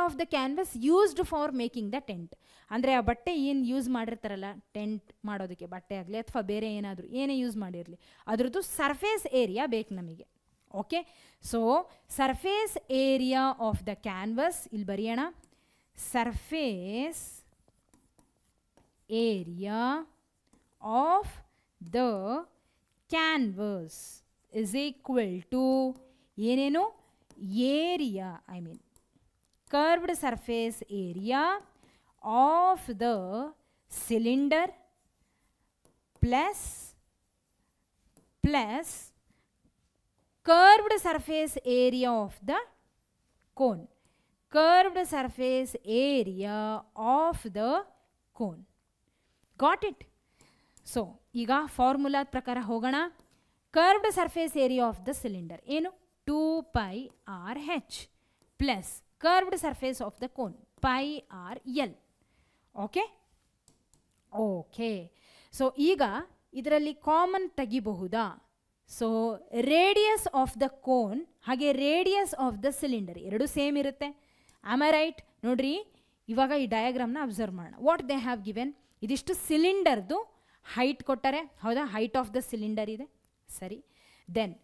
of the canvas used for making the tent. ಅಂದರೆ ಆ ಬಟ್ಟೆ ಏನು ಯೂಸ್ ಮಾಡಿರ್ತಾರಲ್ಲ ಟೆಂಟ್ ಮಾಡೋದಕ್ಕೆ, ಬಟ್ಟೆ ಆಗಲಿ ಅಥವಾ ಬೇರೆ ಏನಾದರೂ ಏನೇ ಯೂಸ್ ಮಾಡಿರಲಿ ಅದರದ್ದು ಸರ್ಫೇಸ್ ಏರಿಯಾ ಬೇಕು ನಮಗೆ. Okay, so surface area of the canvas ಇಲ್ಲಿ ಬರೆಯೋಣ. Surface area of the canvas is equal to ಏನೇನು? Area, I mean curved surface area of the cylinder plus curved surface area of the cone. Curved surface area of the cone. Got it? So, ಈಗ formula ಪ್ರಕಾರ ಹೋಗೋಣ. Curved surface area of the cylinder ಏನು? 2πRh plus curved surface of the cone πRL. Okay okay, so ಈಗ ಇದರಲ್ಲಿ common ತೆಗಿಬಹುದಾ? So radius of the cone ಹಾಗೆ radius of the cylinder ಎರಡು same ಇರುತ್ತೆ. Am I right? ನೋಡ್ರಿ, ಇವಾಗ ಈ ಡಯಾಗ್ರಾಮ್ನ ಅಬ್ಸರ್ವ್ ಮಾಡೋಣ. What they have given? ಇದಿಷ್ಟು ಸಿಲಿಂಡರ್ದು ಹೈಟ್ ಕೊಟ್ಟಾರೆ, ಹೌದಾ? ಹೈಟ್ ಆಫ್ ದ ಸಿಲಿಂಡರ್ ಇದೆ, ಸರಿ. ದೆನ್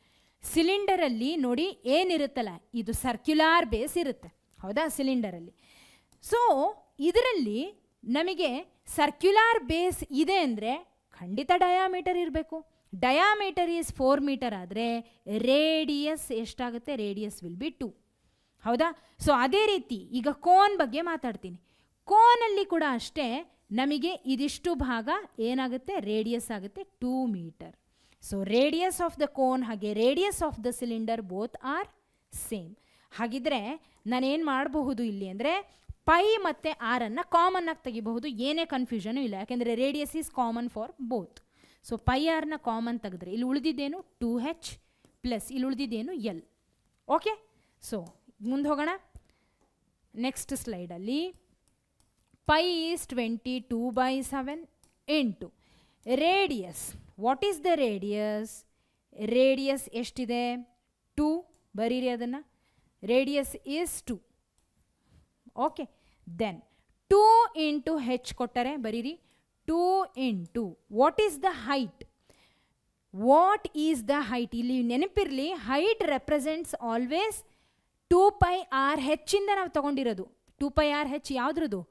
ಸಿಲಿಂಡರಲ್ಲಿ ನೋಡಿ ಏನಿರುತ್ತಲ್ಲ, ಇದು ಸರ್ಕ್ಯುಲಾರ್ ಬೇಸ್ ಇರುತ್ತೆ, ಹೌದಾ? ಸಿಲಿಂಡರಲ್ಲಿ. ಸೊ ಇದರಲ್ಲಿ ನಮಗೆ ಸರ್ಕ್ಯುಲಾರ್ ಬೇಸ್ ಇದೆ ಅಂದರೆ ಖಂಡಿತ ಡಯಾಮೀಟರ್ ಇರಬೇಕು. ಡಯಾಮೀಟರ್ ಈಸ್ 4 ಮೀಟರ್ ಆದರೆ ರೇಡಿಯಸ್ ಎಷ್ಟಾಗುತ್ತೆ? ರೇಡಿಯಸ್ ವಿಲ್ ಬಿ 2, ಹೌದಾ? ಸೊ ಅದೇ ರೀತಿ ಈಗ ಕೋನ್ ಬಗ್ಗೆ ಮಾತಾಡ್ತೀನಿ. ಕೋನಲ್ಲಿ ಕೂಡ ಅಷ್ಟೇ ನಮಗೆ ಇದಿಷ್ಟು ಭಾಗ ಏನಾಗುತ್ತೆ? ರೇಡಿಯಸ್ ಆಗುತ್ತೆ 2 metre. So radius of the cone ಹಾಗೆ radius of the cylinder both are same. ಹಾಗಿದ್ರೆ ನಾನೇನು ಮಾಡಬಹುದು ಇಲ್ಲಿ ಅಂದರೆ ಪೈ ಮತ್ತು ಆರನ್ನು ಕಾಮನ್ ಆಗಿ ತೆಗಿಬಹುದು, ಏನೇ ಕನ್ಫ್ಯೂಷನು ಇಲ್ಲ, ಯಾಕೆಂದರೆ radius is common for both. So pi ಆರ್ನ ಕಾಮನ್ ತೆಗೆದ್ರೆ ಇಲ್ಲಿ ಉಳಿದಿದ್ದೇನು? 2h ಪ್ಲಸ್ ಇಲ್ಲಿ ಉಳಿದಿದ್ದೇನು? L. ಓಕೆ, ಸೊ ಮುಂದೆ ಹೋಗೋಣ. ನೆಕ್ಸ್ಟ್ ಸ್ಲೈಡಲ್ಲಿ pi is 22/7 into radius. What is the radius? Radius ಎಷ್ಟಿದೆ? 2. ಬರೀರಿ ಅದನ್ನು. Radius is 2. Okay, then 2 into h ಕೊಟ್ಟರೆ ಬರೀರಿ 2 into what is the height? What is the height? ಇಲ್ಲಿ ನೆನಪಿರಲಿ, ಹೈಟ್ ರೆಪ್ರೆಸೆಂಟ್ಸ್ ಆಲ್ವೇಸ್ 2πRh ಇಂದ ನಾವು ತಗೊಂಡಿರೋದು. 2πRh ಯಾವುದ್ರದ್ದು?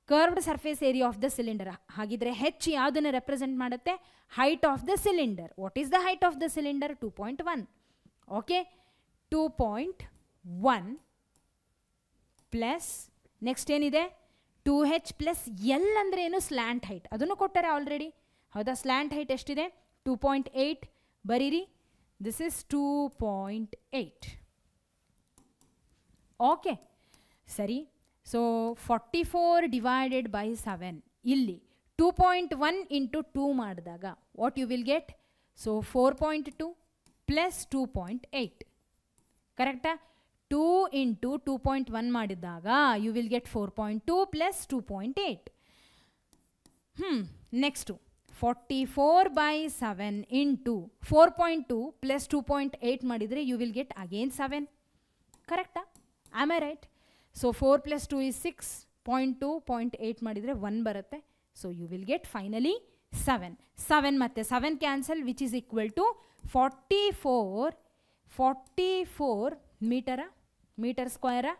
Curved surface area of the cylinder. ಹಾಗಿದ್ರೆ h ಯಾವುದನ್ನು ರೆಪ್ರೆಸೆಂಟ್ ಮಾಡುತ್ತೆ? Height of the cylinder. What is the height of the cylinder? 2.1. Okay, 2.1 plus next ಏನಿದೆ? 2h ಪ್ಲಸ್ L ಅಂದರೆ ಏನು? Slant height. ಅದನ್ನು ಕೊಟ್ಟಾರೆ ಆಲ್ರೆಡಿ, ಹೌದಾ? ಸ್ಲ್ಯಾಂಟ್ ಹೈಟ್ ಎಷ್ಟಿದೆ? 2.8. ಬರೀರಿ, ದಿಸ್ ಇಸ್ 2.8. ಓಕೆ, ಸರಿ. So 44 divided by 7. ಇಲ್ಲಿ 2.1 ಇಂಟು 2 ಮಾಡಿದಾಗ what you will get? So 4.2 plus 2.8. ಕರೆಕ್ಟಾ? 2 ಇಂಟು 2.1 ಮಾಡಿದಾಗ you will get 4.2 plus 2.8. Next 44/7 into 4.2 plus 2.8 ಮಾಡಿದರೆ ಯು ವಿಲ್ ಗೆಟ್ ಅಗೇನ್ 7. ಕರೆಕ್ಟಾ? Am I right? So 4 plus 2 is 6. 0.8 ಮಾಡಿದರೆ 1 ಬರುತ್ತೆ. So you will get finally 7. 7 ಮತ್ತು 7 cancel, which is equal to 44 ಮೀಟರಾ? Metre ಸ್ಕ್ವಯರಾ?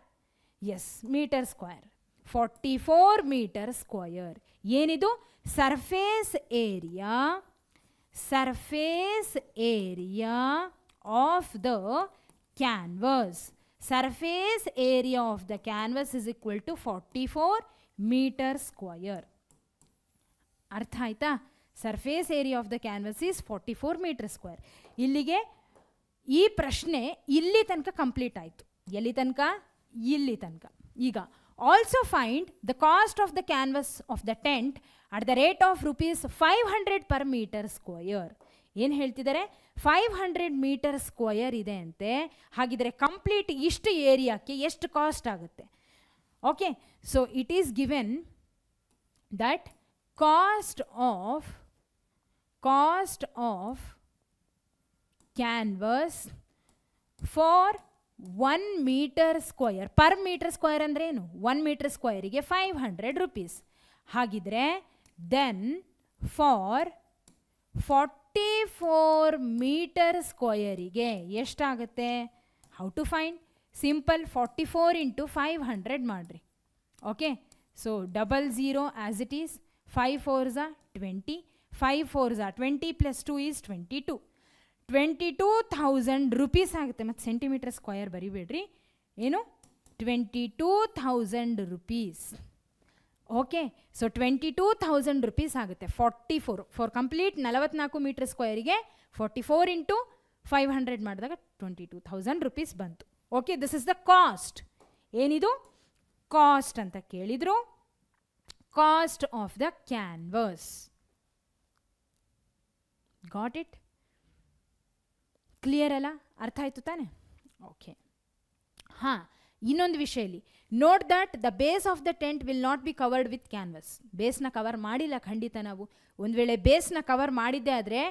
Yes, metre square. 44 metre square. ಏನಿದು? Surface area surface area of the canvass. Surface area of the canvas is equal to 44 metre square. ಅರ್ಥ ಆಯ್ತಾ? Surface area of the canvas is 44 meter square. ಇಲ್ಲಿಗೆ ಈ ಪ್ರಶ್ನೆ ಇಲ್ಲಿ ತನಕ complete ಆಯಿತು. ಎಲ್ಲಿ ತನಕ? ಇಲ್ಲಿ ತನಕ. ಈಗ also find the cost of the canvas of the tent at the rate of ₹500 per meter square. ಏನು ಹೇಳ್ತಿದ್ದಾರೆ? 500 ಮೀಟರ್ ಸ್ಕ್ವಯರ್ ಇದೆ ಅಂತೆ. ಹಾಗಿದ್ರೆ ಕಂಪ್ಲೀಟ್ ಇಷ್ಟು ಏರಿಯಾಕ್ಕೆ ಎಷ್ಟು ಕಾಸ್ಟ್ ಆಗುತ್ತೆ? Okay, so it is given that cost of canvas for 1 meter square. per meter square ಅಂದ್ರೆ ಏನು? 1 meter squareಗೆ ₹500. ಹಾಗಿದ್ರೆ then for 44 meter squareಗೆ ಎಷ್ಟಾಗುತ್ತೆ? how to find? simple 44 into 500 ಮಾಡ್ರಿ. Okay, so 00 as it is. 5 4s are 20. 5 4s are 20 plus 2 is 22. 22,000 rupees ಆಗುತ್ತೆ. ಮತ್ತು centimetre square ಬರಿಬೇಡ್ರಿ. ಏನು? 22,000 rupees. Okay, so 22,000 rupees ಆಗುತ್ತೆ. 44 for complete 44 metre ಸ್ಕ್ವಯರಿಗೆ 44 ಇಂಟು 500 ಮಾಡಿದಾಗ 22,000 rupees ಬಂತು. Okay, this is the cost. ಏನಿದು? Cost ಅಂತ ಕೇಳಿದ್ರು. Cost of the canvas. Got it? Clear ಅಲ್ಲ? ಅರ್ಥ ಆಯ್ತು ತಾನೆ? ಓಕೆ. ಹಾಂ, ಇನ್ನೊಂದು ವಿಷಯ ಇಲ್ಲಿ note that the base of the tent will not be covered with canvas. ಬೇಸ್ನ ಕವರ್ ಮಾಡಿಲ್ಲ ಖಂಡಿತ ನಾವು. ಒಂದು ವೇಳೆ ಬೇಸ್ನ ಕವರ್ ಮಾಡಿದ್ದೆ ಆದರೆ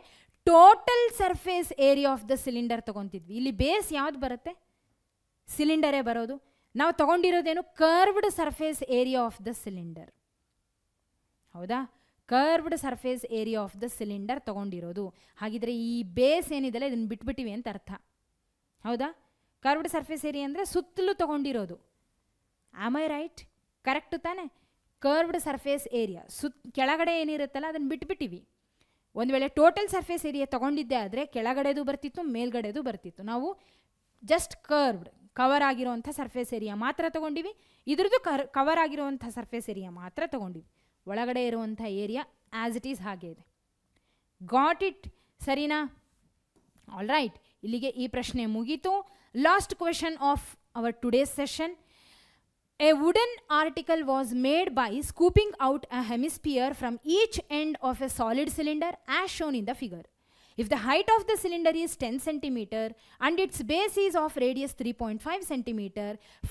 total surface area of the cylinder ತೊಗೊತಿದ್ವಿ. ಇಲ್ಲಿ ಬೇಸ್ ಯಾವ್ದು ಬರುತ್ತೆ? ಸಿಲಿಂಡರೇ ಬರೋದು. ನಾವು ತೊಗೊಂಡಿರೋದೇನು? Curved surface area of the cylinder. ಹೌದಾ? Curved surface area of the cylinder ತೊಗೊಂಡಿರೋದು. ಹಾಗಿದ್ರೆ ಈ ಬೇಸ್ ಏನಿದೆಲ್ಲ ಇದನ್ನು ಬಿಟ್ಬಿಟ್ಟಿವಿ ಅಂತ ಅರ್ಥ. ಹೌದಾ? ಕರ್ವ್ಡ್ ಸರ್ಫೇಸ್ ಏರಿಯಾ ಅಂದರೆ ಸುತ್ತಲೂ ತೊಗೊಂಡಿರೋದು. Am I right? ಕರೆಕ್ಟು ತಾನೆ? ಕರ್ವ್ಡ್ ಸರ್ಫೇಸ್ ಏರಿಯಾ ಕೆಳಗಡೆ ಏನಿರುತ್ತಲ್ಲ ಅದನ್ನು ಬಿಟ್ಬಿಟ್ಟಿವಿ. ಒಂದು ವೇಳೆ ಟೋಟಲ್ ಸರ್ಫೇಸ್ ಏರಿಯಾ ತೊಗೊಂಡಿದ್ದೆ ಆದರೆ ಕೆಳಗಡೆದು ಬರ್ತಿತ್ತು, ಮೇಲ್ಗಡೆದು ಬರ್ತಿತ್ತು. ನಾವು ಜಸ್ಟ್ ಕರ್ವ್ಡ್ ಕವರ್ ಆಗಿರೋವಂಥ ಸರ್ಫೇಸ್ ಏರಿಯಾ ಮಾತ್ರ ತೊಗೊಂಡಿವಿ. ಇದ್ರದ್ದು ಕವರ್ ಆಗಿರೋವಂಥ ಸರ್ಫೇಸ್ ಏರಿಯಾ ಮಾತ್ರ ತೊಗೊಂಡಿವಿ. ಒಳಗಡೆ ಇರುವಂಥ ಏರಿಯಾ ಆ್ಯಸ್ ಇಟ್ ಈಸ್ ಹಾಗೆ ಇದೆ. Got it? ಸರಿನಾ? ಆಲ್ ರೈಟ್, ಇಲ್ಲಿಗೆ ಈ ಪ್ರಶ್ನೆ ಮುಗೀತು. Last question of our today's session. A wooden article was made by scooping out a hemisphere from each end of a solid cylinder as shown in the figure. If the height of the cylinder is 10 cm and its base is of radius 3.5 cm,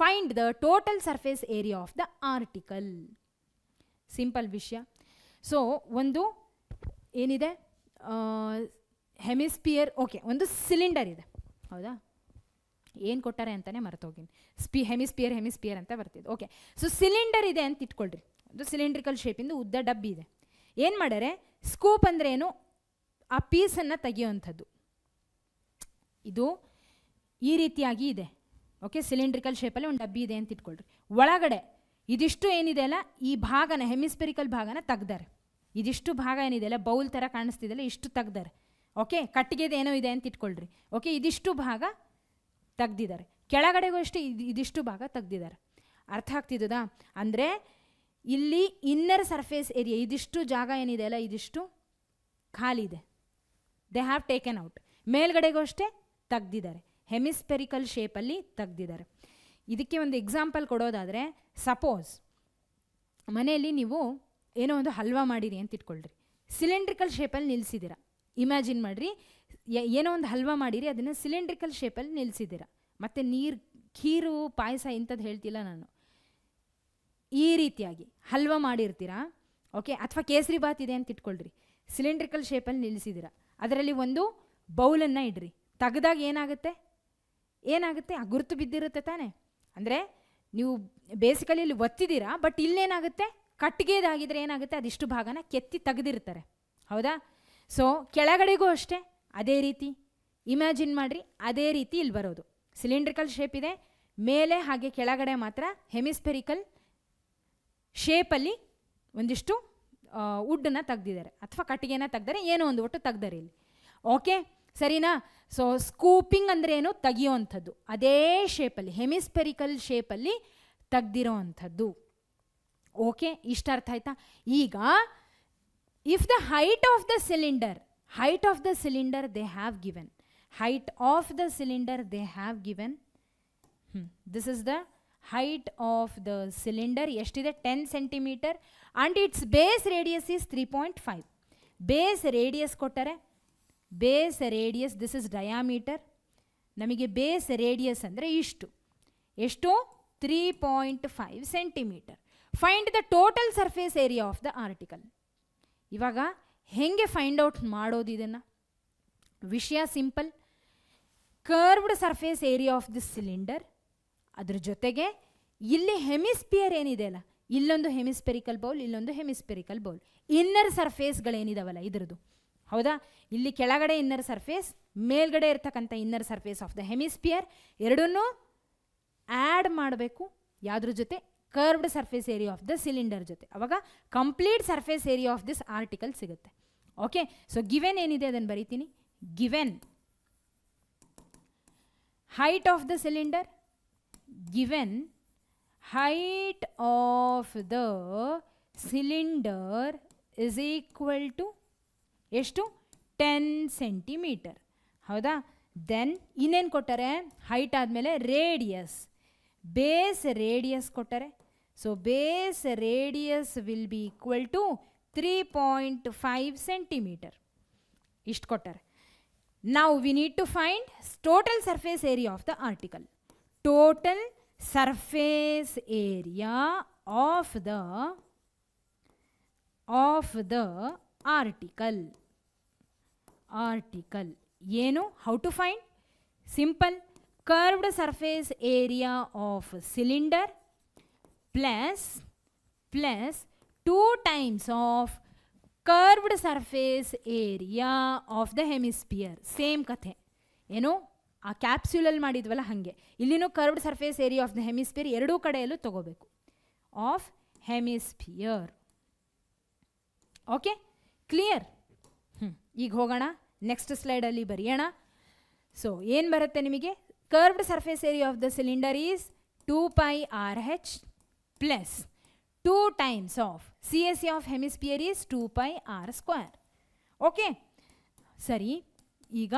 find the total surface area of the article. Simple ವಿಷಯ. So ಒಂದು ಏನಿದೆ? Hemisphere. Okay, ಒಂದು cylinder ಇದೆ. ಹೌದಾ? ಏನು ಕೊಟ್ಟಾರೆ ಅಂತಲೇ ಮರ್ತೋಗಿನಿ. Hemisphere ಅಂತ ಬರ್ತಿದೆ. ಓಕೆ, ಸೊ ಸಿಲಿಂಡರ್ ಇದೆ ಅಂತ ಇಟ್ಕೊಳ್ರಿ. ಒಂದು ಸಿಲಿಂಡ್ರಿಕಲ್ ಶೇಪಿಂದು ಉದ್ದ ಡಬ್ಬಿ ಇದೆ. ಏನು ಮಾಡ್ಯಾರೆ? ಸ್ಕೂಪ್ ಅಂದರೆ ಏನು? ಆ ಪೀಸನ್ನು ತೆಗೆಯುವಂಥದ್ದು. ಇದು ಈ ರೀತಿಯಾಗಿ ಇದೆ. ಓಕೆ, ಸಿಲಿಂಡ್ರಿಕಲ್ ಶೇಪಲ್ಲಿ ಒಂದು ಡಬ್ಬಿ ಇದೆ ಅಂತ ಇಟ್ಕೊಳ್ರಿ. ಒಳಗಡೆ ಇದಿಷ್ಟು ಏನಿದೆ ಅಲ್ಲ, ಈ ಭಾಗನ ಹೆಮಿಸ್ಪೆರಿಕಲ್ ಭಾಗನ ತೆಗ್ದಾರೆ. ಇದಿಷ್ಟು ಭಾಗ ಏನಿದೆಯಲ್ಲ, ಬೌಲ್ ಥರ ಕಾಣಿಸ್ತಿದೆಯಲ್ಲ, ಇಷ್ಟು ತೆಗ್ದಾರೆ. ಓಕೆ, ಕಟ್ಟಿಗೆದು ಏನೋ ಇದೆ ಅಂತ ಇಟ್ಕೊಳ್ರಿ. ಓಕೆ, ಇದಿಷ್ಟು ಭಾಗ ತೆಗ್ದಿದ್ದಾರೆ. ಕೆಳಗಡೆಗೂ ಅಷ್ಟೇ ಇದಿಷ್ಟು ಭಾಗ ತೆಗ್ದಿದ್ದಾರೆ. ಅರ್ಥ ಆಗ್ತಿದ್ದದಾ? ಅಂದರೆ ಇಲ್ಲಿ ಇನ್ನರ್ ಸರ್ಫೇಸ್ ಏರಿಯಾ ಇದಿಷ್ಟು ಜಾಗ ಏನಿದೆ ಅಲ್ಲ, ಇದಿಷ್ಟು ಖಾಲಿ ಇದೆ. They have taken out. ಮೇಲ್ಗಡೆಗೂ ಅಷ್ಟೇ ತೆಗ್ದಿದ್ದಾರೆ. ಹೆಮಿಸ್ಪೆರಿಕಲ್ ಶೇಪಲ್ಲಿ ತೆಗ್ದಿದ್ದಾರೆ. ಇದಕ್ಕೆ ಒಂದು ಎಕ್ಸಾಂಪಲ್ ಕೊಡೋದಾದರೆ, ಸಪೋಸ್ ಮನೆಯಲ್ಲಿ ನೀವು ಏನೋ ಒಂದು ಹಲ್ವಾ ಮಾಡಿರಿ ಅಂತ ಇಟ್ಕೊಳ್ರಿ. ಸಿಲಿಂಡ್ರಿಕಲ್ ಶೇಪಲ್ಲಿ ನಿಲ್ಲಿಸಿದ್ದೀರಾ. ಇಮ್ಯಾಜಿನ್ ಮಾಡಿರಿ, ಏನೋ ಒಂದು ಹಲ್ವಾ ಮಾಡಿರಿ, ಅದನ್ನು ಸಿಲಿಂಡ್ರಿಕಲ್ ಶೇಪಲ್ಲಿ ನಿಲ್ಲಿಸಿದ್ದೀರಾ. ಮತ್ತು ನೀರು, ಖೀರು, ಪಾಯಸ ಇಂಥದ್ದು ಹೇಳ್ತಿಲ್ಲ ನಾನು. ಈ ರೀತಿಯಾಗಿ ಹಲ್ವಾ ಮಾಡಿರ್ತೀರಾ. ಓಕೆ, ಅಥವಾ ಕೇಸರಿ ಬಾತ್ ಇದೆ ಅಂತ ಇಟ್ಕೊಳ್ರಿ. ಸಿಲಿಂಡ್ರಿಕಲ್ ಶೇಪಲ್ಲಿ ನಿಲ್ಲಿಸಿದ್ದೀರಾ. ಅದರಲ್ಲಿ ಒಂದು ಬೌಲನ್ನು ಇಡ್ರಿ. ತೆಗೆದಾಗ ಏನಾಗುತ್ತೆ? ಆ ಗುರುತು ಬಿದ್ದಿರುತ್ತೆ ತಾನೆ. ಅಂದರೆ ನೀವು ಬೇಸಿಕಲಿ ಇಲ್ಲಿ ಒತ್ತಿದ್ದೀರಾ, ಬಟ್ ಇಲ್ಲೇನಾಗುತ್ತೆ? ಕಟ್ಟಿಗೆದಾಗಿದ್ರೆ ಏನಾಗುತ್ತೆ? ಅದಿಷ್ಟು ಭಾಗನ ಕೆತ್ತಿ ತೆಗೆದಿರ್ತಾರೆ. ಹೌದಾ? ಸೊ ಕೆಳಗಡೆಗೂ ಅಷ್ಟೇ ಅದೇ ರೀತಿ ಇಮ್ಯಾಜಿನ್ ಮಾಡಿರಿ. ಅದೇ ರೀತಿ ಇಲ್ಲಿ ಬರೋದು. ಸಿಲಿಂಡ್ರಿಕಲ್ ಶೇಪ್ ಇದೆ ಮೇಲೆ, ಹಾಗೆ ಕೆಳಗಡೆ ಮಾತ್ರ ಹೆಮಿಸ್ಪೆರಿಕಲ್ ಶೇಪಲ್ಲಿ ಒಂದಿಷ್ಟು ವುಡ್ಡನ್ನು ತೆಗ್ದಿದ್ದಾರೆ ಅಥವಾ ಕಟ್ಟಿಗೆನ ತೆಗ್ದರೆ ಏನೋ ಒಂದು ಒಟ್ಟು ತೆಗ್ದಾರೆ ಇಲ್ಲಿ. ಓಕೆ ಸರಿನಾ? ಸೊ ಸ್ಕೂಪಿಂಗ್ ಅಂದರೆ ಏನು? ತೆಗಿಯೋವಂಥದ್ದು. ಅದೇ ಶೇಪಲ್ಲಿ ಹೆಮಿಸ್ಪೆರಿಕಲ್ ಶೇಪಲ್ಲಿ ತೆಗ್ದಿರೋ ಅಂಥದ್ದು. ಓಕೆ, ಇಷ್ಟ ಅರ್ಥ ಆಯ್ತಾ? ಈಗ if the height of the cylinder they have given, height of the cylinder they have given, this is the height of the cylinder, ಎಷ್ಟಿದೆ? 10 centimeter and its base radius is 3.5. base radius ಕೊಟ್ಟರೆ, base radius, this is diameter, ನಮಗೆ base radius ಅಂದರೆ ಇಷ್ಟು, ಎಷ್ಟು? 3.5 centimeter. Find the total surface area of the article. ಇವಾಗ ಹೆಂಗೆ find out ಮಾಡೋದು ಇದನ್ನು? ವಿಷಯ simple. Curved surface area of this cylinder, ಅದ್ರ ಜೊತೆಗೆ ಇಲ್ಲಿ ಹೆಮಿಸ್ಪಿಯರ್ ಏನಿದೆ ಅಲ್ಲ, ಇಲ್ಲೊಂದು ಹೆಮಿಸ್ಪೆರಿಕಲ್ ಬೌಲ್, ಇಲ್ಲೊಂದು ಹೆಮಿಸ್ಪೆರಿಕಲ್ ಬೌಲ್, ಇನ್ನರ್ ಸರ್ಫೇಸ್ಗಳೇನಿದಾವಲ್ಲ ಇದ್ರದ್ದು, ಹೌದಾ? ಇಲ್ಲಿ ಕೆಳಗಡೆ ಇನ್ನರ್ ಸರ್ಫೇಸ್, ಮೇಲ್ಗಡೆ ಇರ್ತಕ್ಕಂಥ inner surface of the hemisphere, ಎರಡನ್ನೂ ಆ್ಯಡ್ ಮಾಡಬೇಕು. ಯಾವುದ್ರ ಜೊತೆ? Curved surface area of the cylinder ಜೊತೆ. ಅವಾಗ complete surface area of this article ಸಿಗುತ್ತೆ. ಓಕೆ, ಸೊ ಗಿವೆನ್ ಏನಿದೆ ಅದನ್ನು ಬರೀತೀನಿ. Given height of the cylinder, given height of the cylinder is equal to ಎಷ್ಟು? 10 centimeter, ಹೌದಾ? ದೆನ್ ಇನ್ನೇನು ಕೊಟ್ಟರೆ? ಹೈಟ್ ಆದಮೇಲೆ ರೇಡಿಯಸ್, ಬೇಸ್ ರೇಡಿಯಸ್ ಕೊಟ್ಟರೆ. So base radius will be equal to 3.5 centimeter. ಇಷ್ಟು ಕೊಟ್ಟರೆ. ನಾವು we need to find total surface area of the article. Total surface area of the article. ಏನು? How to find? Simple. Curved surface area of cylinder plus 2 times of curved surface area of the hemisphere. Same ಕಥೆ. ಏನು? ಆ ಕ್ಯಾಪ್ಸ್ಯೂಲಲ್ಲಿ ಮಾಡಿದ್ವಲ್ಲ ಹಾಗೆ ಇಲ್ಲಿನೂ curved surface area of the hemisphere ಎರಡೂ ಕಡೆಯಲ್ಲೂ ತಗೋಬೇಕು. Of hemisphere. Okay, clear? ಈಗ ಹೋಗೋಣ ನೆಕ್ಸ್ಟ್ ಸ್ಲೈಡಲ್ಲಿ ಬರೆಯೋಣ. ಸೊ ಏನು ಬರುತ್ತೆ ನಿಮಗೆ? Curved surface area of the cylinder is 2 pi RH plus 2 times of CSA of hemisphere is 2 pi R square. Okay ಸರಿ, ಈಗ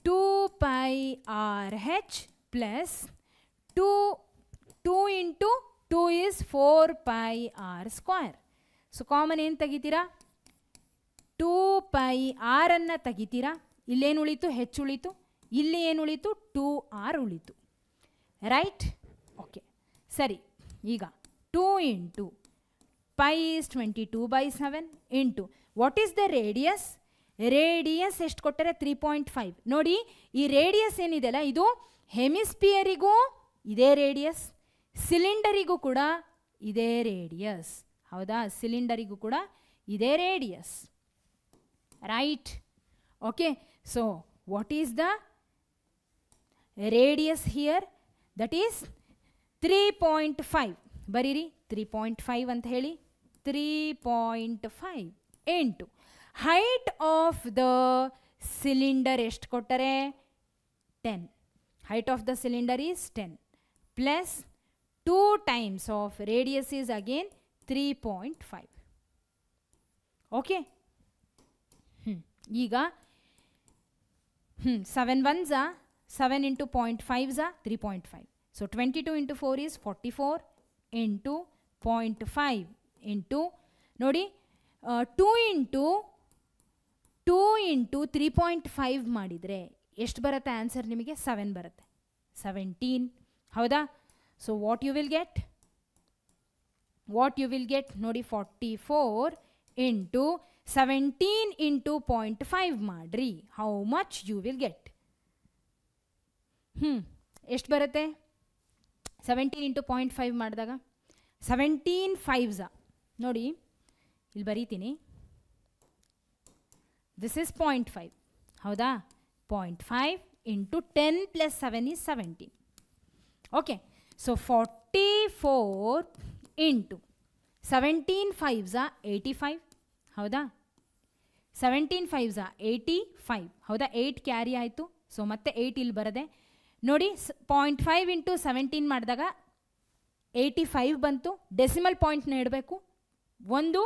2 pi RH plus 2 into 2 is 4 pi R square. So common ಏನು ತೆಗಿತೀರಾ? 2 pi R ಅನ್ನು ತೆಗಿತೀರಾ. ಇಲ್ಲೇನು ಉಳಿತು? H ಉಳಿತು. ಇಲ್ಲಿ ಏನು ಉಳಿತು? 2R ಉಳಿತು. ರೈಟ್? ಓಕೆ ಸರಿ, ಈಗ 2 into pi is 22/7 into what is the radius? Radius ಎಷ್ಟು ಕೊಟ್ಟರೆ? 3.5. ನೋಡಿ, ಈ ರೇಡಿಯಸ್ ಏನಿದೆಯಲ್ಲ ಇದು ಹೆಮಿಸ್ಪಿಯರಿಗೂ ಇದೇ ರೇಡಿಯಸ್, ಸಿಲಿಂಡರಿಗೂ ಕೂಡ ಇದೇ ರೇಡಿಯಸ್, ಹೌದಾ? ಸಿಲಿಂಡರಿಗೂ ಕೂಡ ಇದೇ radius. Right? Okay, so what is the radius here? That is 3.5. ಬರೀರಿ 3.5 ಅಂತ ಹೇಳಿ. 3.5 into height of the cylinder ಎಷ್ಟು ಕೊಟ್ಟರೆ? 10. Height of the cylinder is 10 plus 2 times of radius is again 3.5. Okay, ಈಗ 7 ones 7 into 0.5 3.5. So 22 into 4 is 44 into 0.5 into ನೋಡಿ 2 into 3.5 ಮಾಡಿದರೆ ಎಷ್ಟು ಬರುತ್ತೆ ಆನ್ಸರ್ ನಿಮಗೆ? 7 ಬರುತ್ತೆ. 17, ಹೌದಾ? So what you will get? ನೋಡಿ 44 into 17 into 0.5 ಮಾಡ್ರಿ. How much you will get? ಎಷ್ಟು ಬರುತ್ತೆ? 17 into 0.5 ಮಾಡಿದಾಗ 17 5s. ನೋಡಿ ಇಲ್ಲಿ ಬರೀತೀನಿ. ದಿಸ್ ಇಸ್ 0.5, ಹೌದಾ? 0.5 into 10 plus 7 is 17. Okay, so 44 into 17 5s 85, ಹೌದಾ? 17 5s 85, ಹೌದಾ? 8 ಕ್ಯಾರಿ ಆಯಿತು. ಸೊ ಮತ್ತೆ 8 ಇಲ್ಲಿ ಬರದೆ ನೋಡಿ. 0.5 ಇಂಟು 17 ಮಾಡಿದಾಗ 85 ಬಂತು. ಡೆಸಿಮಲ್ ಪಾಯಿಂಟ್ನ ಇಡಬೇಕು. ಒಂದು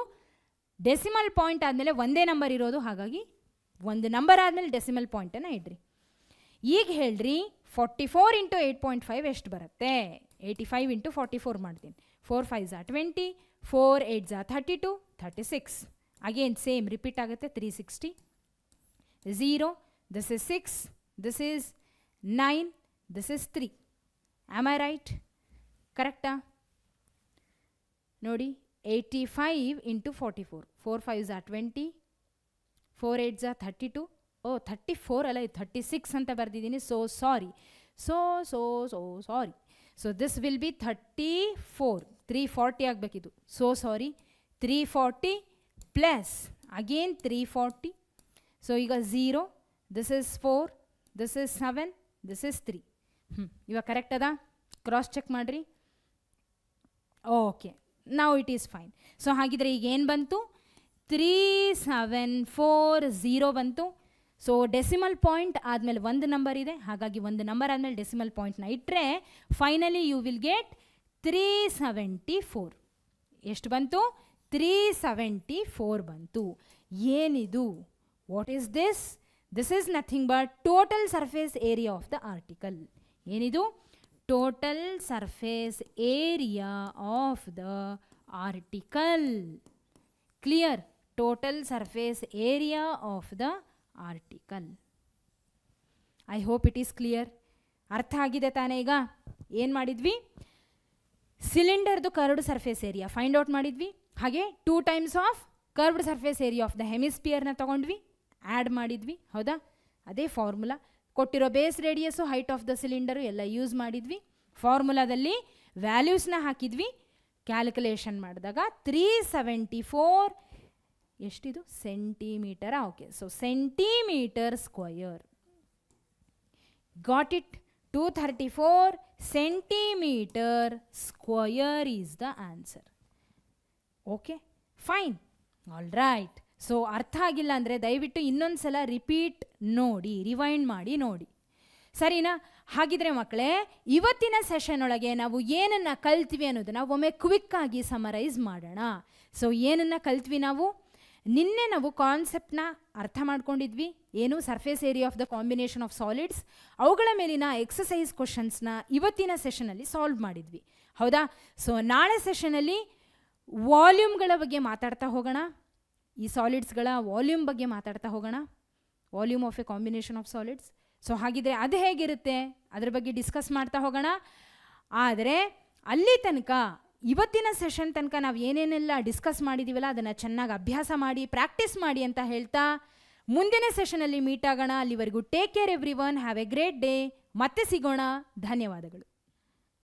ಡೆಸಿಮಲ್ ಪಾಯಿಂಟ್ ಆದಮೇಲೆ ಒಂದೇ ನಂಬರ್ ಇರೋದು, ಹಾಗಾಗಿ ಒಂದು ನಂಬರ್ ಆದಮೇಲೆ ಡೆಸಿಮಲ್ ಪಾಯಿಂಟನ್ನು ಇಡ್ರಿ. ಈಗ ಹೇಳ್ರಿ 44 ಇಂಟು 8.5 ಎಷ್ಟು ಬರುತ್ತೆ? 85 ಇಂಟು 44 ಮಾಡ್ತೀನಿ. 4 5s 20, 4 8s 32, 36. Again same repeat ಆಗುತ್ತೆ. 360. 0, this is 6, this is 9, this is 3. Am I right? ಕರೆಕ್ಟಾ? ನೋಡಿ 85 ಇಂಟು 44. 4 5s 20, 4 8s 32. ಓ 34 ಅಲ್ಲ, ಇದು 36 ಅಂತ ಬರೆದಿದ್ದೀನಿ. So sorry, so sorry. So this will be 34. 340 ಆಗಬೇಕಿದು. So sorry. 340 plus again 340. So ಈಗ 0, this is 4, this is 7, this is 3. ಇವಾಗ correct ಅದ? ಕ್ರಾಸ್ ಚೆಕ್ ಮಾಡಿರಿ. Okay, now it is fine. So ಹಾಗಿದ್ರೆ ಈಗ ಏನು ಬಂತು? 3740 ಬಂತು. ಸೊ ಡೆಸಿಮಲ್ ಪಾಯಿಂಟ್ ಆದಮೇಲೆ ಒಂದು ನಂಬರ್ ಇದೆ, ಹಾಗಾಗಿ ಒಂದು ನಂಬರ್ ಆದಮೇಲೆ ಡೆಸಿಮಲ್ ಪಾಯಿಂಟ್ನ ಇಟ್ಟರೆ ಫೈನಲಿ ಯು ವಿಲ್ ಗೆಟ್ 374. ಎಷ್ಟು ಬಂತು? 374 ಬಂತು. ಏನಿದು? What is this? This is nothing but total surface area of the article. ಏನಿದು? Total surface area of the article. Clear? Total surface area of the article. I hope it is clear. ಅರ್ಥ ಆಗಿದೆ ತಾನೇ? ಈಗ ಏನು ಮಾಡಿದ್ವಿ? ಸಿಲಿಂಡರ್ದು curved surface area find out ಮಾಡಿದ್ವಿ. ಹಾಗೆ 2 times of curved surface area of the ಹೆಮಿಸ್ಪಿಯರ್ನ ತೊಗೊಂಡ್ವಿ, ಆ್ಯಡ್ ಮಾಡಿದ್ವಿ, ಹೌದಾ? ಅದೇ ಫಾರ್ಮುಲಾ. ಕೊಟ್ಟಿರೋ base radius, height of the cylinder ಎಲ್ಲ ಯೂಸ್ ಮಾಡಿದ್ವಿ. ಫಾರ್ಮುಲಾದಲ್ಲಿ ವ್ಯಾಲ್ಯೂಸ್ನ ಹಾಕಿದ್ವಿ. ಕ್ಯಾಲ್ಕುಲೇಷನ್ ಮಾಡಿದಾಗ 374 ಎಷ್ಟಿದು? ಸೆಂಟಿಮೀಟರಾ? Okay, so centimetre square. Got it? 234 centimetre square is the answer. Okay, fine, all right. So ಅರ್ಥ ಆಗಿಲ್ಲ ಅಂದರೆ ದಯವಿಟ್ಟು ಇನ್ನೊಂದು ಸಲ ರಿಪೀಟ್ ನೋಡಿ, ರಿವೈಂಡ್ ಮಾಡಿ ನೋಡಿ, ಸರಿನಾ? ಹಾಗಿದ್ರೆ ಮಕ್ಕಳೇ, ಇವತ್ತಿನ ಸೆಷನ್ ಒಳಗೆ ನಾವು ಏನನ್ನು ಕಲ್ತ್ವಿ ಅನ್ನೋದನ್ನು ಒಮ್ಮೆ ಕ್ವಿಕ್ಕಾಗಿ ಸಮರೈಸ್ ಮಾಡೋಣ. ಸೊ ಏನನ್ನು ಕಲ್ತ್ವಿ ನಾವು? ನಿನ್ನೆ ನಾವು ಕಾನ್ಸೆಪ್ಟ್ನ ಅರ್ಥ ಮಾಡ್ಕೊಂಡಿದ್ವಿ. ಏನು? Surface area of the combination of solids. ಅವುಗಳ ಮೇಲಿನ ಎಕ್ಸಸೈಸ್ ಕ್ವಶನ್ಸ್ನ ಇವತ್ತಿನ ಸೆಷನಲ್ಲಿ ಸಾಲ್ವ್ ಮಾಡಿದ್ವಿ, ಹೌದಾ? ಸೊ ನಾಳೆ ಸೆಷನಲ್ಲಿ ವಾಲ್ಯೂಮ್ಗಳ ಬಗ್ಗೆ ಮಾತಾಡ್ತಾ ಹೋಗೋಣ. ಈ ಸಾಲಿಡ್ಸ್ಗಳ ವಾಲ್ಯೂಮ್ ಬಗ್ಗೆ ಮಾತಾಡ್ತಾ ಹೋಗೋಣ. Volume of a combination of solids. So ಹಾಗಿದ್ರೆ ಅದು ಹೇಗಿರುತ್ತೆ ಅದ್ರ ಬಗ್ಗೆ ಡಿಸ್ಕಸ್ ಮಾಡ್ತಾ ಹೋಗೋಣ. ಆದರೆ ಅಲ್ಲಿ ತನಕ, ಇವತ್ತಿನ ಸೆಷನ್ ತನಕ ನಾವು ಏನೇನೆಲ್ಲ ಡಿಸ್ಕಸ್ ಮಾಡಿದ್ದೀವಲ್ಲ ಅದನ್ನು ಚೆನ್ನಾಗಿ ಅಭ್ಯಾಸ ಮಾಡಿ, ಪ್ರಾಕ್ಟೀಸ್ ಮಾಡಿ ಅಂತ ಹೇಳ್ತಾ ಮುಂದಿನ ಸೆಷನಲ್ಲಿ ಮೀಟ್ ಆಗೋಣ. ಅಲ್ಲಿವರೆಗೂ take care every one. Have A great day. ಮತ್ತೆ ಸಿಗೋಣ. ಧನ್ಯವಾದಗಳು.